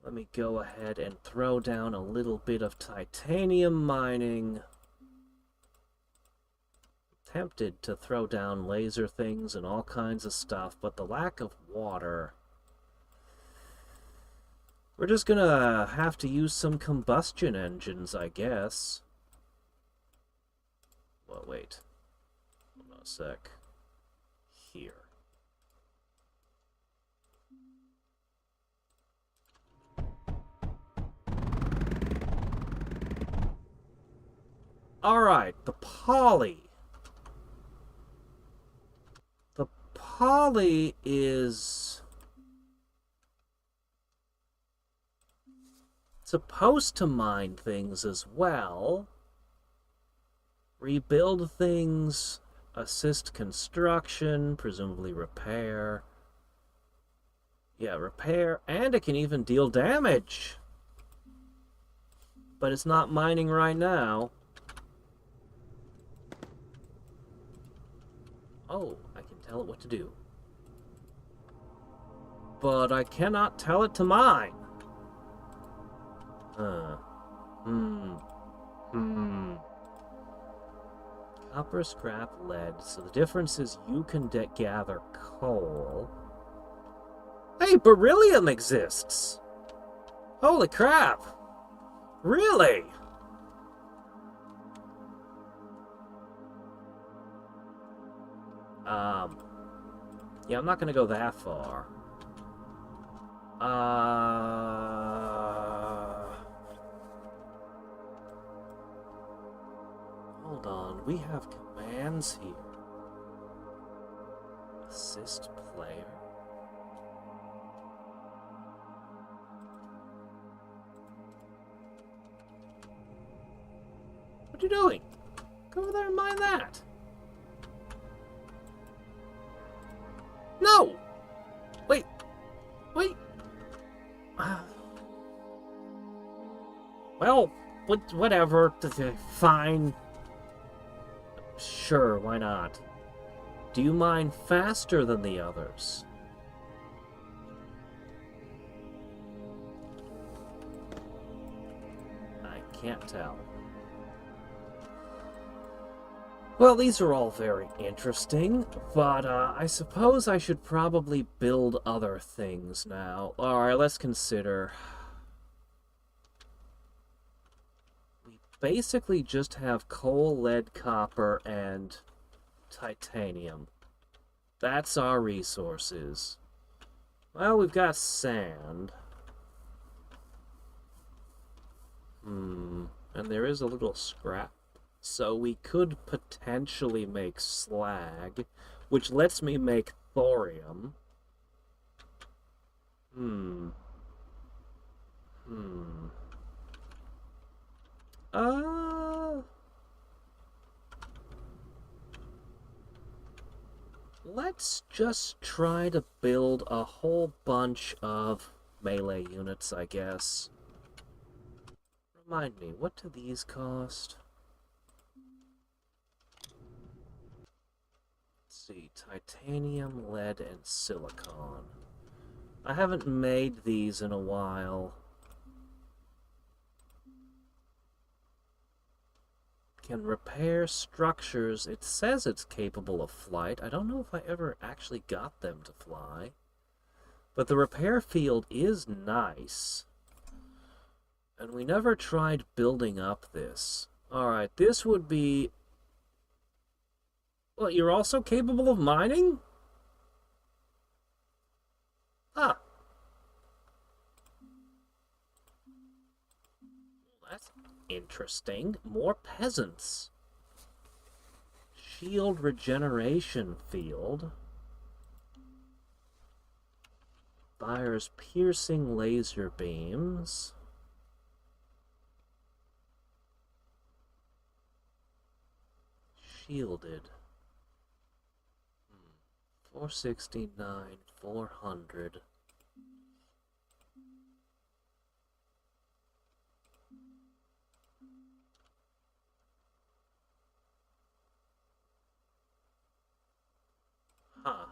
Let me go ahead and throw down a little bit of titanium mining. Tempted to throw down laser things and all kinds of stuff, but the lack of water... We're just gonna have to use some combustion engines, I guess. Well, wait. Hold on a sec. Here. Alright, the poly. The poly is... supposed to mine things as well. Rebuild things, assist construction, presumably repair. Yeah, repair, and it can even deal damage. But it's not mining right now. Oh, I can tell it what to do. But I cannot tell it to mine. Copper, scrap, lead. So the difference is you can gather coal. Hey, beryllium exists! Holy crap! Really? Yeah, I'm not gonna go that far. Hold on, we have commands here. Assist player. What are you doing? Go over there and mine that. No! Wait. Wait. Well, whatever. Fine. Sure, why not? Do you mine faster than the others? I can't tell. Well, these are all very interesting, but I suppose I should probably build other things now. Alright, let's consider. We basically just have coal, lead, copper, and titanium. That's our resources. Well, we've got sand. And there is a little scrap. So we could potentially make slag, which lets me make thorium. let's just try to build a whole bunch of melee units, I guess. Remind me, what do these cost? Let's see, titanium, lead, and silicon. I haven't made these in a while. Can repair structures. It says it's capable of flight. I don't know if I ever actually got them to fly. But the repair field is nice. And we never tried building up this. Alright, this would be... Well, you're also capable of mining? Ah. That's interesting. More peasants. Shield regeneration field. Fires piercing laser beams. Shielded. 469, 400. Huh.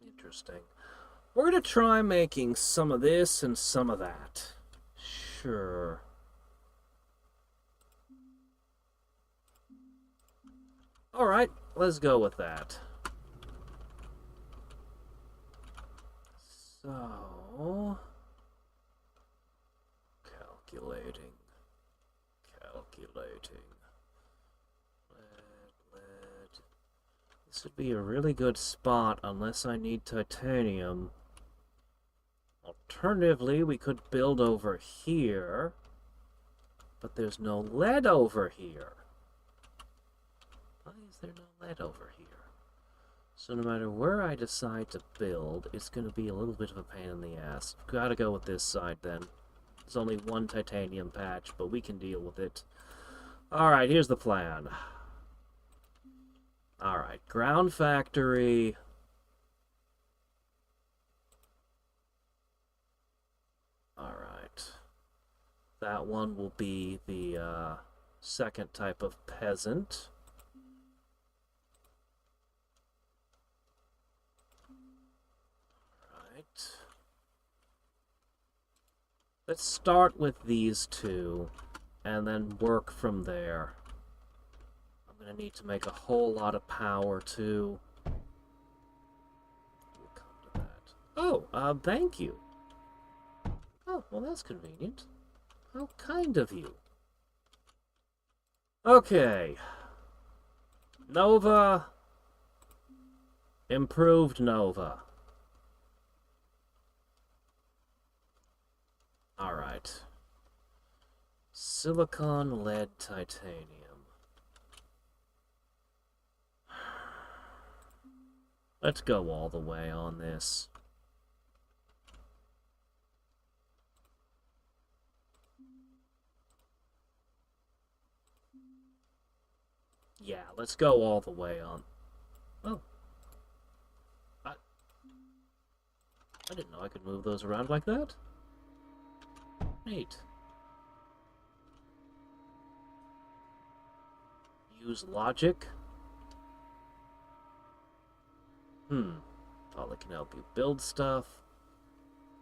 Interesting. We're gonna try making some of this and some of that. Sure. Alright, let's go with that. So... Calculating. Lead. This would be a really good spot unless I need titanium. Alternatively, we could build over here. But there's no lead over here. Why is there no lead over here? So no matter where I decide to build, it's going to be a little bit of a pain in the ass. Gotta go with this side then. There's only one titanium patch, but we can deal with it. Alright, here's the plan. Alright, ground factory. Alright. That one will be the second type of peasant. Alright. Let's start with these two, and then work from there. I'm gonna need to make a whole lot of power, too. We'll come to that. Oh, thank you. Oh, well, that's convenient. How kind of you. Okay. Nova. Improved Nova. Alright. Silicon, lead, titanium. Let's go all the way on this. Yeah, let's go all the way on. Oh. I didn't know I could move those around like that. Neat. Use logic. Probably can help you build stuff.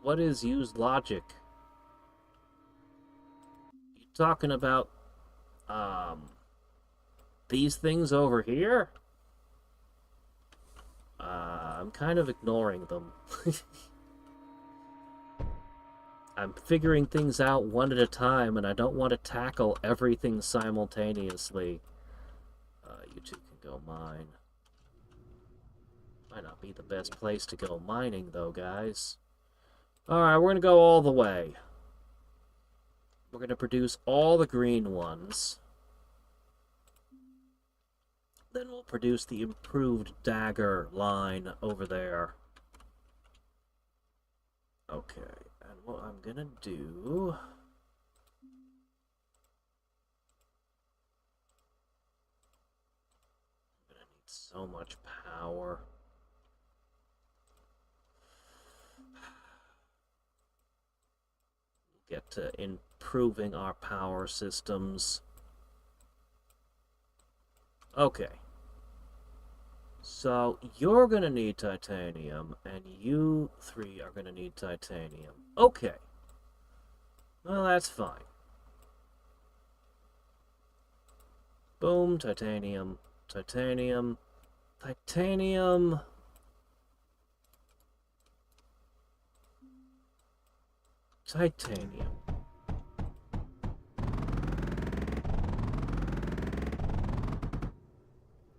What is use logic? You talking about, these things over here? I'm kind of ignoring them. I'm figuring things out one at a time, and I don't want to tackle everything simultaneously. You two can go mine. Might not be the best place to go mining, though, guys. Alright, we're gonna go all the way. We're gonna produce all the green ones. Then we'll produce the improved dagger line over there. Okay, and what I'm gonna do... so much power. Get to improving our power systems. Okay. So, you're gonna need titanium, and you three are gonna need titanium. Okay. Well, that's fine. Boom, titanium, titanium, titanium. Titanium.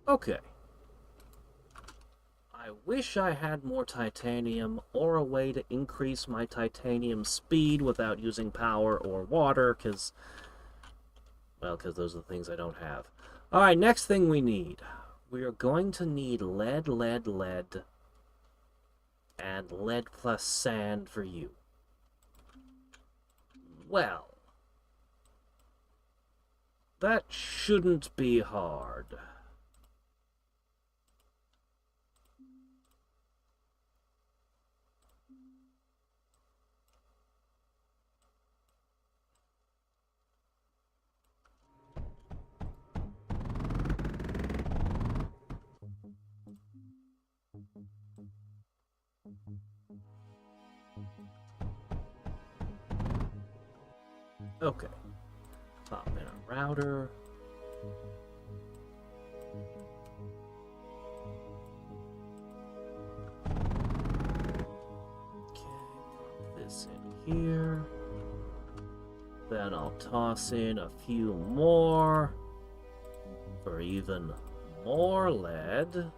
Okay. I wish I had more titanium or a way to increase my titanium speed without using power or water, because those are the things I don't have. Alright, next thing we need. We are going to need lead, and lead plus sand for you. Well, that shouldn't be hard. Okay. Pop in a router. Okay, pop this in here. Then I'll toss in a few more for even more lead.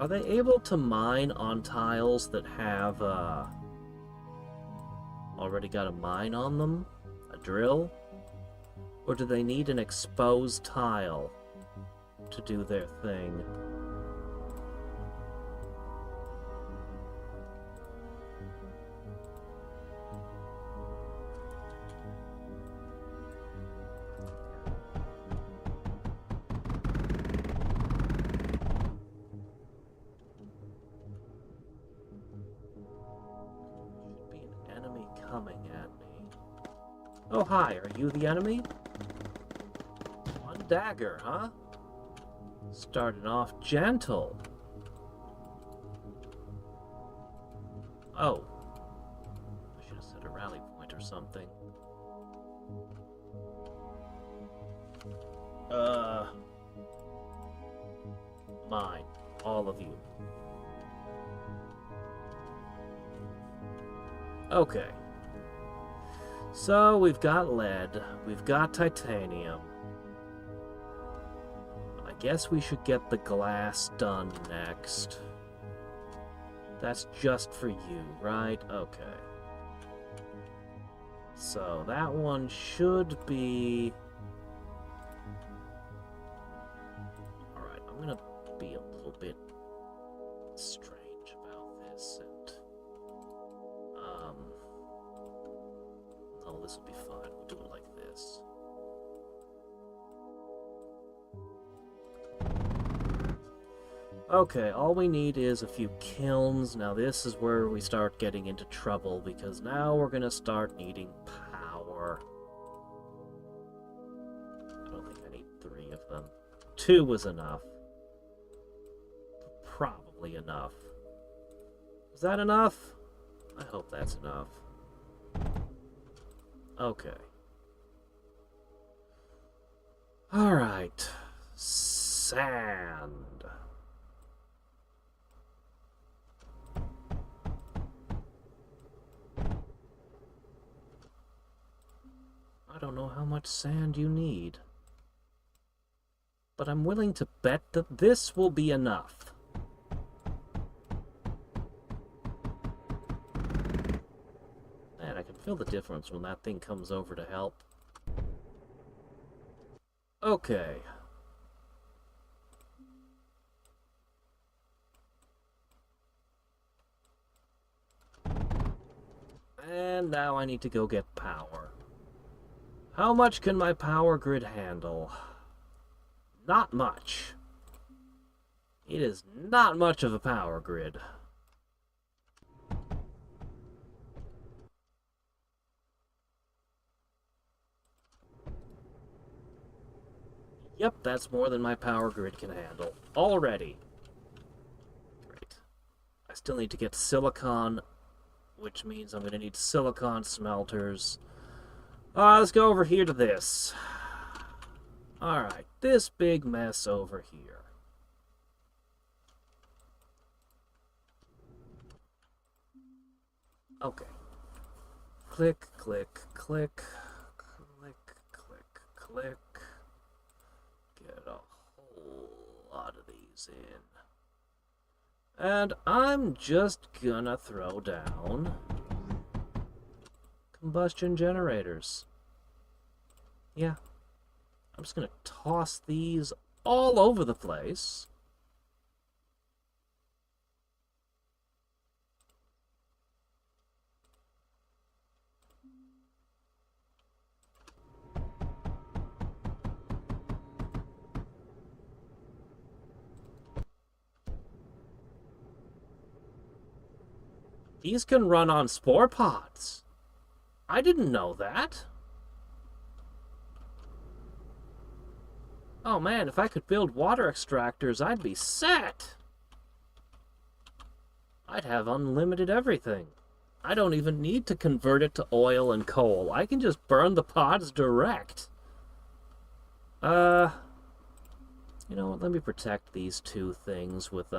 Are they able to mine on tiles that have, already got a mine on them? A drill? Or do they need an exposed tile to do their thing? Coming at me. Oh, hi, are you the enemy? One dagger, huh? Started off gentle. Oh. I should have set a rally point or something. Mine. All of you. Okay. So, we've got lead, we've got titanium. I guess we should get the glass done next. That's just for you, right? Okay. So, that one should be... Alright, I'm gonna be a little bit strange about this, and... Oh, this will be fine. We'll do it like this. Okay, all we need is a few kilns. Now this is where we start getting into trouble, because now we're gonna start needing power. I don't think I need 3 of them. 2 was enough. Probably enough. Is that enough? I hope that's enough. Okay. Alright. Sand. I don't know how much sand you need. But I'm willing to bet that this will be enough. Man, I can feel the difference when that thing comes over to help. Okay. And now I need to go get power. How much can my power grid handle? not much. It is not much of a power grid. Yep, that's more than my power grid can handle. Already. Great. I still need to get silicon, which means I'm going to need silicon smelters. Let's go over here to this. Alright, this big mess over here. Okay. Click, click, click, click, click, click. Get a whole lot of these in. And I'm just gonna throw down combustion generators. Yeah. I'm just gonna toss these all over the place. These can run on spore pods. I didn't know that. Oh man, if I could build water extractors, I'd be set. I'd have unlimited everything. I don't even need to convert it to oil and coal. I can just burn the pods direct. You know what? Let me protect these two things with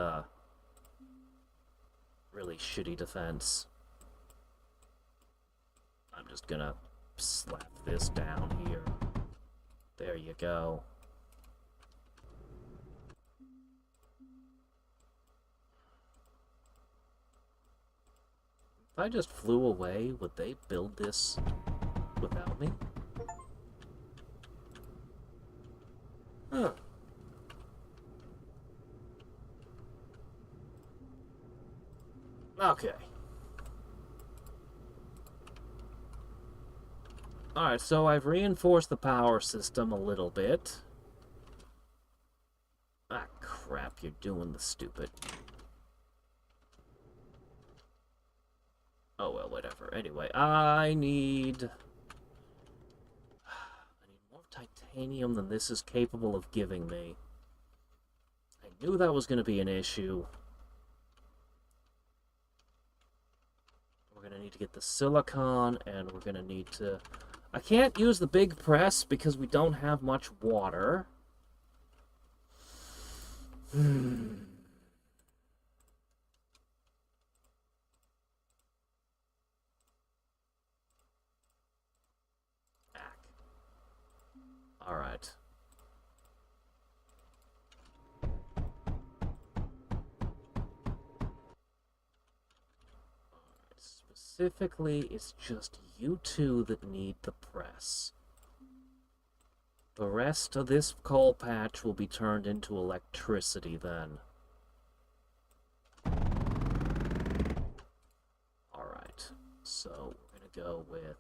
really shitty defense. I'm just gonna slap this down here. There you go. If I just flew away, would they build this without me? Huh. Okay. Alright, so I've reinforced the power system a little bit. Ah, crap, you're doing the stupid. Oh, well, whatever. Anyway, I need more titanium than this is capable of giving me. I knew that was going to be an issue. We're going to need to get the silicon, and we're going to need to... I can't use the big press because we don't have much water. Alright. Specifically, it's just you two that need the press. The rest of this coal patch will be turned into electricity then. Alright, so we're gonna go with...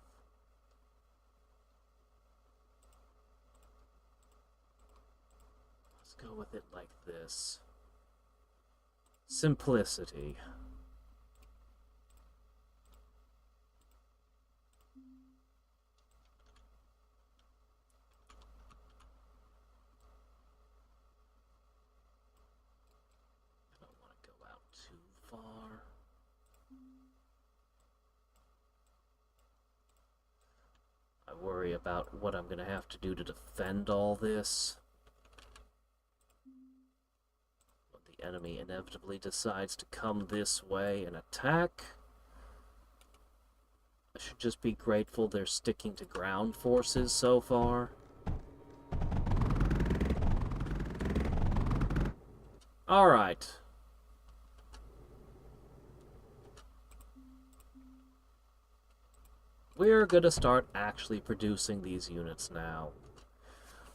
Let's go with it like this. Simplicity. Worry about what I'm gonna have to do to defend all this. When the enemy inevitably decides to come this way and attack, I should just be grateful they're sticking to ground forces so far. Alright. We're gonna start actually producing these units now.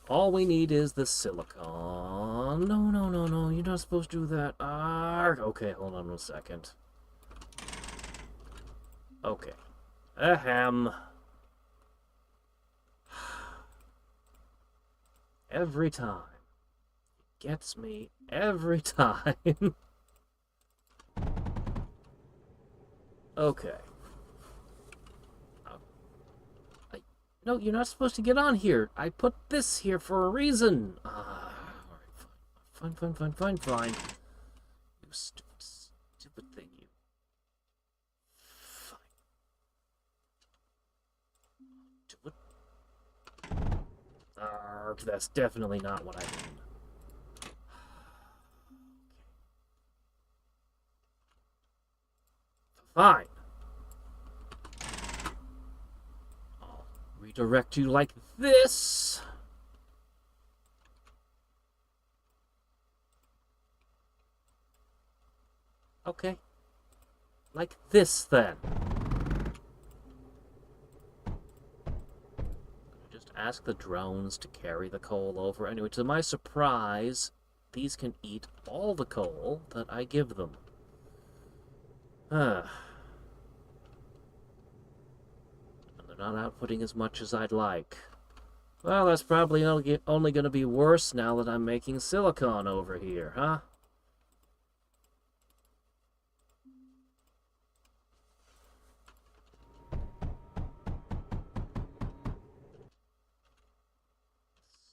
All we need is the silicon. No, you're not supposed to do that. Okay, hold on 1 second. Okay. Ahem. Every time. gets me every time. Okay. No, you're not supposed to get on here. I put this here for a reason. Alright, fine. You stupid thing, you. Fine. Do it. That's definitely not what I mean. Fine. I'll redirect you like this. Okay. Like this, then. Just ask the drones to carry the coal over. Anyway, to my surprise, these can eat all the coal that I give them. And they're not outputting as much as I'd like. Well, that's probably only going to be worse now that I'm making silicon over here, huh?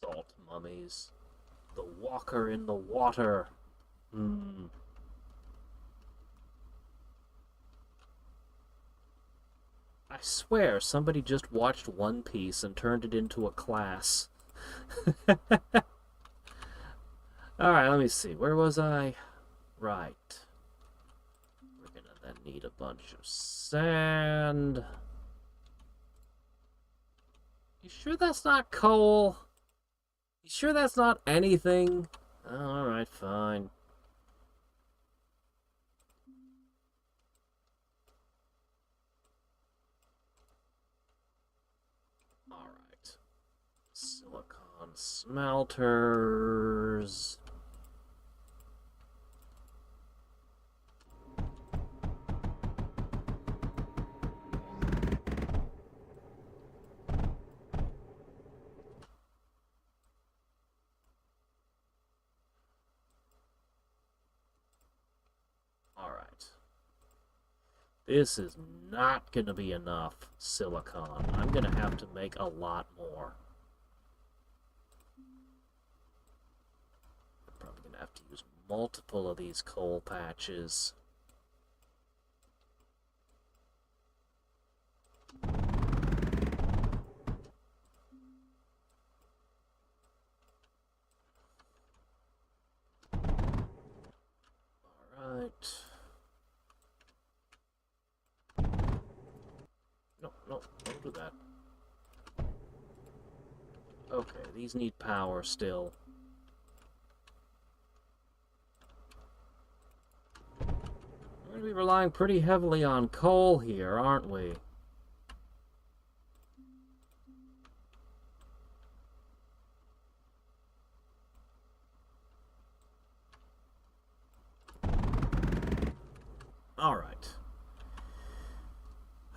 Salt mummies. The walker in the water. I swear, somebody just watched One Piece and turned it into a class. Alright, let me see. Where was I? Right. We're gonna then need a bunch of sand. You sure that's not coal? You sure that's not anything? Alright, fine. Alright. Silicon smelters. This is not going to be enough silicon. I'm going to have to make a lot more. I'm probably going to have to use multiple of these coal patches. All right. No, don't do that. Okay, these need power still. We're going to be relying pretty heavily on coal here, aren't we? All right.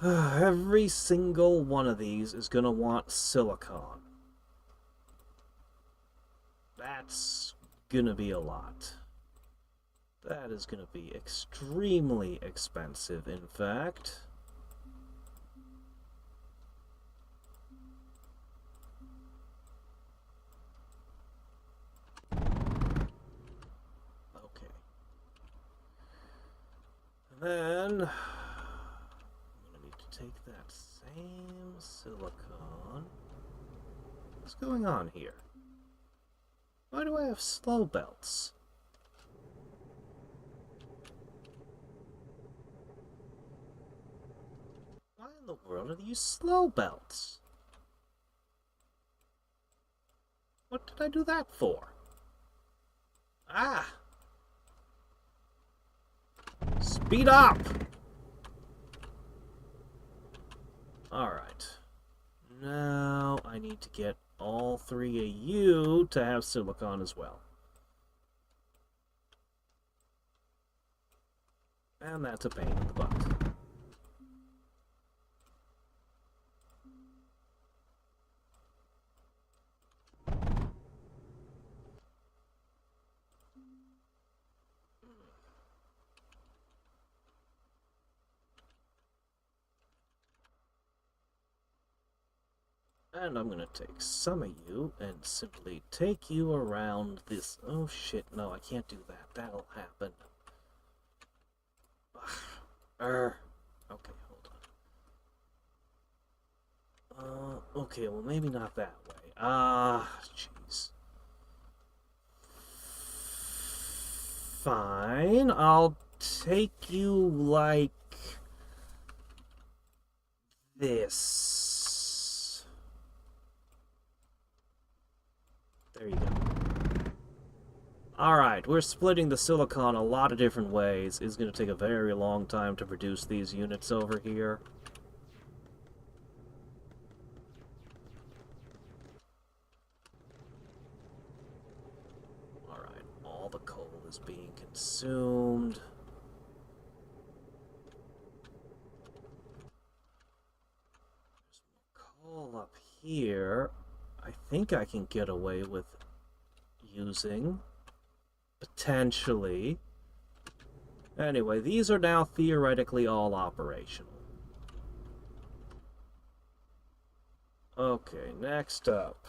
Every single one of these is going to want silicon. That's going to be a lot. That is going to be extremely expensive, in fact. Okay. Then take that same silicon. What's going on here? Why do I have slow belts? Why in the world are these slow belts? What did I do that for? Ah! Speed up! Alright. Now I need to get all three of you to have silicon as well. And that's a pain in the butt. And I'm gonna take some of you and simply take you around this... Oh shit, no, I can't do that. That'll happen. Okay, hold on. Okay, well maybe not that way. Jeez. Fine, I'll take you like... this. There you go. Alright, we're splitting the silicon a lot of different ways. It's going to take a very long time to produce these units over here. Alright, all the coal is being consumed. Up here, I think I can get away with using, potentially. Anyway, these are now theoretically all operational. Okay, next up.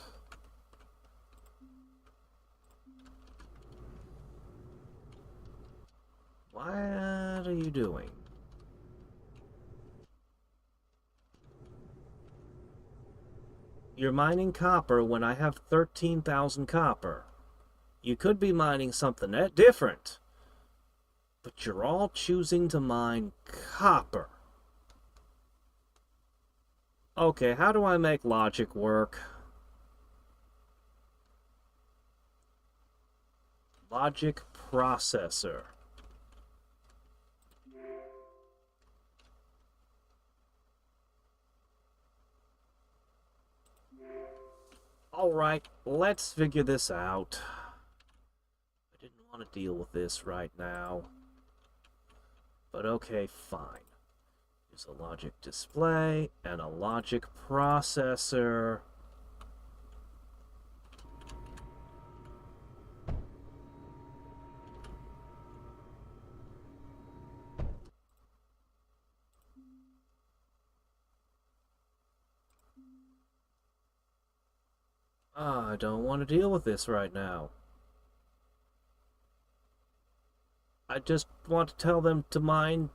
What are you doing? You're mining copper when I have 13,000 copper. You could be mining something different. But you're all choosing to mine copper. Okay, how do I make logic work? Logic processor. Alright, let's figure this out. I didn't want to deal with this right now. But okay, fine. There's a logic display and a logic processor. I don't want to deal with this right now. I just want to tell them to mine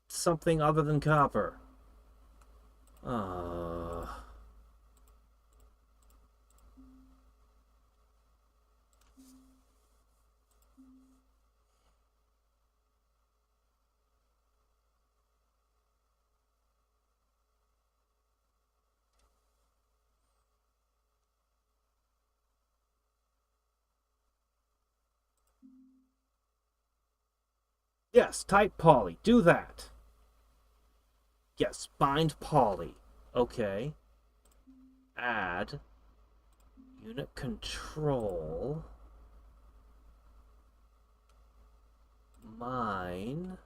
something other than copper. Yes, type poly. Do that. Yes, bind poly. Okay. Add. Unit control. Mine.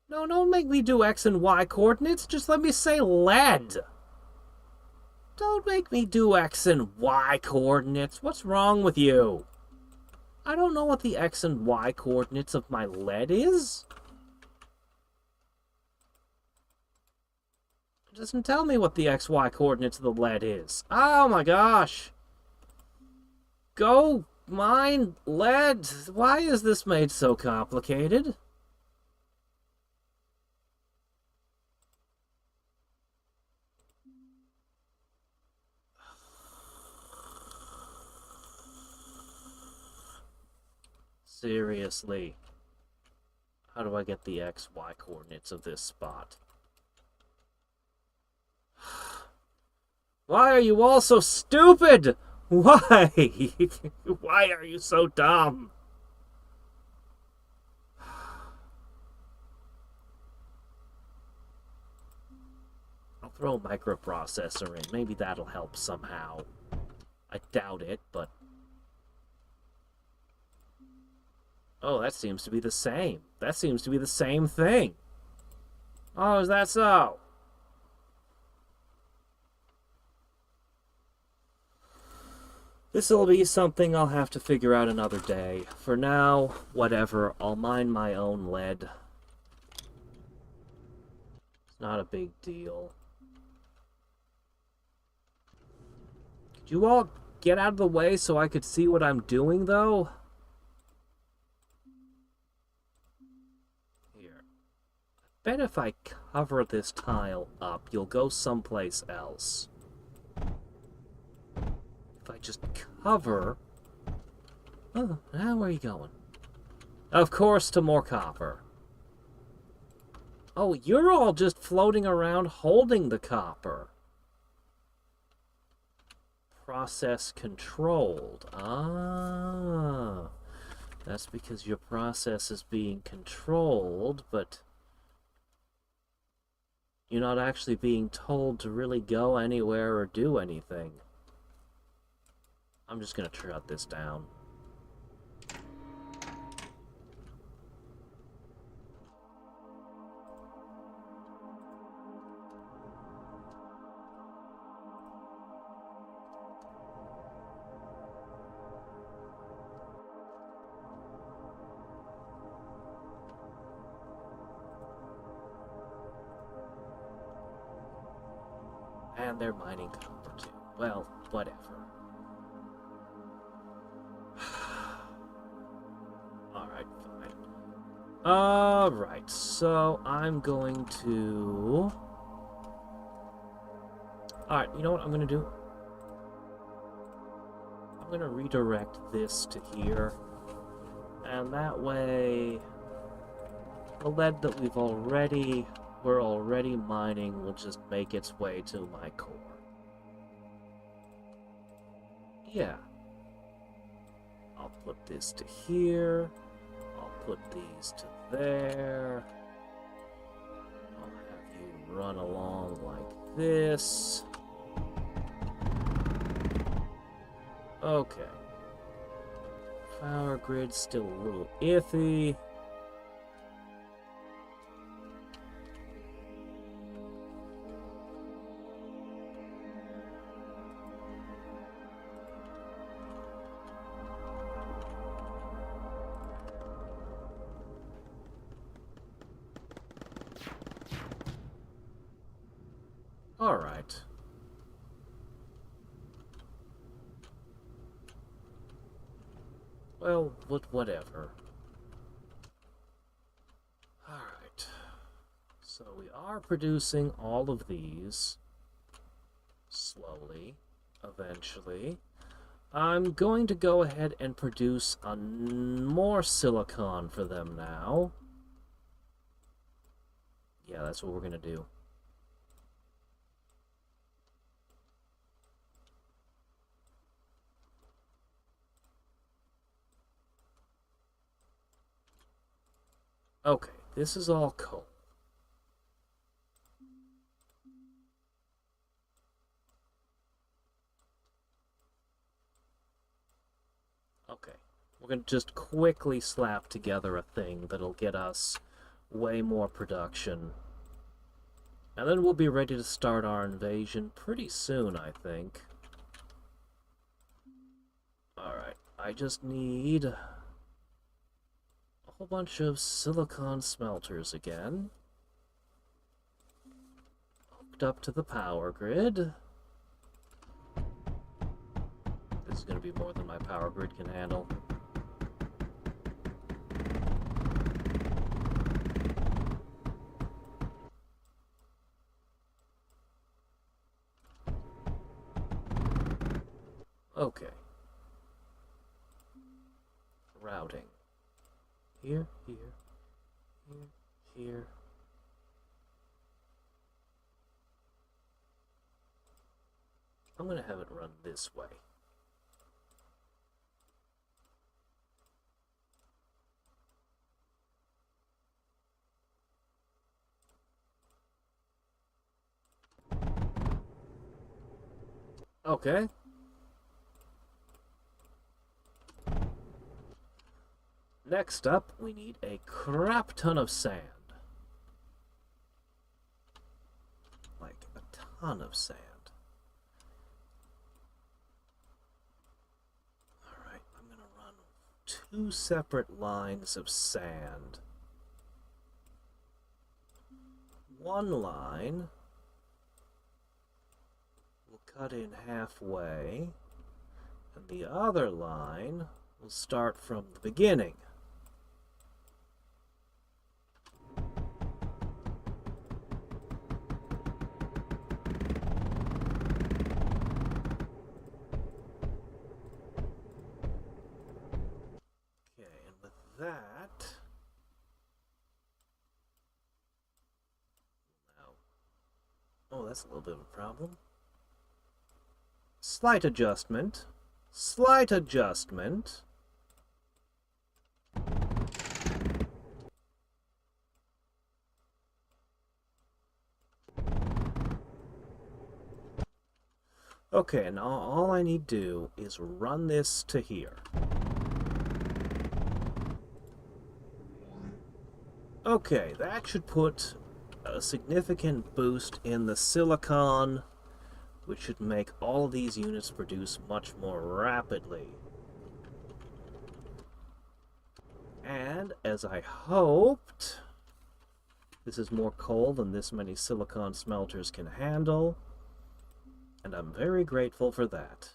No, don't make me do X and Y coordinates. Just let me say lead. Don't make me do X and Y coordinates. What's wrong with you? I don't know what the X and Y coordinates of my lead is. It doesn't tell me what the XY coordinates of the lead is. Oh my gosh. Go mine lead. Why is this made so complicated? Seriously. How do I get the XY coordinates of this spot? Why are you all so stupid? Why? Why are you so dumb? I'll throw a microprocessor in. Maybe that'll help somehow. I doubt it, but... Oh, that seems to be the same. That seems to be the same thing. Oh, is that so? This'll be something I'll have to figure out another day. For now, whatever, I'll mine my own lead. It's not a big deal. Could you all get out of the way so I could see what I'm doing, though? Here. I bet if I cover this tile up, you'll go someplace else. If I just cover... Oh, now where are you going? Of course, to more copper. Oh, you're all just floating around holding the copper. Process controlled. Ah. That's because your process is being controlled, but you're not actually being told to really go anywhere or do anything. I'm just gonna shut this down. And they're mining copper too. Well, whatever. Alright, fine. Alright, so I'm going to... Alright, you know what I'm going to do? I'm going to redirect this to here. And that way, the lead that we're already mining will just make its way to my core. Yeah. I'll put this to here. I'll put these to there. I'll have you run along like this. Okay. Power grid's still a little iffy. All right. Well, whatever. All right. So we are producing all of these slowly, eventually. I'm going to go ahead and produce more silicon for them now. Yeah, that's what we're going to do. Okay, this is all coal. Okay, we're going to just quickly slap together a thing that'll get us way more production. And then we'll be ready to start our invasion pretty soon, I think. Alright, I just need a whole bunch of silicon smelters again. Hooked up to the power grid. This is going to be more than my power grid can handle. Okay. Routing. Here, here, here, here. I'm going to have it run this way. Okay. Next up, we need a crap ton of sand. Like, a ton of sand. Alright, I'm gonna run 2 separate lines of sand. One line will cut in halfway, and the other line will start from the beginning. Okay, and with that... Oh, that's a little bit of a problem. Slight adjustment. Slight adjustment. Okay, now all I need to do is run this to here. Okay, that should put a significant boost in the silicon, which should make all of these units produce much more rapidly. And, as I hoped, this is more coal than this many silicon smelters can handle, and I'm very grateful for that.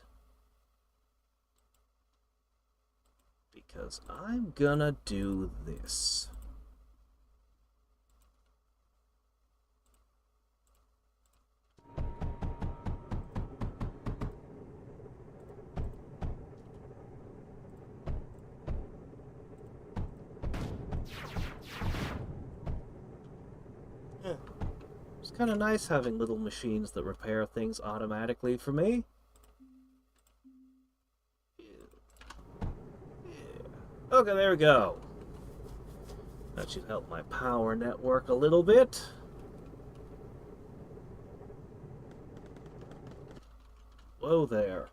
Because I'm gonna do this. It's kind of nice having little machines that repair things automatically for me. Okay, there we go. That should help my power network a little bit. Whoa there.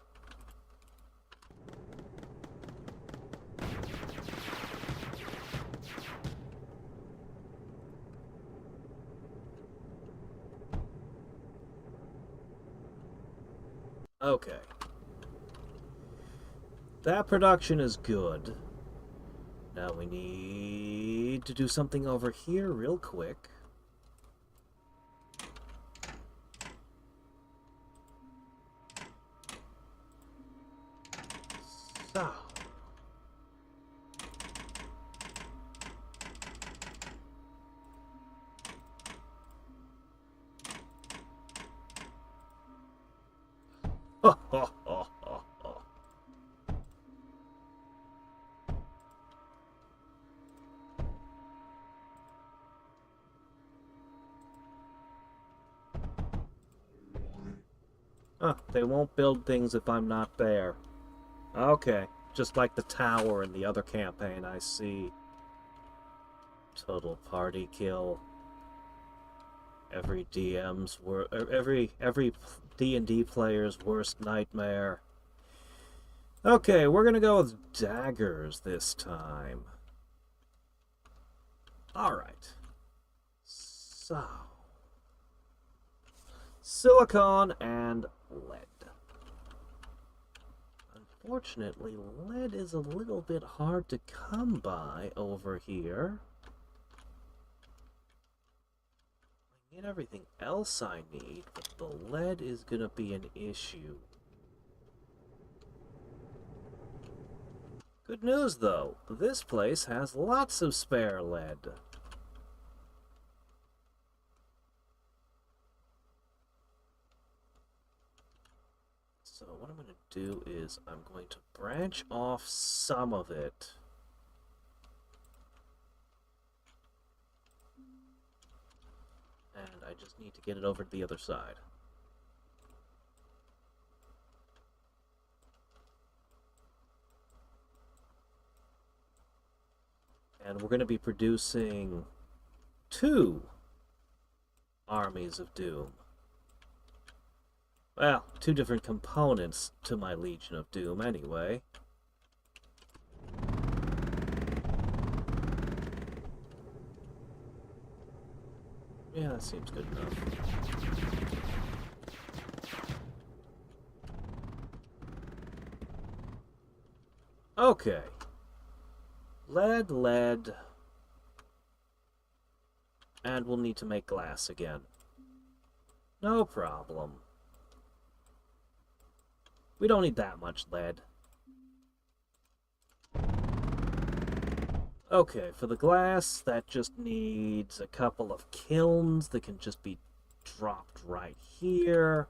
Okay. That production is good. Now we need to do something over here real quick. So. Ho, ho, ho, ho, ho. They won't build things if I'm not there. Okay, just like the tower in the other campaign, I see. Total party kill. Every every D&D player's worst nightmare. Okay, we're gonna go with daggers this time. Alright. So... silicon and lead. Unfortunately, lead is a little bit hard to come by over here. I get everything else I need, but the lead is gonna be an issue. Good news, though. This place has lots of spare lead. So what I'm going to do is I'm going to branch off some of it. And I just need to get it over to the other side. And we're going to be producing 2 armies of Doom. Well, 2 different components to my Legion of Doom, anyway. Yeah, that seems good enough. Okay. Lead. And we'll need to make glass again. No problem. We don't need that much lead. Okay, for the glass, that just needs a couple of kilns that can just be dropped right here.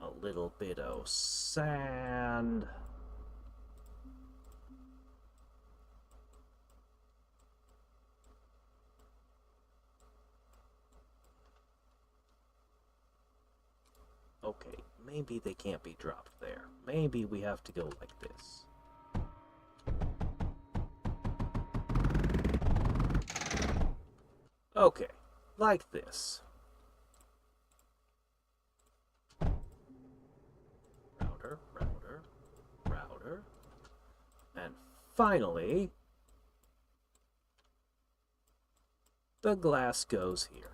A little bit of sand. Okay, maybe they can't be dropped there. Maybe we have to go like this. Okay, like this. Router, router, router. And finally, the glass goes here.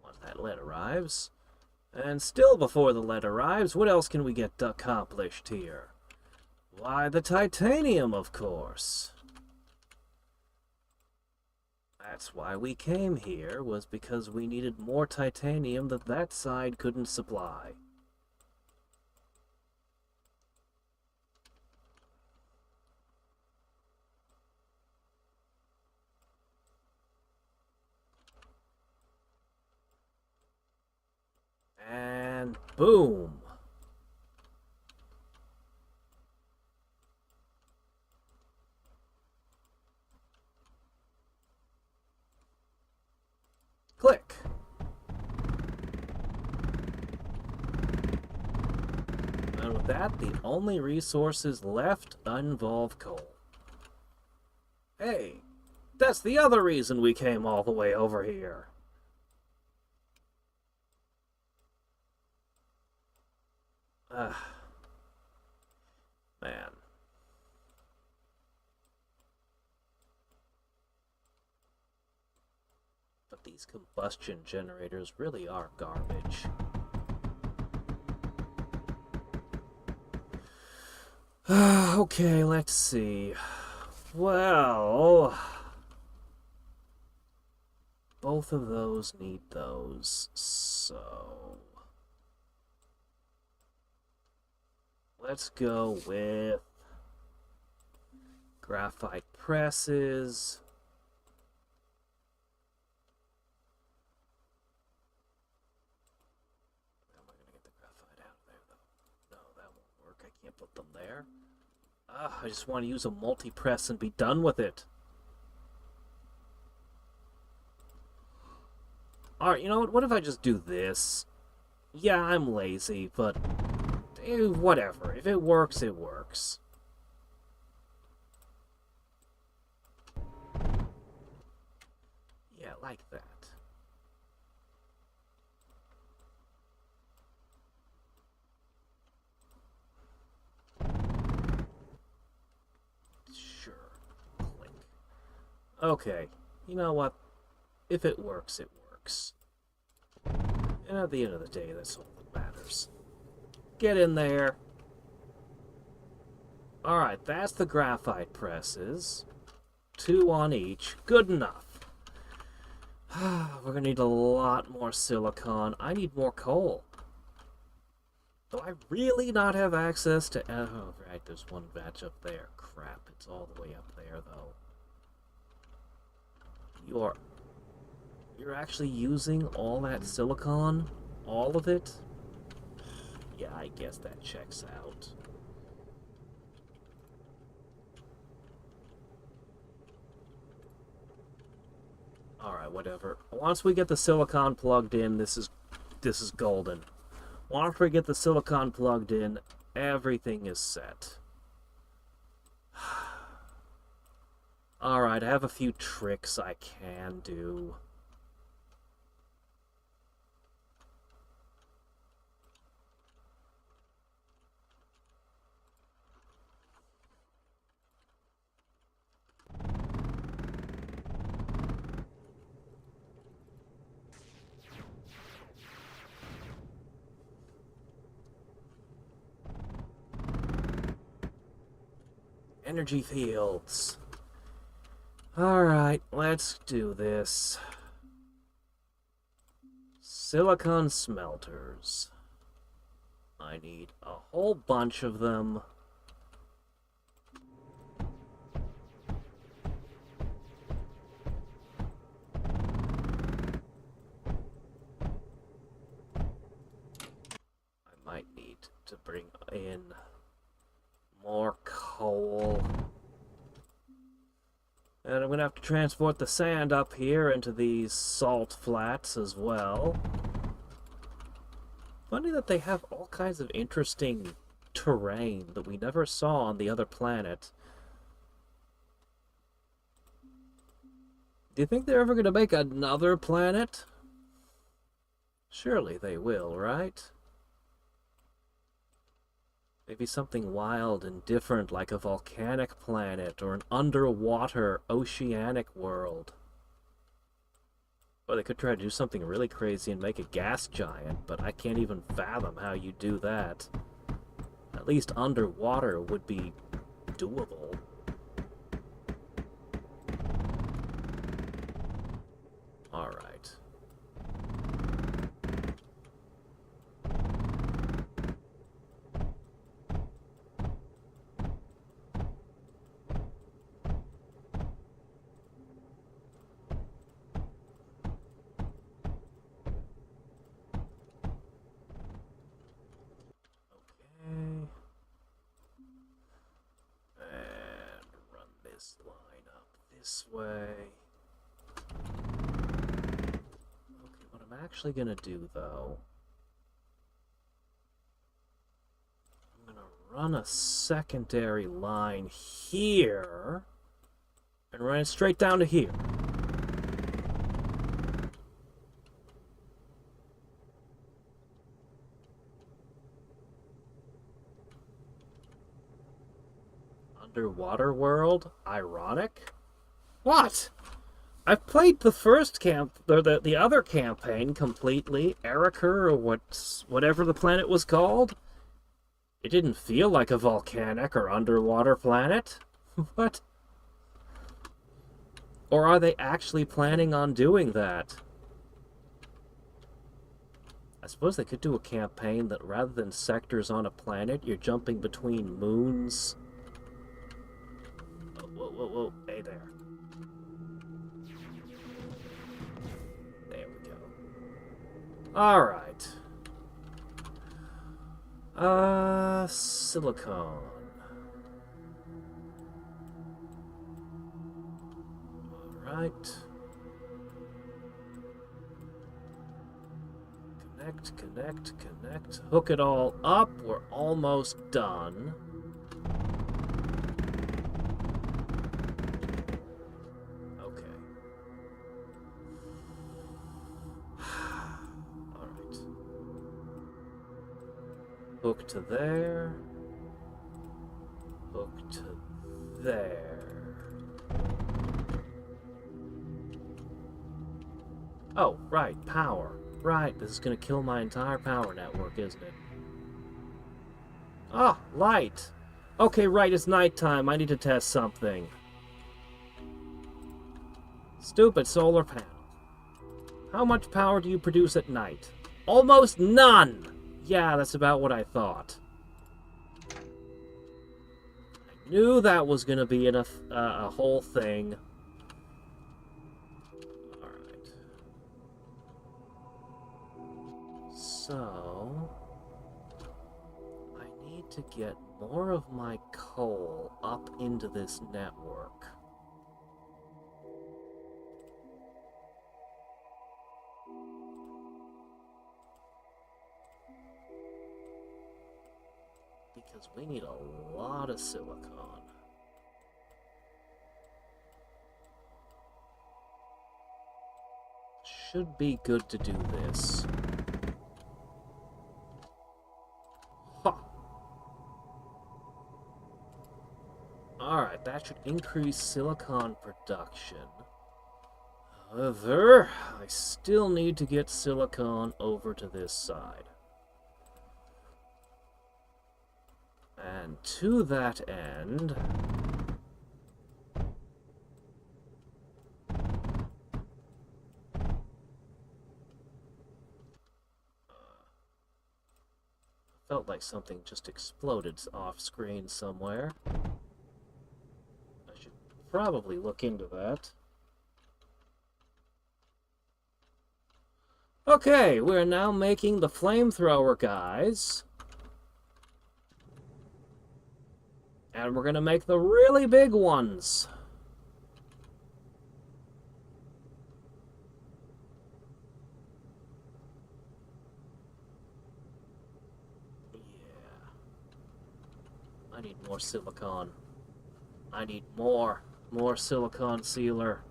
Once that lead arrives, and still before the lead arrives, what else can we get accomplished here? Why, the titanium, of course. That's why we came here, was because we needed more titanium that side couldn't supply. And boom! Click. And with that, the only resources left involve coal. Hey, that's the other reason we came all the way over here. Man. But these combustion generators really are garbage. Okay, let's see. Well, both of those need those, so let's go with graphite presses. How am I going to get the graphite out of there, though? No, that won't work. I can't put them there. I just want to use a multi-press and be done with it. Alright, you know what? What if I just do this? Yeah, I'm lazy, but whatever. If it works, it works. Yeah, like that. Sure. Click. Okay, you know what? If it works, it works. And at the end of the day, that's all that matters. Get in there. Alright, that's the graphite presses. 2 on each. Good enough. We're gonna need a lot more silicon. I need more coal. Do I really not have access to... Oh, right, there's one batch up there. Crap, it's all the way up there, though. You're actually using all that silicon? All of it? Yeah, I guess that checks out. Alright, whatever. Once we get the silicon plugged in, this is golden. Once we get the silicon plugged in, everything is set. Alright, I have a few tricks I can do. Energy fields. Alright, let's do this. Silicon smelters. I need a whole bunch of them. I might need to bring in more coal. And I'm gonna have to transport the sand up here into these salt flats as well. Funny that they have all kinds of interesting terrain that we never saw on the other planet. Do you think they're ever gonna make another planet? Surely they will, right? Maybe something wild and different like a volcanic planet or an underwater oceanic world. Or they could try to do something really crazy and make a gas giant, but I can't even fathom how you do that. At least underwater would be doable. Alright. This way. Okay, what I'm actually gonna do though, I'm gonna run a secondary line here and run it straight down to here. Underwater world? Ironic? What? I've played the first the other campaign completely, Erica or whatever the planet was called. It didn't feel like a volcanic or underwater planet. What? Or are they actually planning on doing that? I suppose they could do a campaign that rather than sectors on a planet, you're jumping between moons. Oh, whoa, whoa, whoa. Hey there. Alright. Silicone. Alright. Connect. Hook it all up. We're almost done. Hook to there. Hook to there. Oh, right, power. Right, this is gonna kill my entire power network, isn't it? Ah, light! Okay, right, it's nighttime. I need to test something. Stupid solar panel. How much power do you produce at night? Almost none! Yeah, that's about what I thought. I knew that was going to be a whole thing. Alright. So... I need to get more of my coal up into this network. Because we need a lot of silicon. Should be good to do this. Ha! Alright, that should increase silicon production. However, I still need to get silicon over to this side. And to that end, Felt like something just exploded off screen somewhere. I should probably look into that. Okay, we're now making the flamethrower, guys. And we're gonna make the really big ones. I need more silicon. I need more silicon sealer.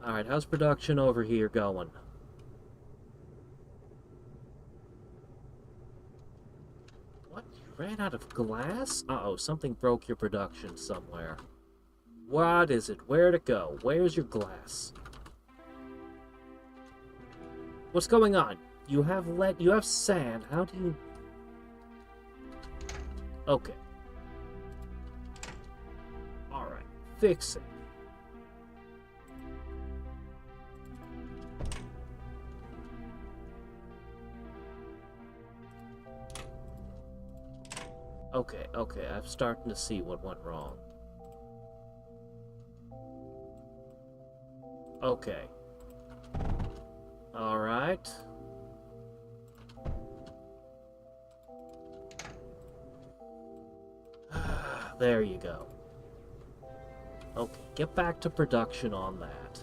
Alright, how's production over here going? What? You ran out of glass? Uh-oh, something broke your production somewhere. What is it? Where'd it go? Where's your glass? What's going on? You have sand. How do you... Okay. Alright, fix it. Okay, I'm starting to see what went wrong. Okay. Alright. There you go. Okay, get back to production on that.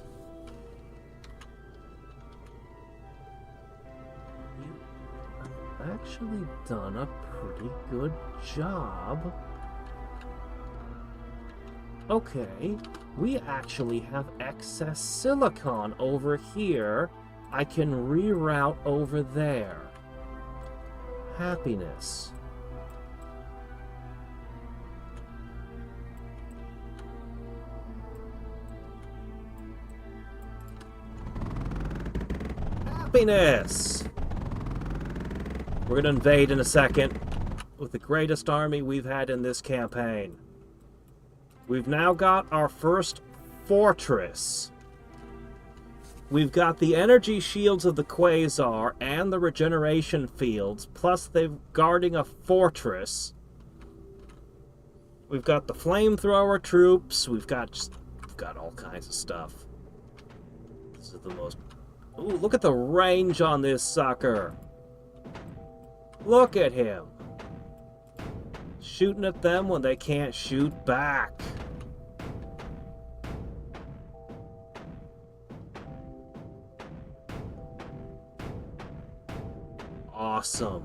You've actually done a pretty good job. Okay, we actually have excess silicon over here. I can reroute over there. Happiness. Happiness! We're gonna invade in a second with the greatest army we've had in this campaign. We've now got our first fortress. We've got the energy shields of the Quasar and the regeneration fields, plus they're guarding a fortress. We've got the flamethrower troops. We've got all kinds of stuff. This is the most... Ooh, look at the range on this sucker. Look at him. Shooting at them when they can't shoot back. Awesome.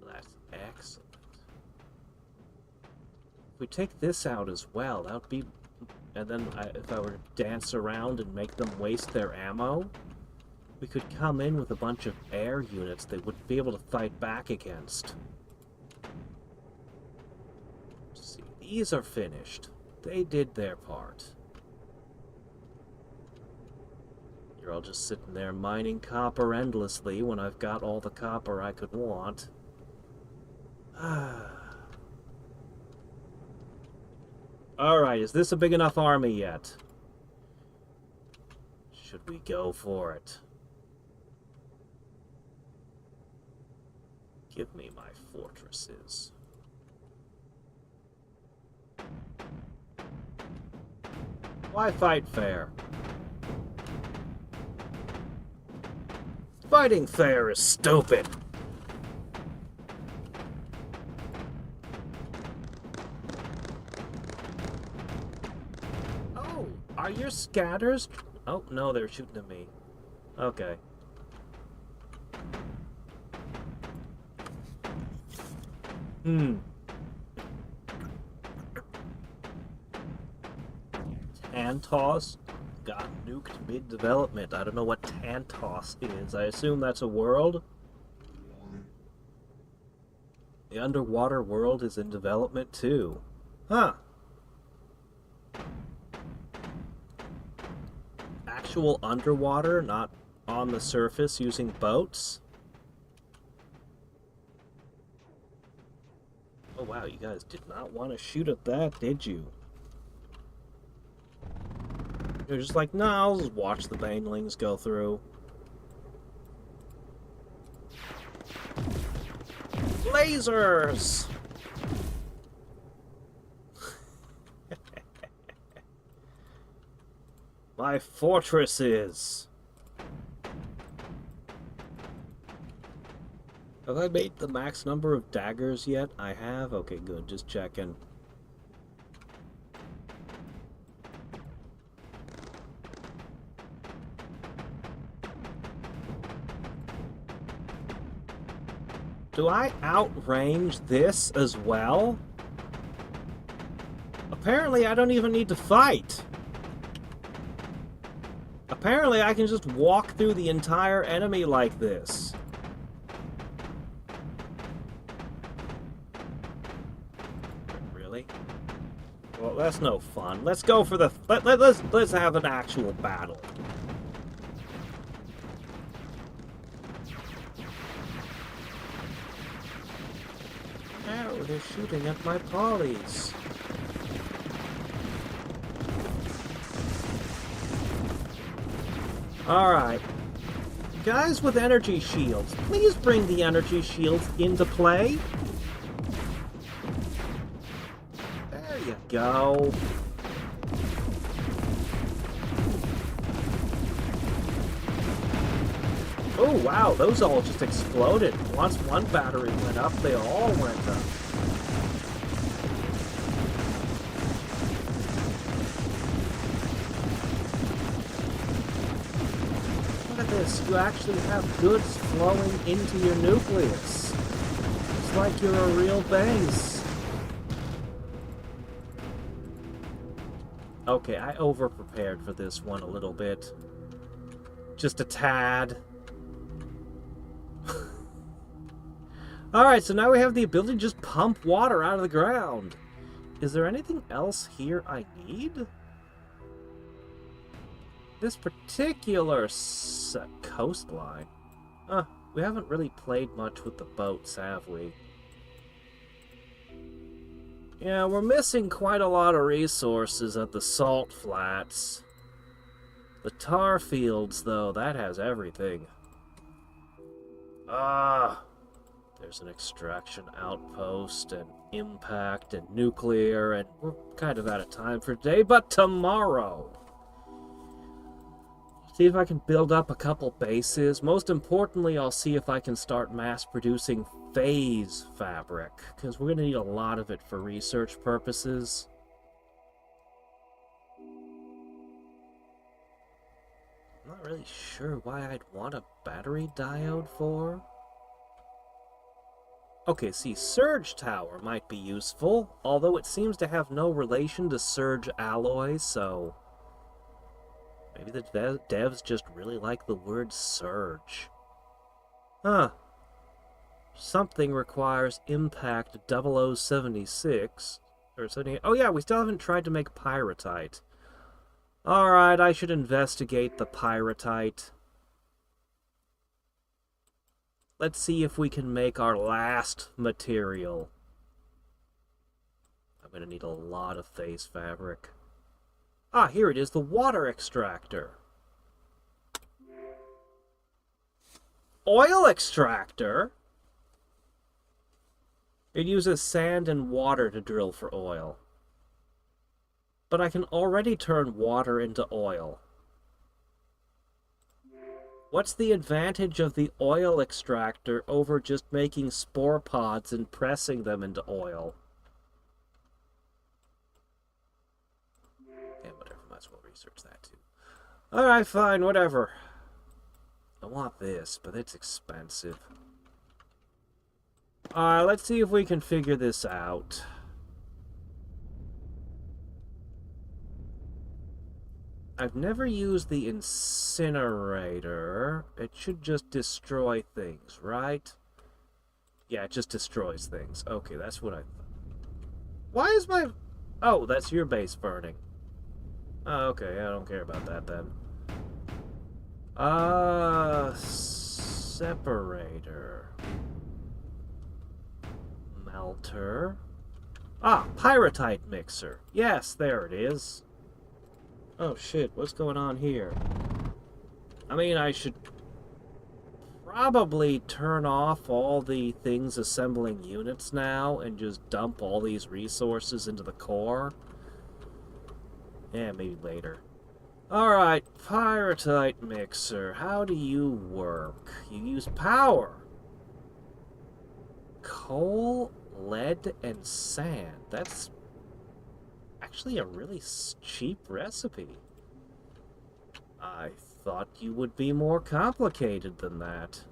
That's excellent. If we take this out as well, that would be... And then if I were to dance around and make them waste their ammo, we could come in with a bunch of air units they wouldn't be able to fight back against. See, these are finished. They did their part. You're all just sitting there mining copper endlessly when I've got all the copper I could want. Alright, is this a big enough army yet? Should we go for it? Give me my fortresses. Why fight fair? Fighting fair is stupid. Oh, are your scatters? Oh, no, they're shooting at me. Okay. Tantos got nuked mid-development. I don't know what Tantos is. I assume that's a world? The underwater world is in development too. Huh. Actual underwater, not on the surface using boats? Oh wow, you guys did not want to shoot at that, did you? You're just like, no, I'll just watch the banelings go through. Lasers! My fortresses! Have I made the max number of daggers yet? I have? Okay, good. Just checking. Do I outrange this as well? Apparently, I don't even need to fight. Apparently, I can just walk through the entire enemy like this. Really? Well, that's no fun. Let's go for the... Let's have an actual battle. Oh, they're shooting at my polys. Alright. Guys with energy shields, please bring the energy shields into play. There you go. Oh wow, those all just exploded. Once one battery went up, they all went up. You actually have goods flowing into your nucleus. It's like you're a real base. Okay, I over-prepared for this one a little bit. Just a tad. Alright, so now we have the ability to just pump water out of the ground. Is there anything else here I need? This particular coastline. We haven't really played much with the boats, have we? Yeah, we're missing quite a lot of resources at the salt flats. The tar fields, though, that has everything. There's an extraction outpost, and impact, and nuclear, and we're kind of out of time for today, but tomorrow! See if I can build up a couple bases. Most importantly, I'll see if I can start mass-producing phase fabric, because we're going to need a lot of it for research purposes. I'm not really sure why I'd want a battery diode for. Okay, see, Surge Tower might be useful, although it seems to have no relation to Surge Alloy, so... maybe the devs just really like the word surge. Huh. Something requires impact 0076. Or 78. Oh yeah, we still haven't tried to make pyrrhotite. Alright, I should investigate the pyrrhotite. Let's see if we can make our last material. I'm gonna need a lot of phase fabric. Ah, here it is, the water extractor. Oil extractor? It uses sand and water to drill for oil. But I can already turn water into oil. What's the advantage of the oil extractor over just making spore pods and pressing them into oil? Yeah, whatever, might as well research that too. Alright, fine, whatever. I want this, but it's expensive. Alright, let's see if we can figure this out. I've never used the incinerator. It should just destroy things, right? Yeah, it just destroys things. Okay, that's what I thought. Why is my... oh, that's your base burning. Oh, okay, I don't care about that then. Separator. Melter. Ah, pyrite mixer. Yes, there it is. Oh shit, what's going on here? I mean, I should probably turn off all the things assembling units now and just dump all these resources into the core. Yeah, maybe later. Alright, pyrite mixer. How do you work? You use power. Coal, lead, and sand. That's actually a really cheap recipe. I thought you would be more complicated than that.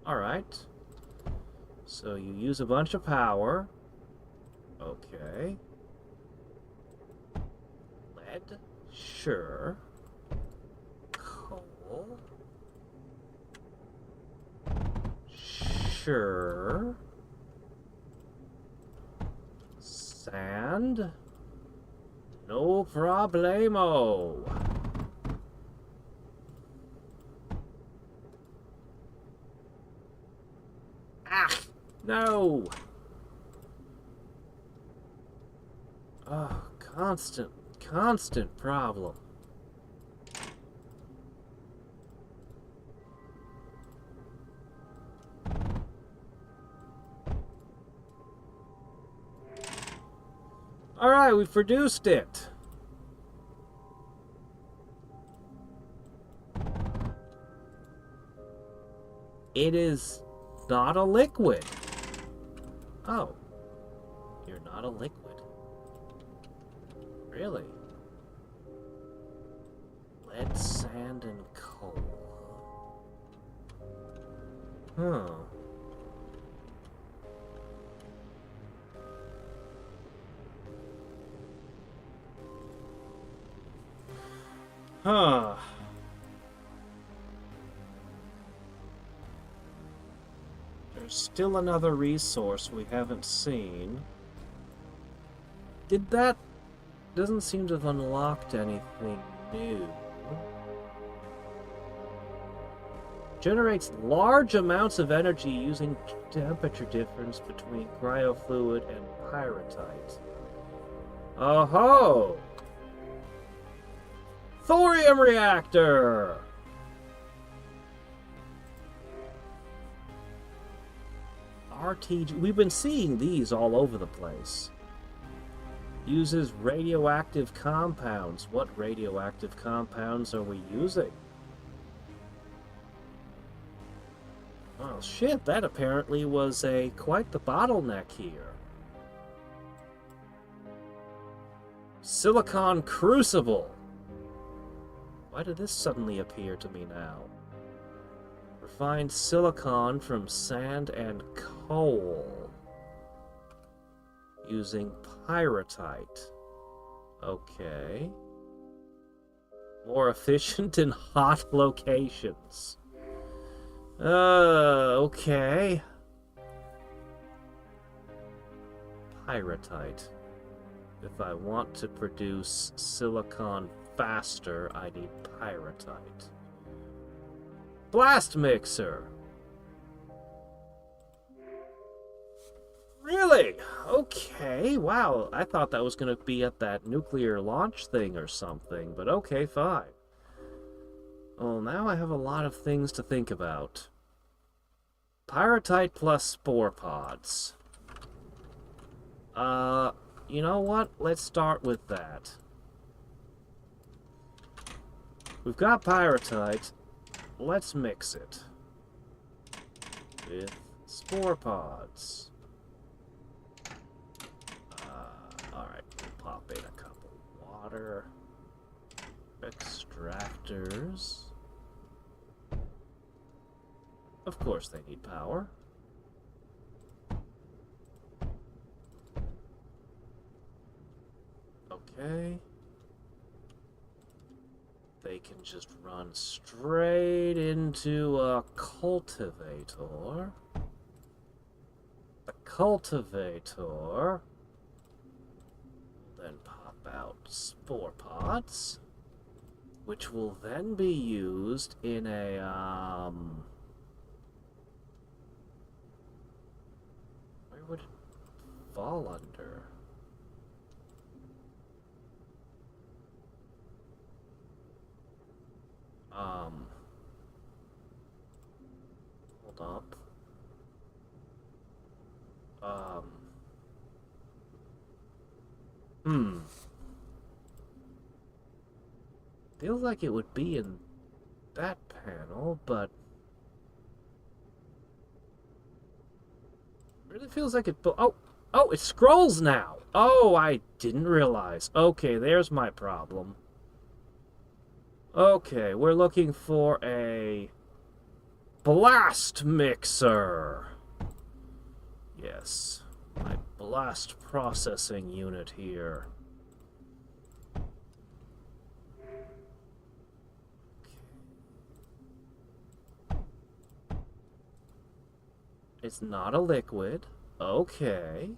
Alright. So you use a bunch of power. Okay. Lead? Sure. Coal? Sure. Sand? No problemo. Ah! No! Oh, constant problem. Alright, we've produced it. It is not a liquid. Oh. You're not a liquid. Really? Lead, sand, and coal. Huh. Huh. There's still another resource we haven't seen. Doesn't seem to have unlocked anything new. Generates large amounts of energy using temperature difference between cryofluid and pyrite. Oh-ho! Thorium reactor! RTG. We've been seeing these all over the place. Uses radioactive compounds. What radioactive compounds are we using? Oh shit, that apparently was quite the bottleneck here. Silicon crucible. Why did this suddenly appear to me now? Refined silicon from sand and coal. Using pyrite. Okay. More efficient in hot locations. Okay. Pyrite. If I want to produce silicon faster, I need pyrite. Blast mixer! Really? Okay, wow. I thought that was going to be at that nuclear launch thing or something, but okay, fine. Well, now I have a lot of things to think about. Pyrite plus spore pods. You know what? Let's start with that. We've got pyrite. Let's mix it with spore pods. Alright, we'll pop in a cup of water. Extractors. Of course they need power. Okay. They can just run straight into a cultivator. The cultivator will then pop out spore pods, which will then be used in a Where would it fall under? Hold up. Feels like it would be in that panel, but really feels like it. Oh, it scrolls now. Oh, I didn't realize. Okay, there's my problem. Okay, we're looking for a blast mixer. Yes, my blast processing unit here. It's not a liquid. Okay.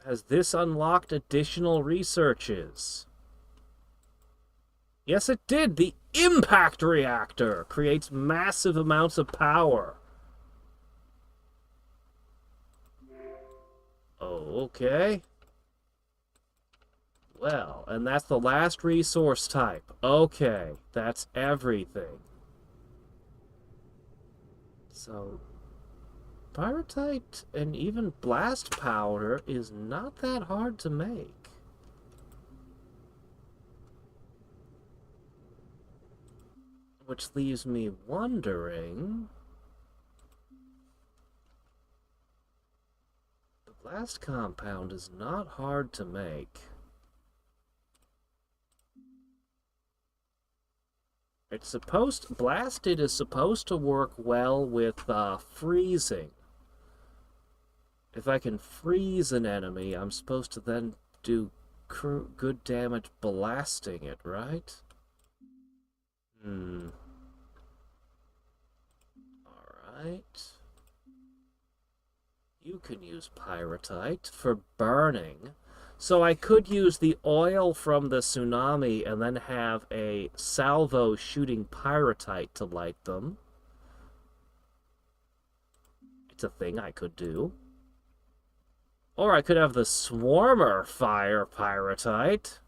Has this unlocked additional researches? Yes, it did. The impact reactor creates massive amounts of power. Oh, okay. Well, and that's the last resource type. Okay, that's everything. So, pyrite and even blast powder is not that hard to make. Which leaves me wondering... The blast compound is not hard to make. Blasted is supposed to work well with freezing. If I can freeze an enemy, I'm supposed to then do good damage blasting it, right? Alright. You can use pyrite for burning. So I could use the oil from the tsunami and then have a salvo shooting pyrite to light them. It's a thing I could do. Or I could have the swarmer fire pyrite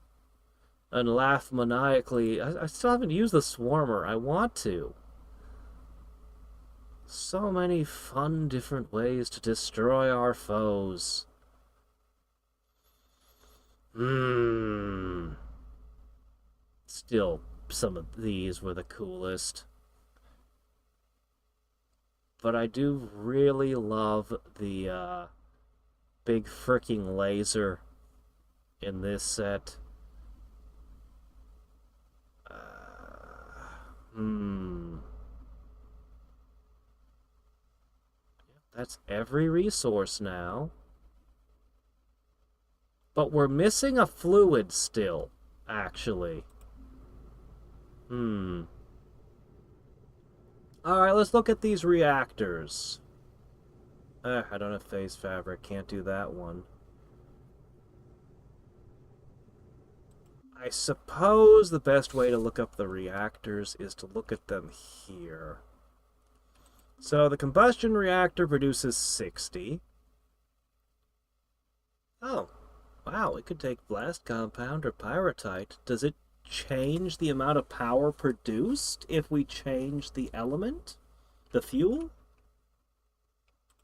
and laugh maniacally. I still haven't used the swarmer. I want to. So many fun different ways to destroy our foes. Still, some of these were the coolest. But I do really love the big freaking laser in this set. That's every resource now. But we're missing a fluid still, actually. Alright, let's look at these reactors. I don't have phase fabric, can't do that one. I suppose the best way to look up the reactors is to look at them here. So the combustion reactor produces 60. Oh, wow, it could take blast compound or pyrite. Does it change the amount of power produced if we change the element? The fuel?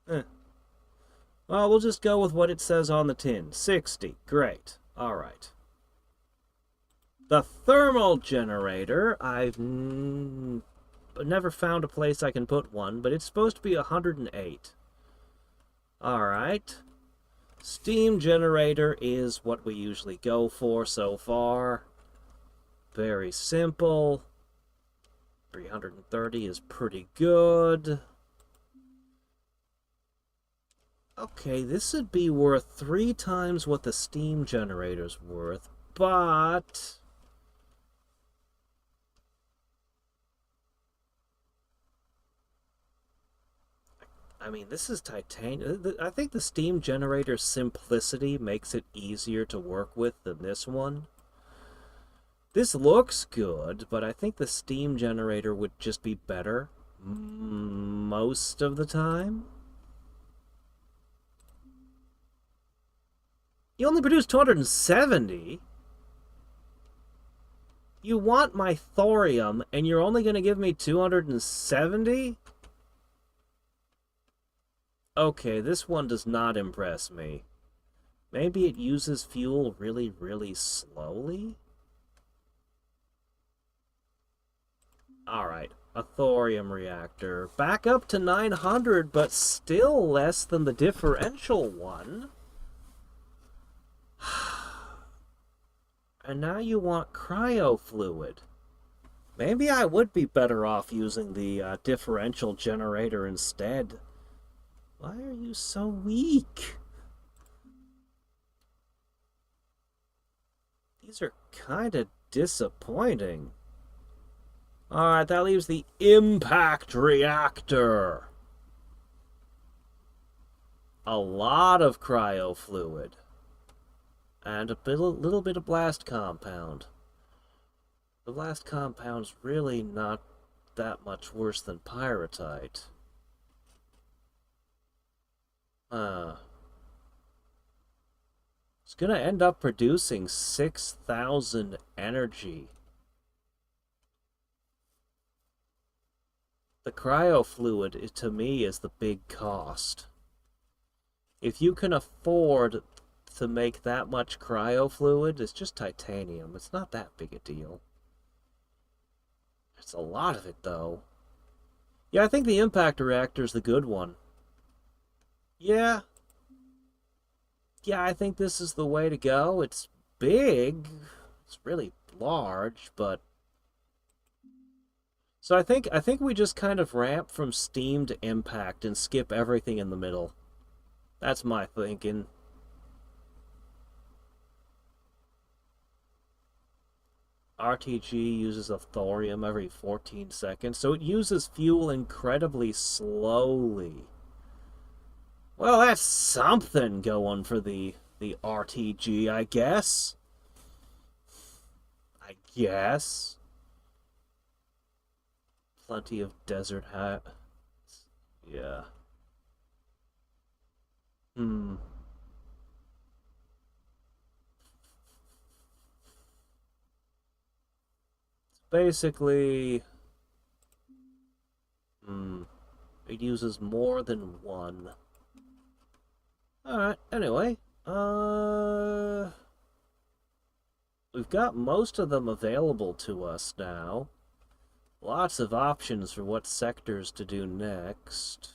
Well, we'll just go with what it says on the tin. 60. Great. Alright. The thermal generator, I've never found a place I can put one, but it's supposed to be 108. Alright. Steam generator is what we usually go for so far. Very simple. 330 is pretty good. Okay, this would be worth 3 times what the steam generator's worth, but... I mean, this is titanium. I think the steam generator's simplicity makes it easier to work with than this one. This looks good, but I think the steam generator would just be better most of the time. You only produce 270? You want my thorium, and you're only going to give me 270? Okay, this one does not impress me. Maybe it uses fuel really, really slowly? Alright, a thorium reactor. Back up to 900, but still less than the differential one. And now you want cryo fluid. Maybe I would be better off using the differential generator instead. Why are you so weak? These are kind of disappointing. Alright, that leaves the impact reactor. A lot of cryo fluid. And a little bit of blast compound. The blast compound's really not that much worse than pyrrhotite. It's gonna end up producing 6,000 energy. The cryo fluid, to me, is the big cost. If you can afford to make that much cryo fluid, it's just titanium. It's not that big a deal. It's a lot of it, though. Yeah, I think the impact reactor's the good one. Yeah. Yeah, I think this is the way to go. It's big. It's really large, but... So I think we just kind of ramp from steam to impact and skip everything in the middle. That's my thinking. RTG uses a thorium every 14 seconds, so it uses fuel incredibly slowly. Well, that's something going for the RTG, I guess. Plenty of desert hat. Yeah. Basically, it uses more than one. Alright, anyway, we've got most of them available to us now. Lots of options for what sectors to do next.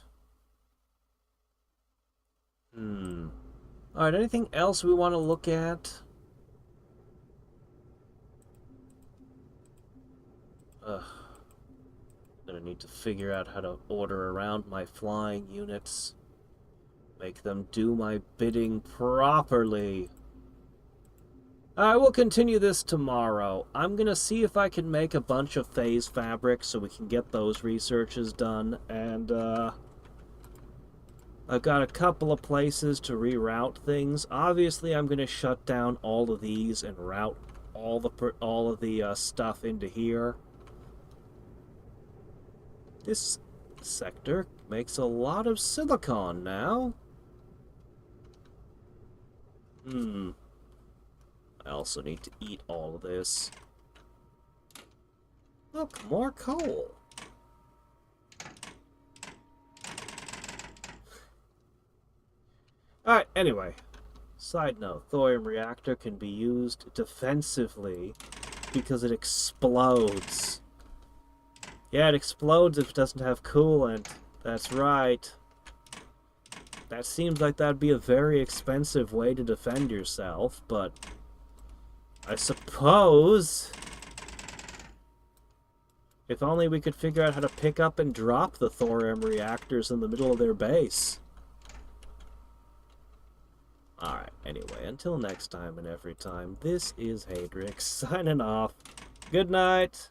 Alright, anything else we want to look at? Gonna need to figure out how to order around my flying units. Make them do my bidding properly. Alright, we'll continue this tomorrow. I'm gonna see if I can make a bunch of phase fabrics so we can get those researches done, and I've got a couple of places to reroute things. Obviously, I'm gonna shut down all of these and route all of the stuff into here. This sector makes a lot of silicon now. I also need to eat all of this. Look, more coal. Alright, anyway. Side note, thorium reactor can be used defensively because it explodes. Yeah, it explodes if it doesn't have coolant. That's right. That seems like that'd be a very expensive way to defend yourself, but I suppose if only we could figure out how to pick up and drop the thorium reactors in the middle of their base. Alright, anyway, until next time and every time, this is Hadriex signing off. Good night!